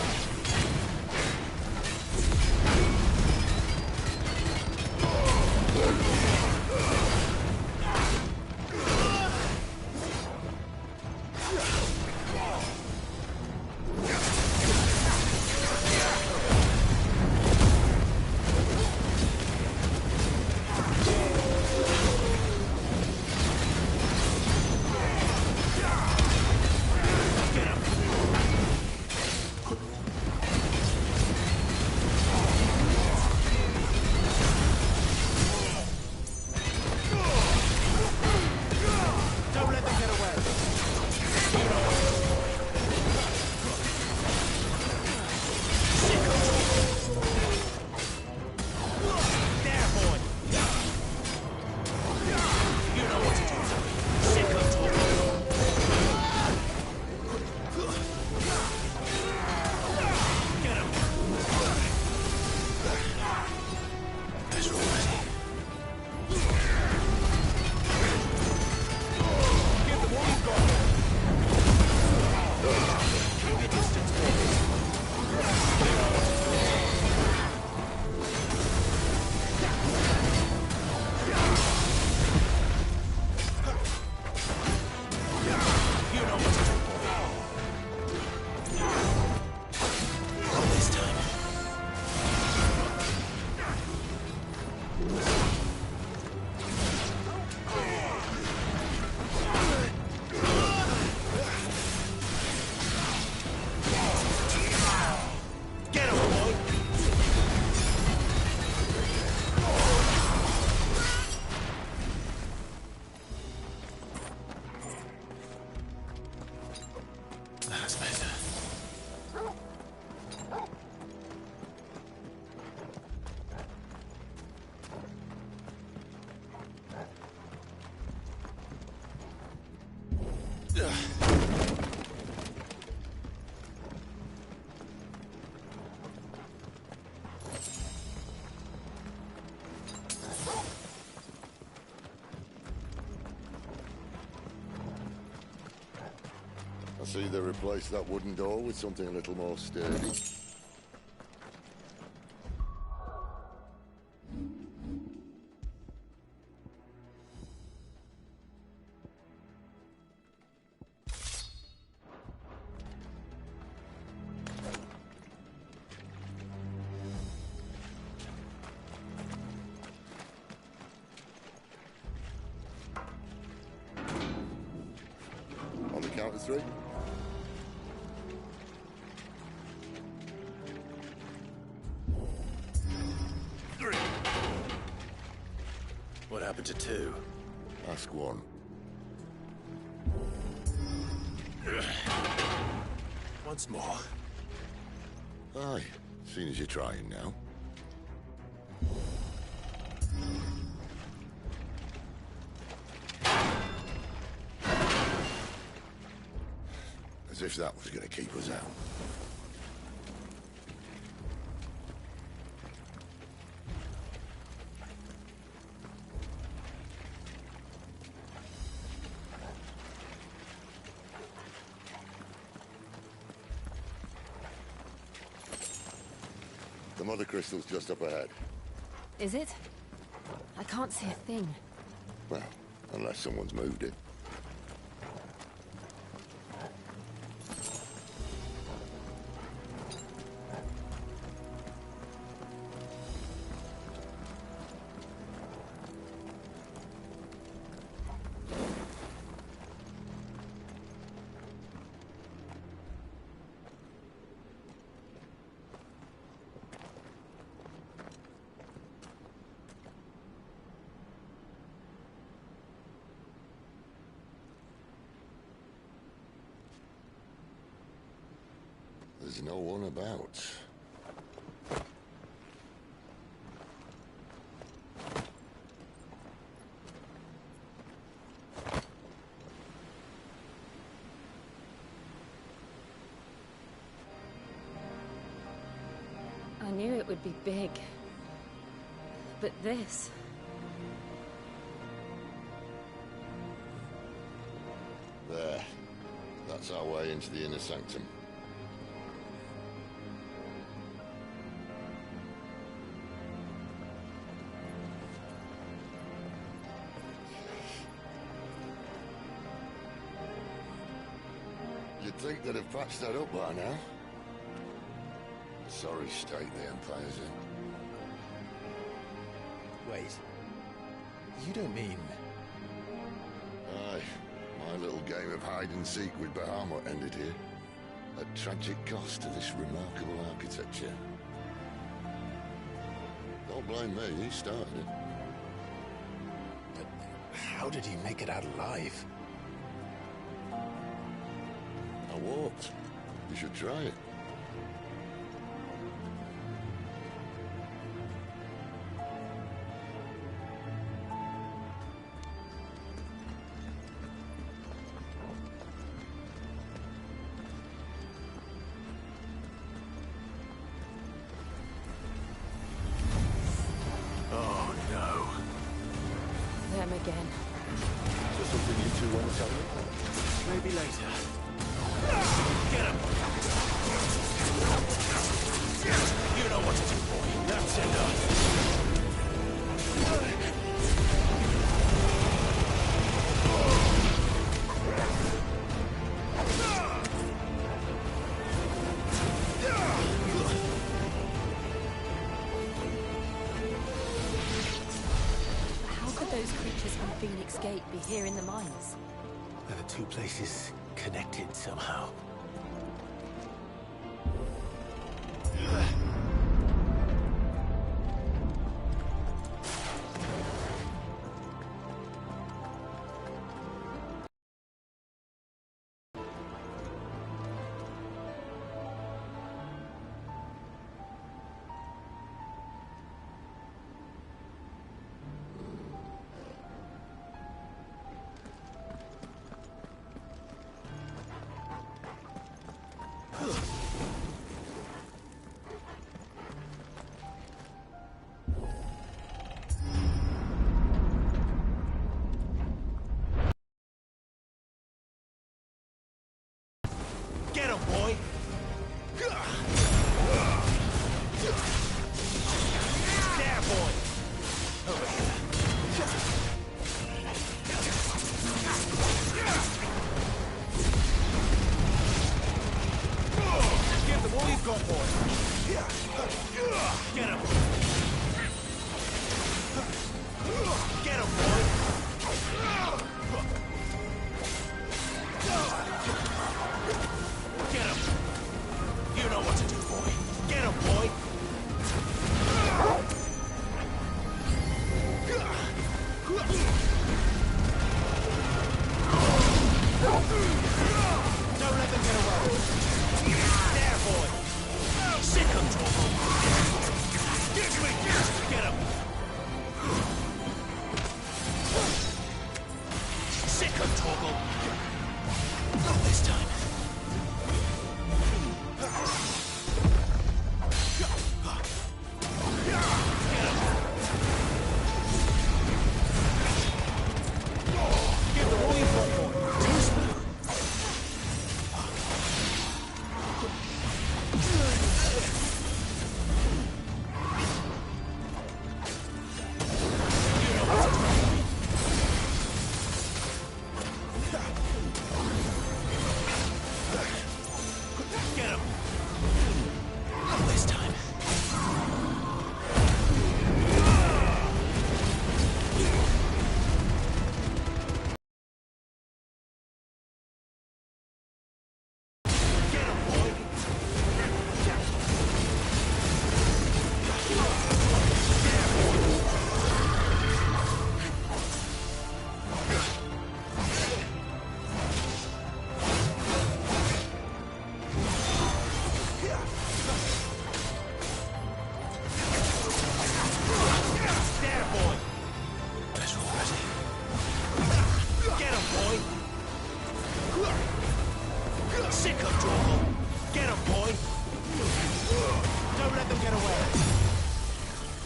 I see they replaced that wooden door with something a little more sturdy. On the count of 3. What happened to two? Ask one. Once more. Aye, seeing as you're trying now. As if that was going to keep us out. The mother crystal's just up ahead. Is it? I can't see a thing. Well, unless someone's moved it. There's no one about. I knew it would be big. But this... There. That's our way into the inner sanctum. You'd think they'd have patched that up by now. Sorry state the Empire's in. Wait. You don't mean... Aye. My little game of hide-and-seek with Bahamut ended here. At tragic cost to this remarkable architecture. Don't blame me, he started it. But how did he make it out alive? I walked. You should try it. Oh, no. Them again. Is there something you two want to tell me? Maybe later. Get him! You know what to do, boy. That's enough. How could those creatures from Phoenix Gate be here in the mines? Are the two places connected somehow?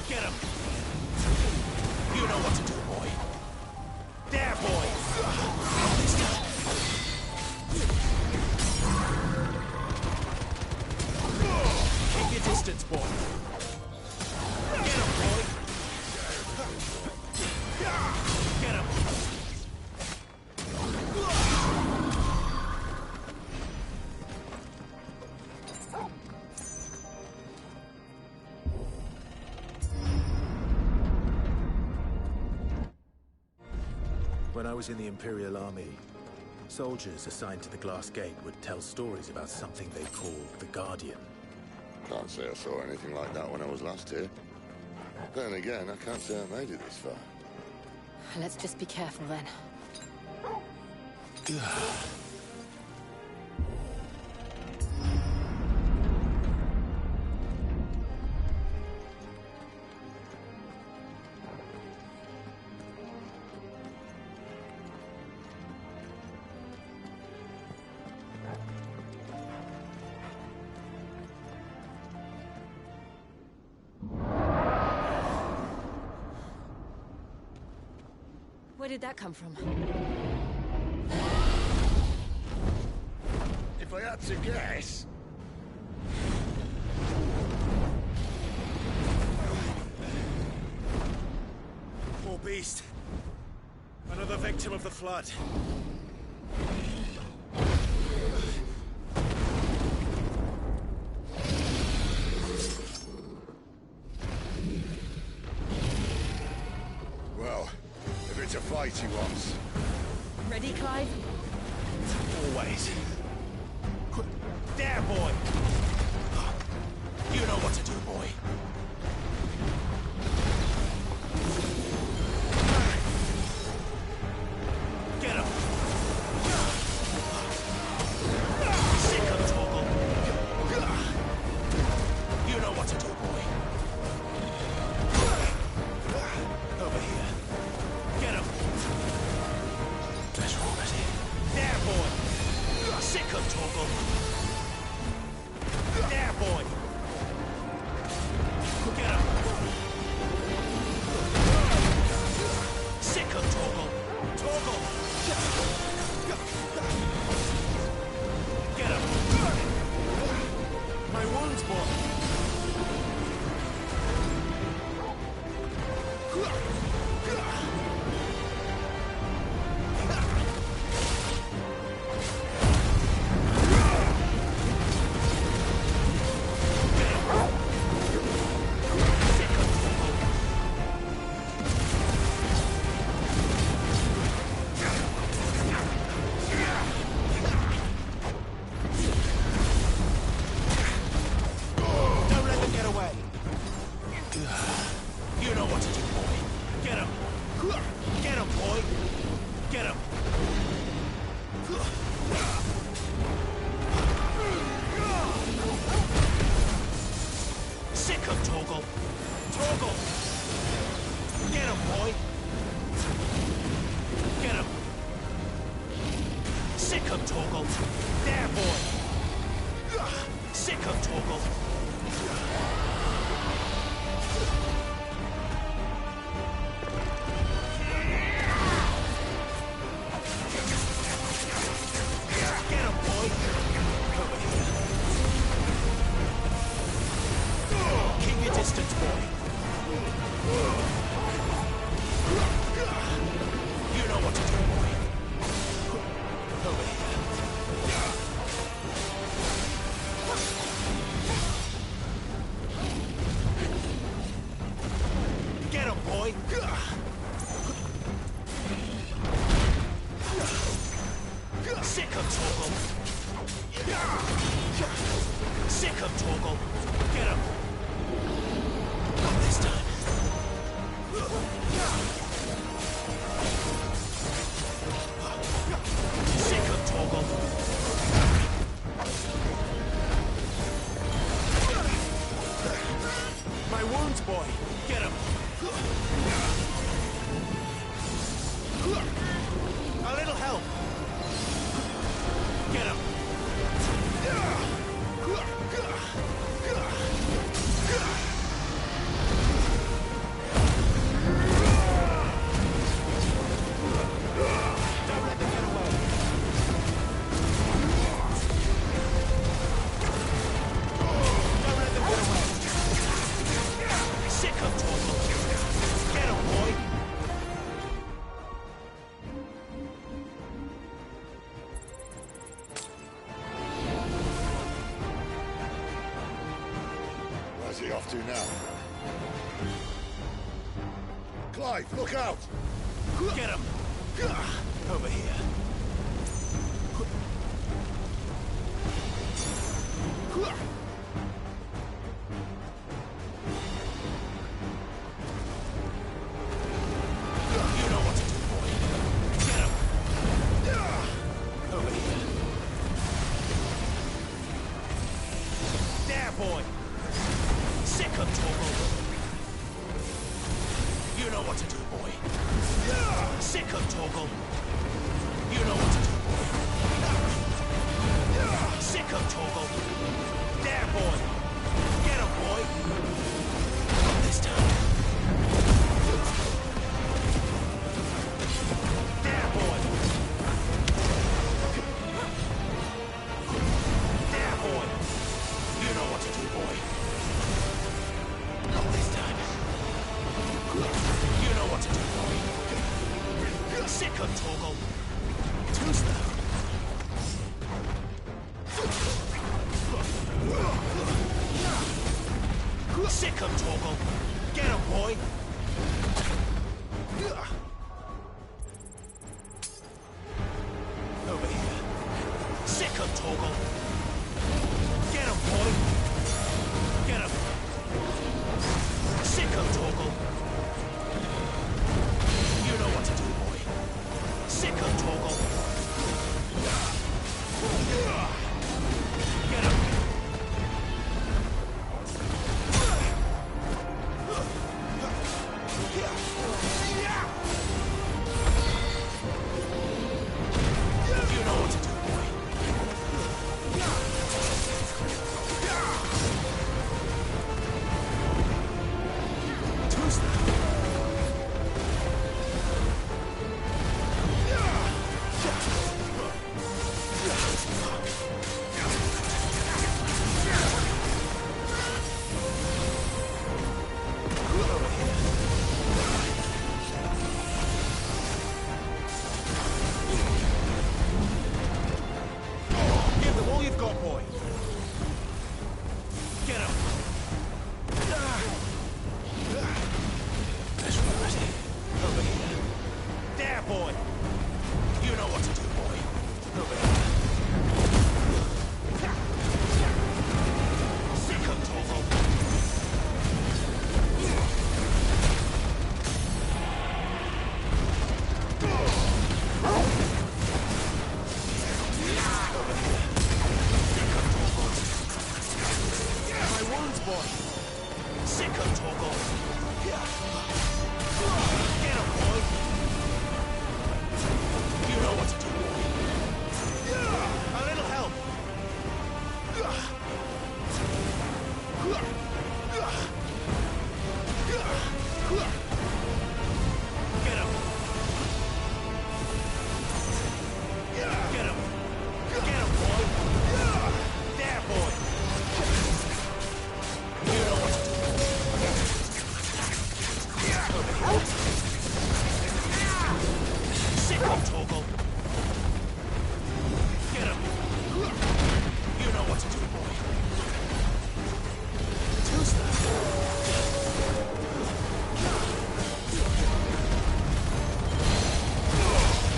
Get him! You know what to do, boy. There, boy! Keep your distance, boy. Get him, boy! Get him! When I was in the Imperial Army, soldiers assigned to the Glass Gate would tell stories about something they called the Guardian. Can't say I saw anything like that when I was last here. Then again, I can't say I made it this far. Let's just be careful then. Where did that come from? If I had to guess... Poor beast. Another victim of the flood. Well, if it's a fight he wants. Ready, Clive? Always. There, boy! You know what to do, boy. Get him! Sick of Toggle. You know what to do, boy. Over here. Get him! That's all ready. There, boy! Sick of Toggle. There, boy! Get him! Sick of Toggle! Toggle! Get him! My wounds, boy! Don't let them get away! You know what to do, boy. Get him! Get him, boy! Get him! Sick of Toggle! Toggle! Get him, boy! Get him! Sick of Toggle! There, boy! Sick of Toggle! Get him, boy! Over here. Keep your distance, boy. You know what to do, boy. Over here. Get him, boy! Sick of Toggle! Sick of Toggle! Get him! Not this time. Sick of Toggle! My wounds, boy! Get him! Clive, look out! Get him! Over here. You know what to do, boy. Get him! Over here. There, boy! Sick him, Torgal! You know what to do, boy. Sick him, Torgal! You know what to do, boy. Sick him, Torgal! There, boy! Get him, boy! Not this time. There, boy! There, boy! You know what to do, boy. Not this time. You know what to do, boy. Sick him, Torgal! Too slow. Sick him, Torgal! Get him, boy! Over here. Sick him, Torgal! Get him, boy! Get him! Sick him, Torgal! You know what to do, boy. Sick him, Torgal! Get him! You know what to do, boy. Too slow. Give them all you've got, boy. Get him. That's right. Over here. There, boy. You know what to do, boy. Over here. Sick him, Torgal. My wounds, boy. Sick him, Torgal. Get him, boy. You know what to do, boy. A little help. Get him. Get him. Get him, boy. There, boy. You know what to do. Sick him, Torgal. Get him. You know what to do, boy. Too slow.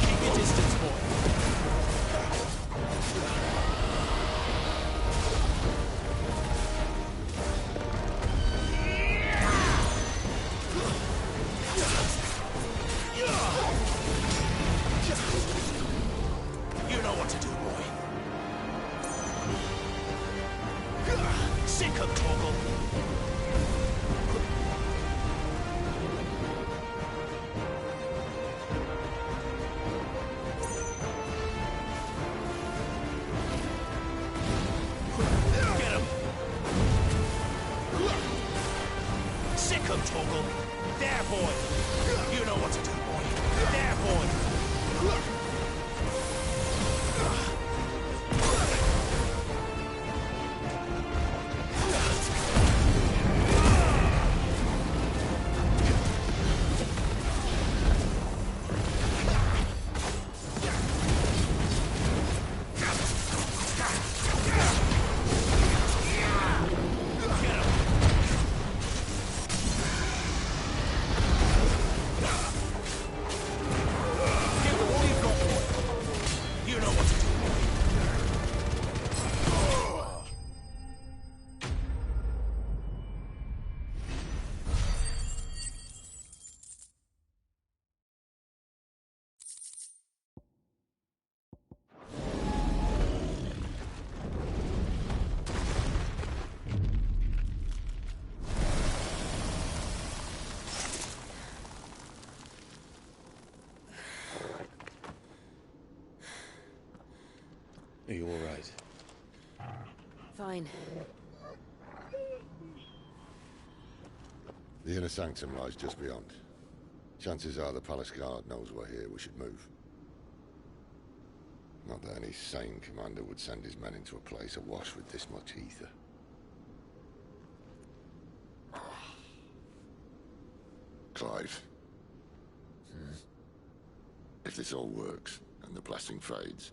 Keep your distance, boy. You know what to do, boy. Sick him, Torgal. Get him. Sick him, Torgal. There, boy. You know what to do, boy. There, boy. Are you all right? Fine. The inner sanctum lies just beyond. Chances are the palace guard knows we're here. We should move. Not that any sane commander would send his men into a place awash with this much ether. Clive. If this all works, and the blessing fades,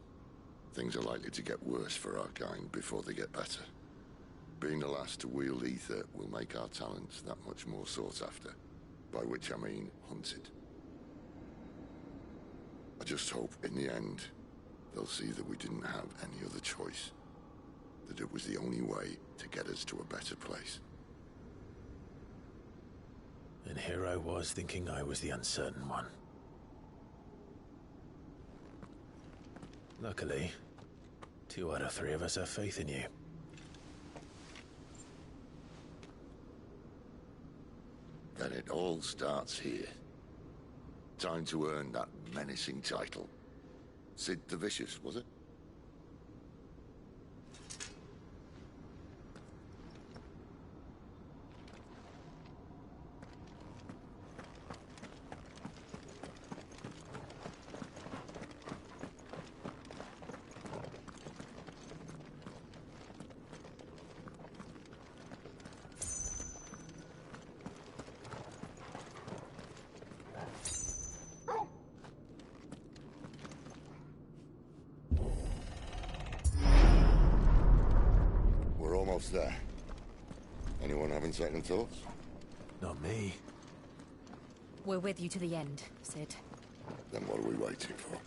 things are likely to get worse for our kind before they get better. Being the last to wield ether will make our talents that much more sought after, by which I mean hunted. I just hope, in the end, they'll see that we didn't have any other choice, that it was the only way to get us to a better place. And here I was thinking I was the uncertain one. Luckily, 2 out of 3 of us have faith in you. Then it all starts here. Time to earn that menacing title. Sid the Vicious, was it? Almost there. Anyone having second thoughts? Not me. We're with you to the end, Sid. Then what are we waiting for?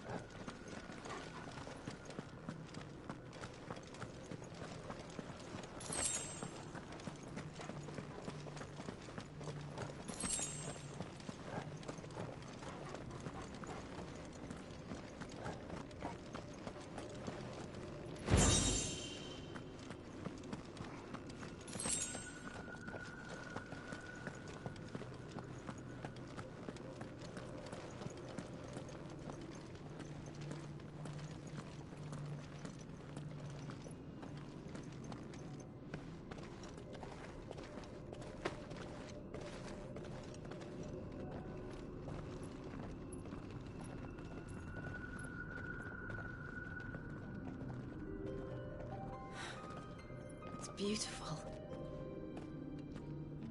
Beautiful.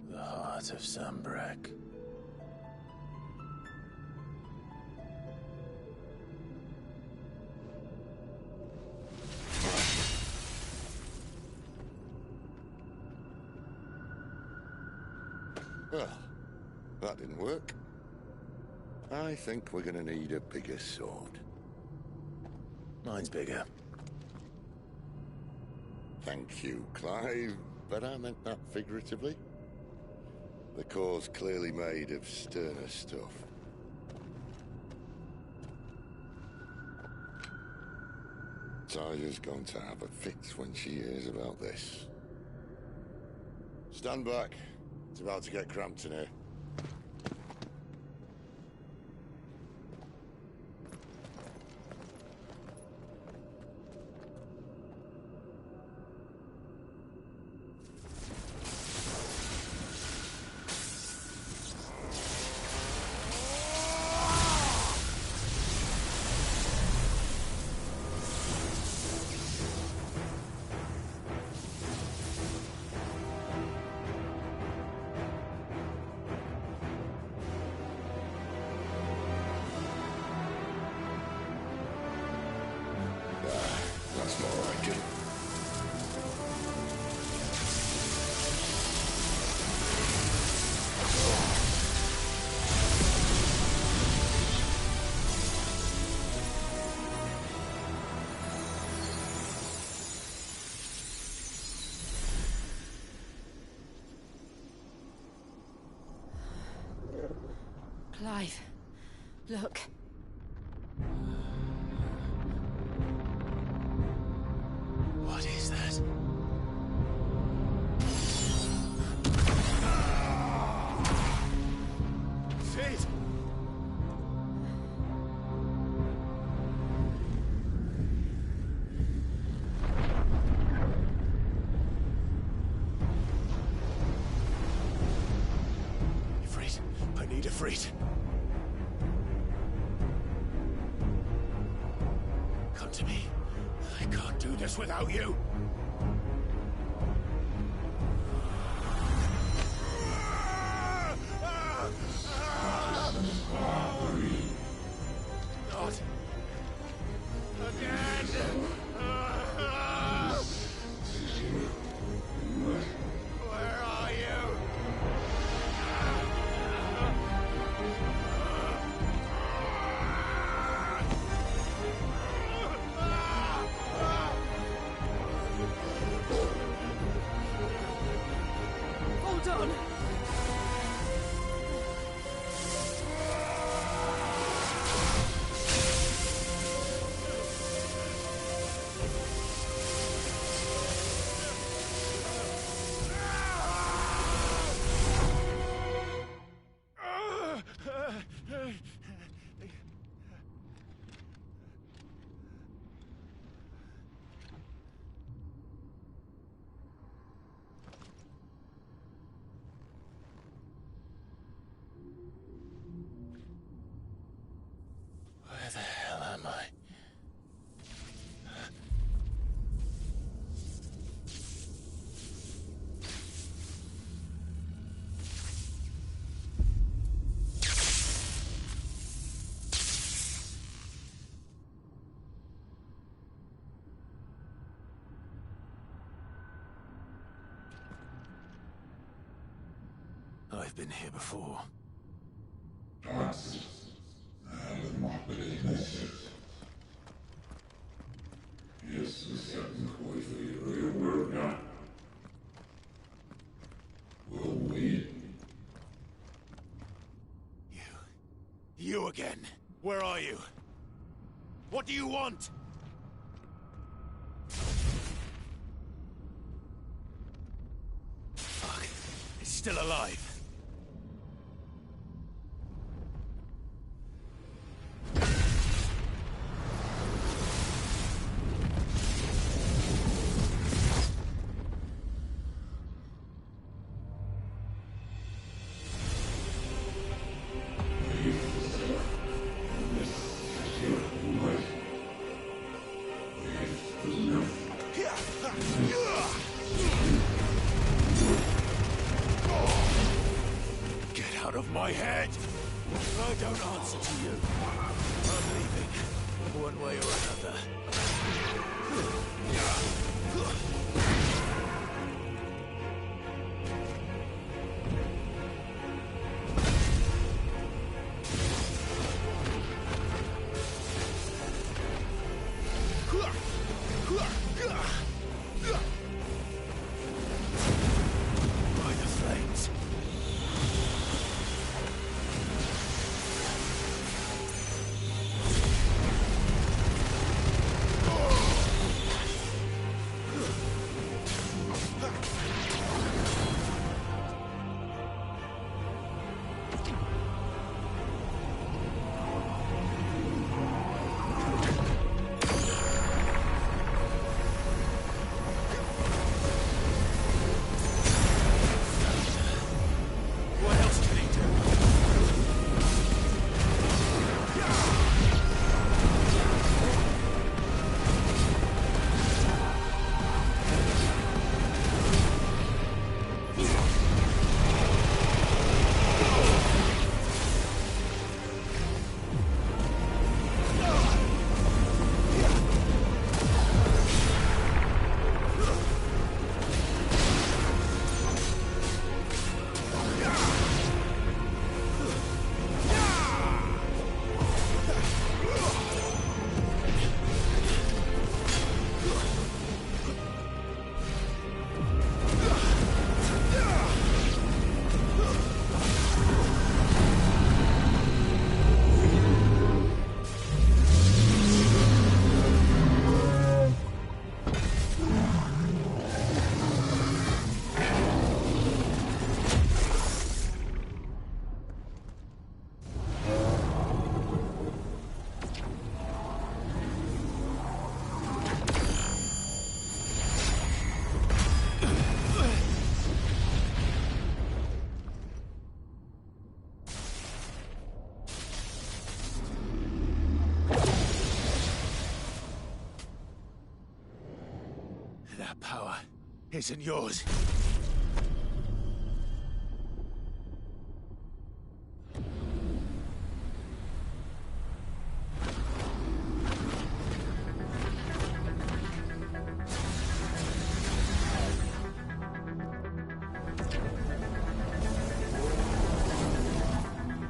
The heart of Sambrek. Well, that didn't work. I think we're gonna need a bigger sword. Mine's bigger. Thank you, Clive, but I meant that figuratively. The core's clearly made of sterner stuff. Tyler's going to have a fit when she hears about this. Stand back. It's about to get cramped in here. That's more like it. Clive, look. What is that? Sid! I need a Ifrit. Come to me. I can't do this without you. Not again. Where are you? Hold on! Where the hell am I? I've been here before. You again. Where are you? What do you want? Fuck. It's still alive. Get out of my head! I don't answer to you. I'm leaving, one way or another. By the flames. That power isn't yours.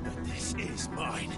But this is mine.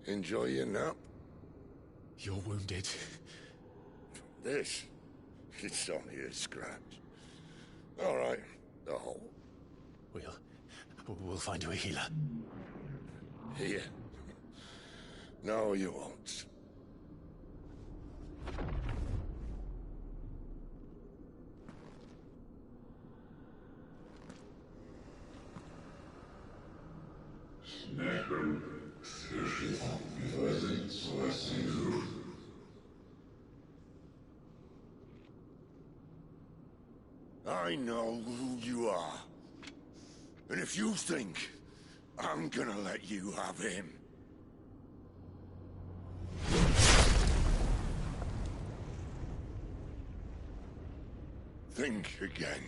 Enjoy your nap? You're wounded. This? It's only a scratch. All right, the hole. We'll find you a healer. Here? No, you won't. I know who you are. And if you think I'm gonna let you have him... think again.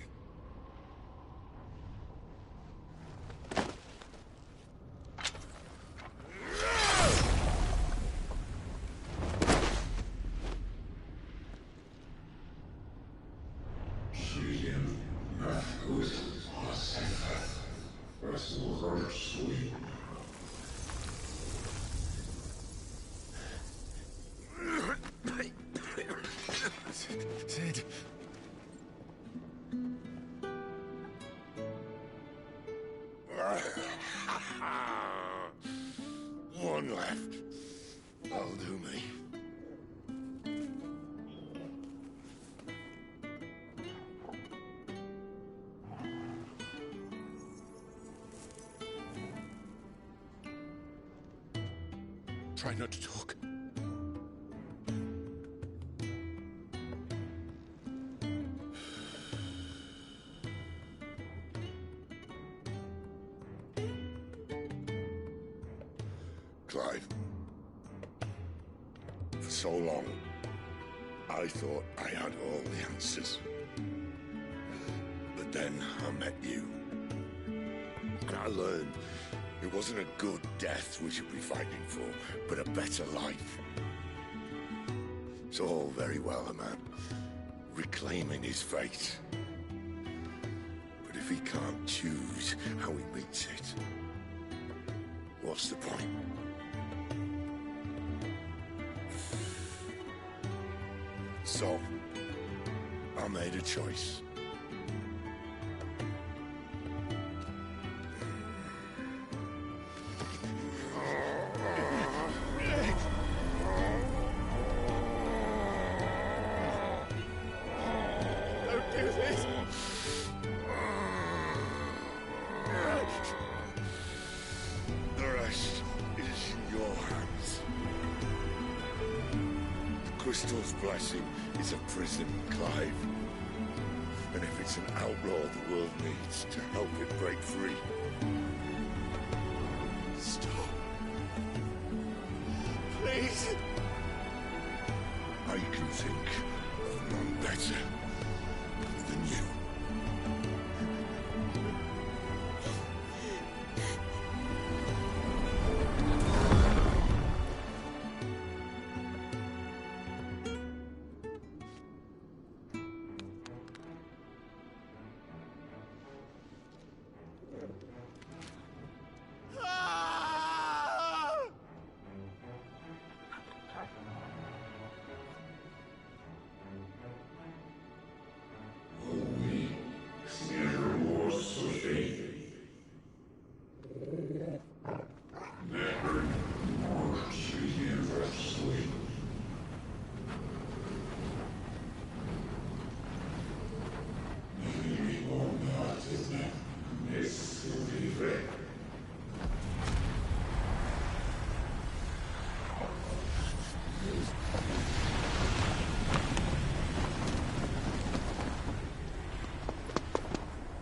Sid. One left. That'll do me. Try not to talk. Clive. For so long, I thought I had all the answers. But then I met you. And I learned it wasn't a good death we should be fighting for, but a better life. It's all very well, a man reclaiming his fate. But if he can't choose how he meets it, what's the point? So, I made a choice. Don't do this! The rest is in your hands. The crystal's blessing is a prison, Clive. And if it's an outlaw the world needs to help it break free... Stop. Please! I can think of none better than you.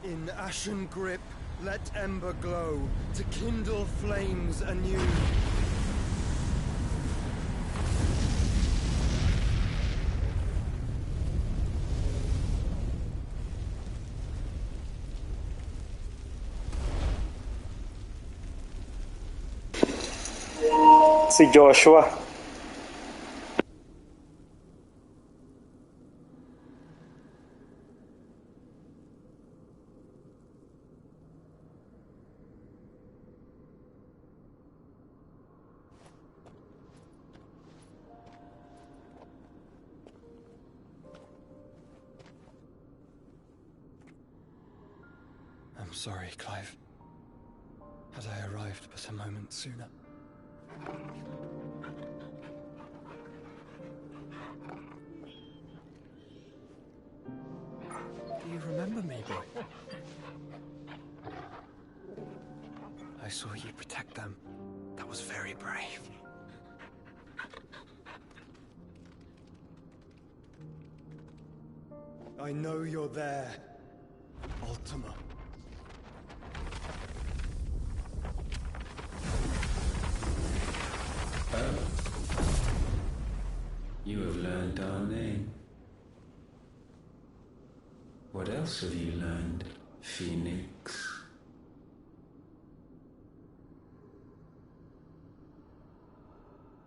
In ashen grip, let ember glow, to kindle flames anew. Si Joshua. sorry, Clive. Had I arrived but a moment sooner. Do you remember me, boy? I saw you protect them. That was very brave. I know you're there, Ultima. Oh. You have learned our name. What else have you learned, Phoenix?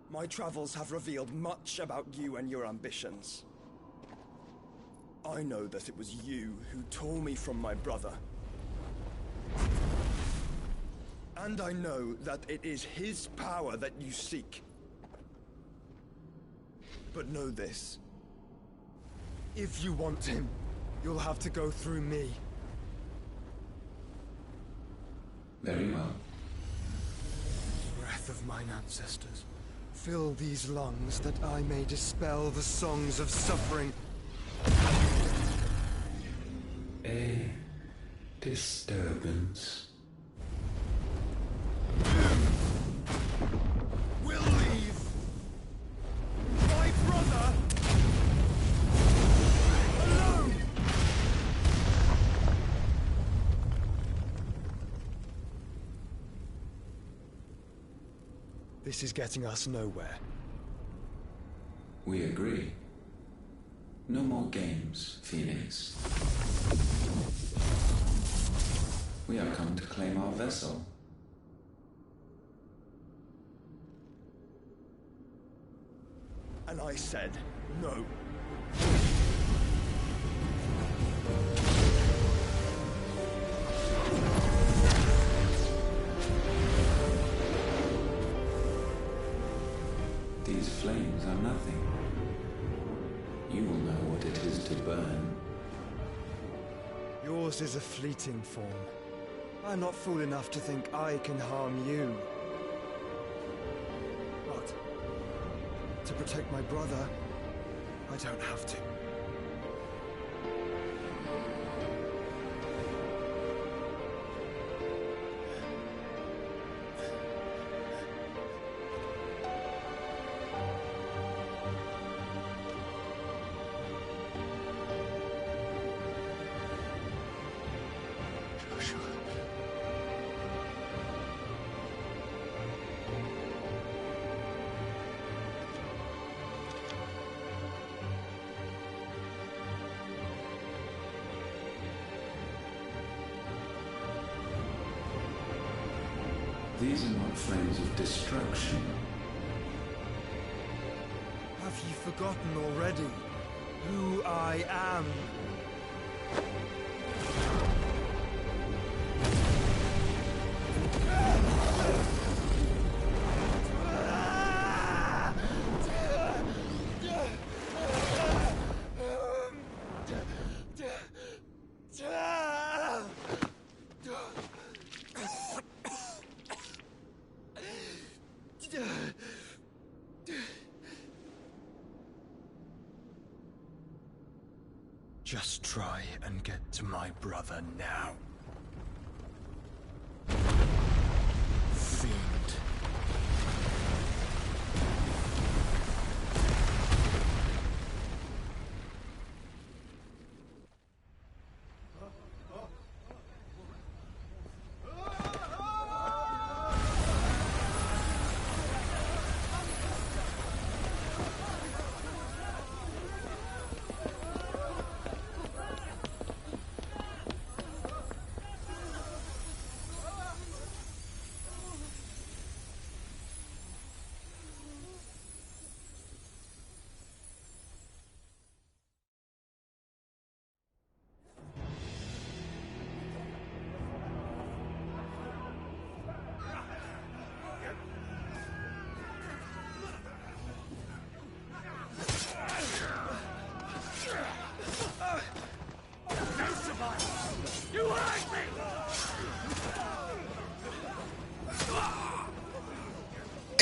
My travels have revealed much about you and your ambitions. I know that it was you who tore me from my brother. And I know that it is his power that you seek. But know this. If you want him, you'll have to go through me. Very well. Breath of mine ancestors, fill these lungs that I may dispel the songs of suffering. A disturbance. We'll leave. My brother alone. This is getting us nowhere. We agree. No more games, Phoenix. We have come to claim our vessel. And I said no. These flames are nothing. You will know what it is to burn. Yours is a fleeting form. I'm not fool enough to think I can harm you. But to protect my brother, I don't have to. These are not flames of destruction. Have you forgotten already who I am? Just try and get to my brother now. Fiend.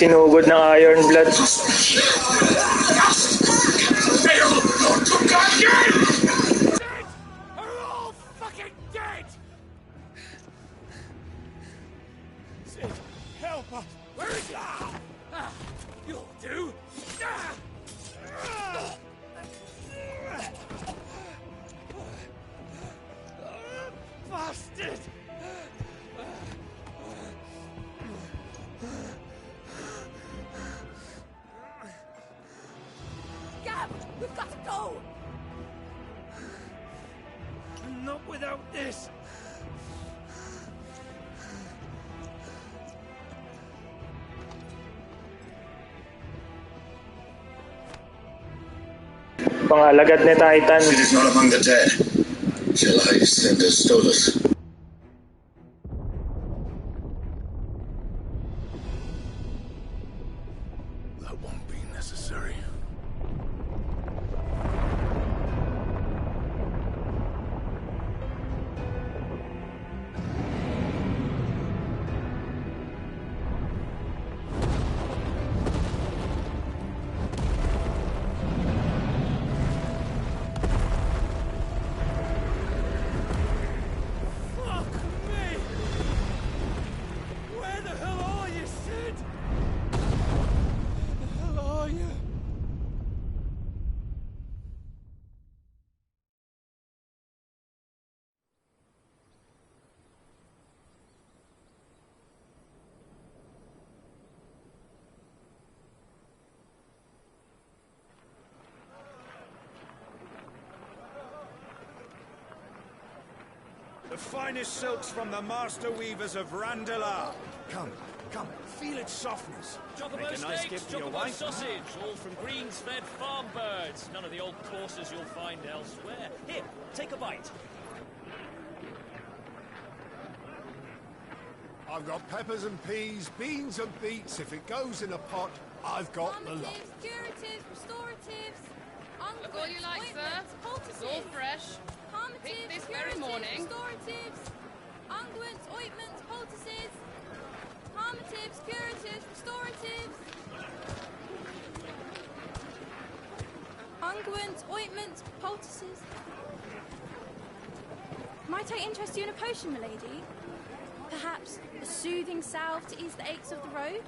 Sinugod ng Iron Blood. Are all fucking dead! Sid, help us! Where is he? You'll do! Bastard! Gab, we've got to go! Not without this! Pangalagad ni Titan. It is not among the dead. Shall I send a Stolas? That won't be necessary. Fuck me! Where the hell are you, Sid? Where the hell are you? The finest silks from the master weavers of Randalar. Come, feel its softness. Chocobo Make a nice steaks, gift for your chocobo wife. sausage, all from greens-fed farm birds. None of the old courses you'll find elsewhere. Here, take a bite. I've got peppers and peas, beans and beets. If it goes in a pot, I've got the lot. Curatives, restoratives, Look all you like, sir. It's all fresh. Picked this very morning. restoratives, unguents, ointments, poultices, palmatives, curatives, restoratives, unguents, ointments, poultices. Might I interest you in a potion, milady? Perhaps a soothing salve to ease the aches of the road?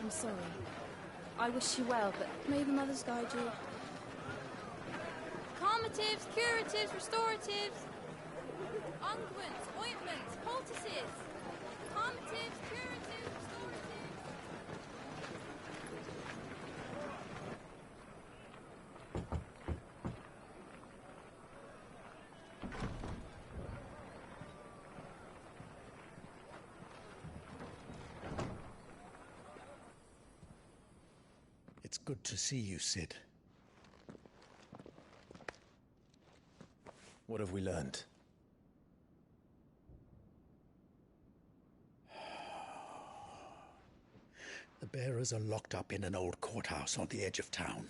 I'm sorry. I wish you well, but may the mothers guide you. Calmatives, curatives, restoratives, unguents, ointments, poultices. Calmatives, curatives, restoratives. It's good to see you, Sid. What have we learned? The bearers are locked up in an old courthouse on the edge of town.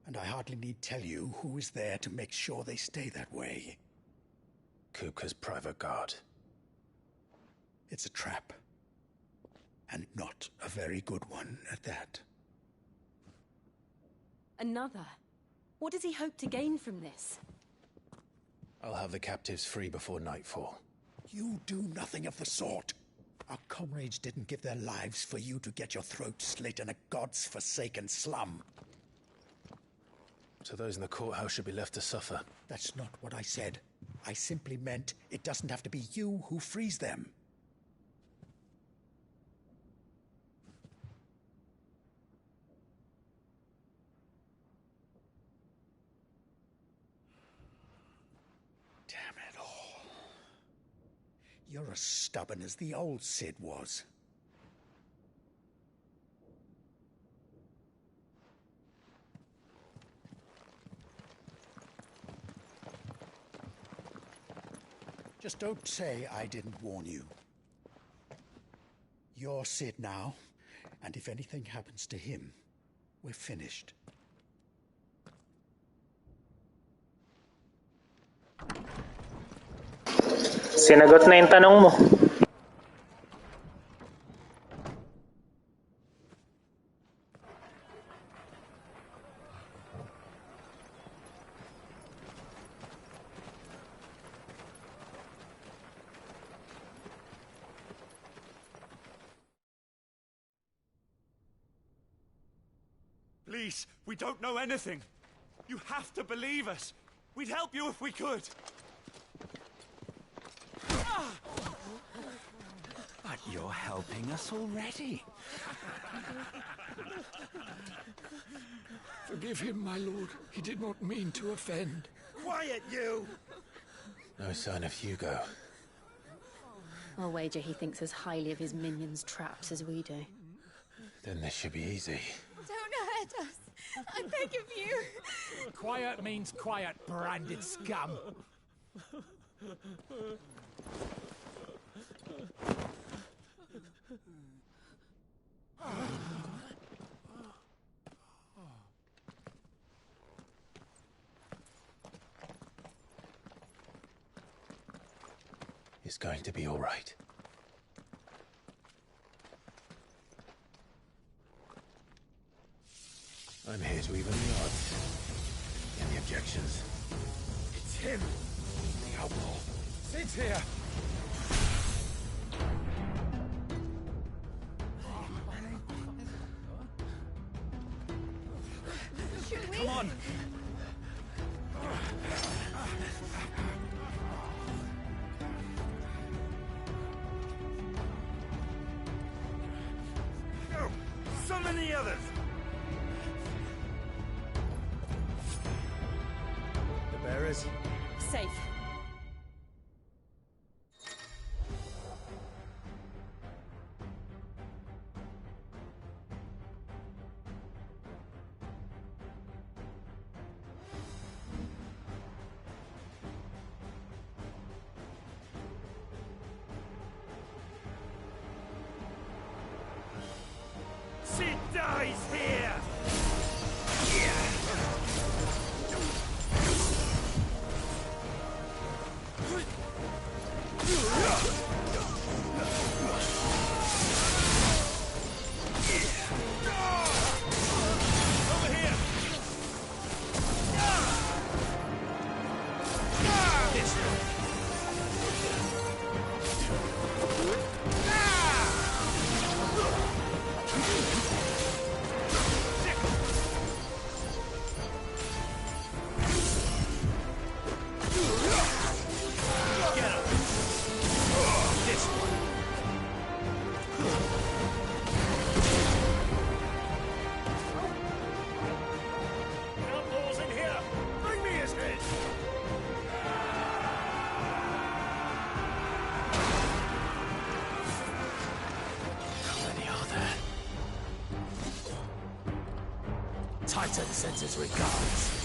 And I hardly need tell you who is there to make sure they stay that way. Kupka's private guard. It's a trap. And not a very good one at that. Another? What does he hope to gain from this? I'll have the captives free before nightfall. You do nothing of the sort. Our comrades didn't give their lives for you to get your throat slit in a god's forsaken slum. So those in the courthouse should be left to suffer. That's not what I said. I simply meant it doesn't have to be you who frees them. You're as stubborn as the old Sid was. Just don't say I didn't warn you. You're Sid now, and if anything happens to him, we're finished. Sinagot na yung tanong mo. Please, we don't know anything. You have to believe us. We'd help you if we could. But you're helping us already. Forgive him, my lord. He did not mean to offend. Quiet, you! No sign of Hugo. I'll wager he thinks as highly of his minions' traps as we do. Then this should be easy. Don't hurt us. I beg of you. Quiet means quiet, branded scum. It's going to be all right. I'm here to even the odds. Any objections? It's him, the outlaw. Sit here. Should we? Come on. Go! Summon the others! The bearers? Safe. She dies here! Outlaws in here! Bring me his head! How many are there? Titan sends his regards.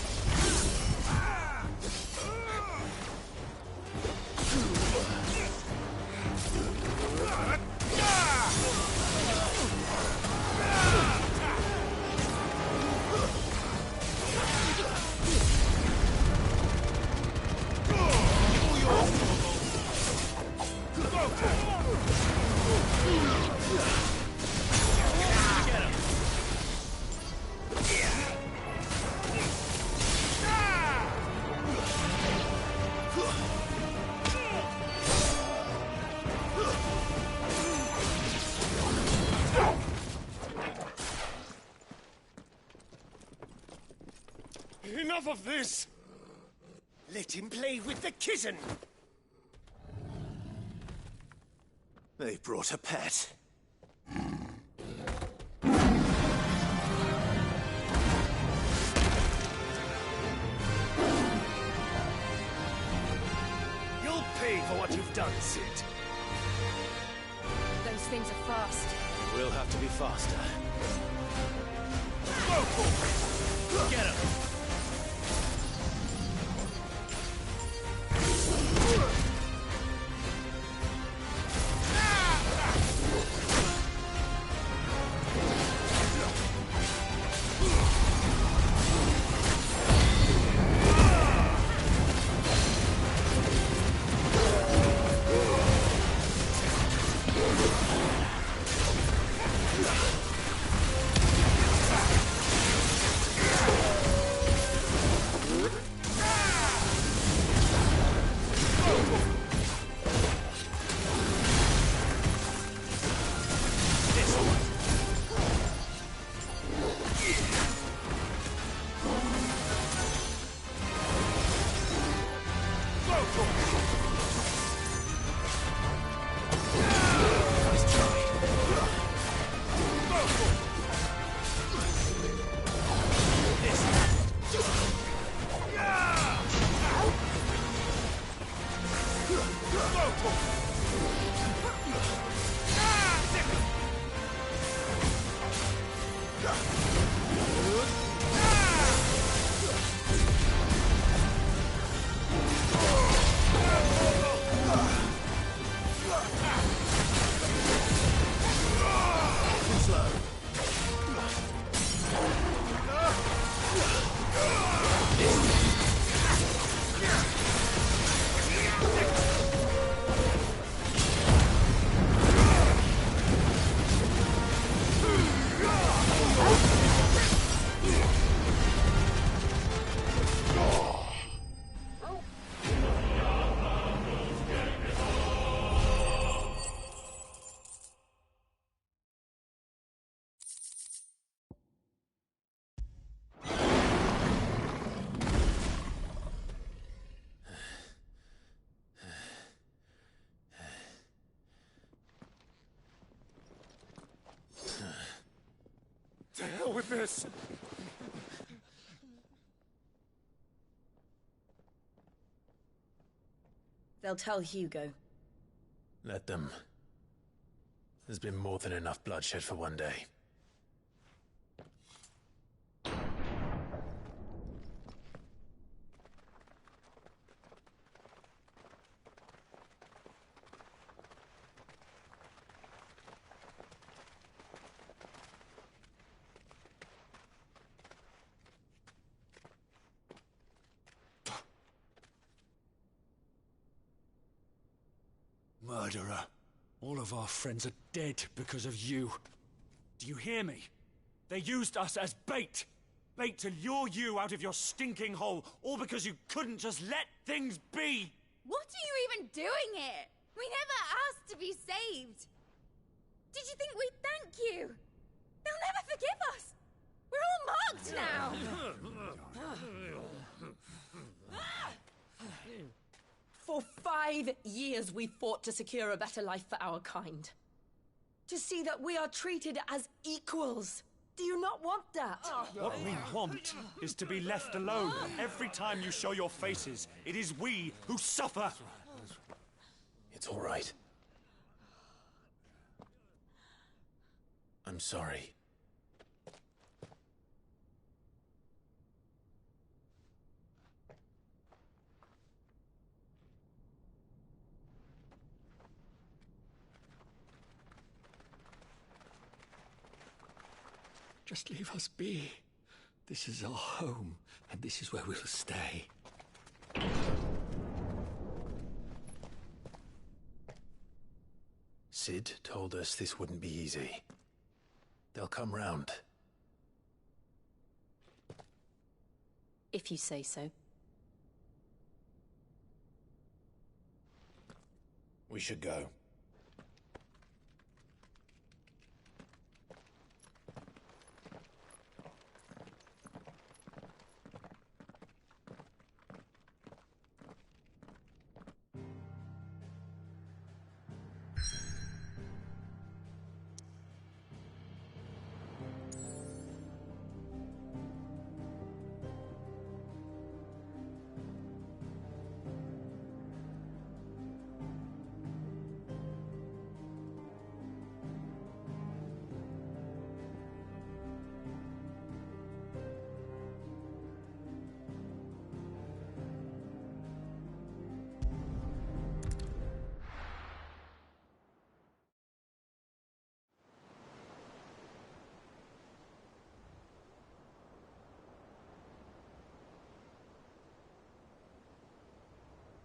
Enough of this! Let him play with the kitten! They brought a pet. You'll pay for what you've done, Sid. Those things are fast. We'll have to be faster. Go for it! Get him! To hell with this! They'll tell Hugo. Let them. There's been more than enough bloodshed for one day. Murderer. All of our friends are dead because of you. Do you hear me? They used us as bait. Bait to lure you out of your stinking hole, all because you couldn't just let things be. What are you even doing here? We never asked to be saved. Did you think we'd thank you? They'll never forgive us. We're all marked now. For 5 years we fought to secure a better life for our kind. To see that we are treated as equals. Do you not want that? What we want is to be left alone. Every time you show your faces, it is we who suffer. It's all right. I'm sorry. Just leave us be. This is our home, and this is where we'll stay. Sid told us this wouldn't be easy. They'll come round. If you say so. We should go.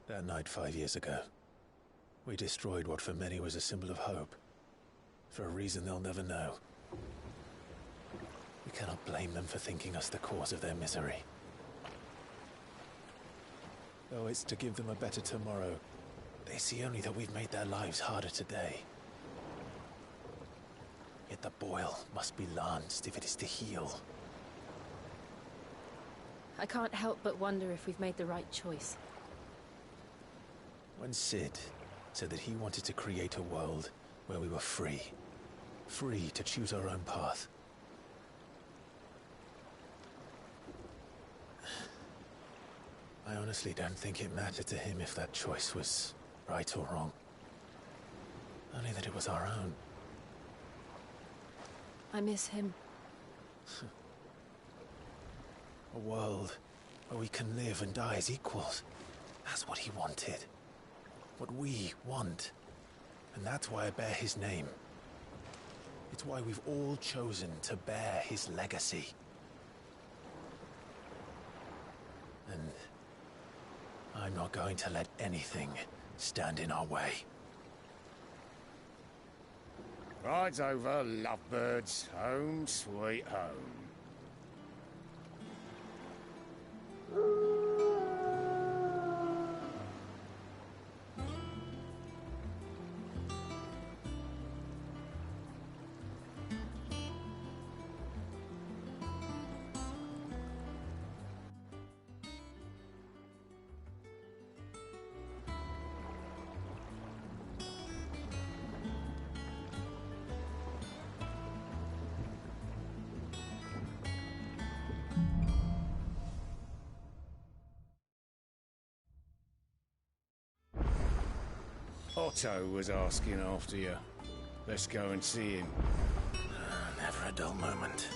That night 5 years ago, we destroyed what for many was a symbol of hope. For a reason they'll never know. We cannot blame them for thinking us the cause of their misery. Though it's to give them a better tomorrow, they see only that we've made their lives harder today. Yet the boil must be lanced if it is to heal. I can't help but wonder if we've made the right choice. When Sid said that he wanted to create a world where we were free. Free to choose our own path. I honestly don't think it mattered to him if that choice was right or wrong. Only that it was our own. I miss him. A world where we can live and die as equals. That's what he wanted. What we want. And that's why I bear his name. It's why we've all chosen to bear his legacy. And I'm not going to let anything stand in our way. Ride's over, lovebirds. Home sweet home. Otto was asking after you. Let's go and see him. Never a dull moment.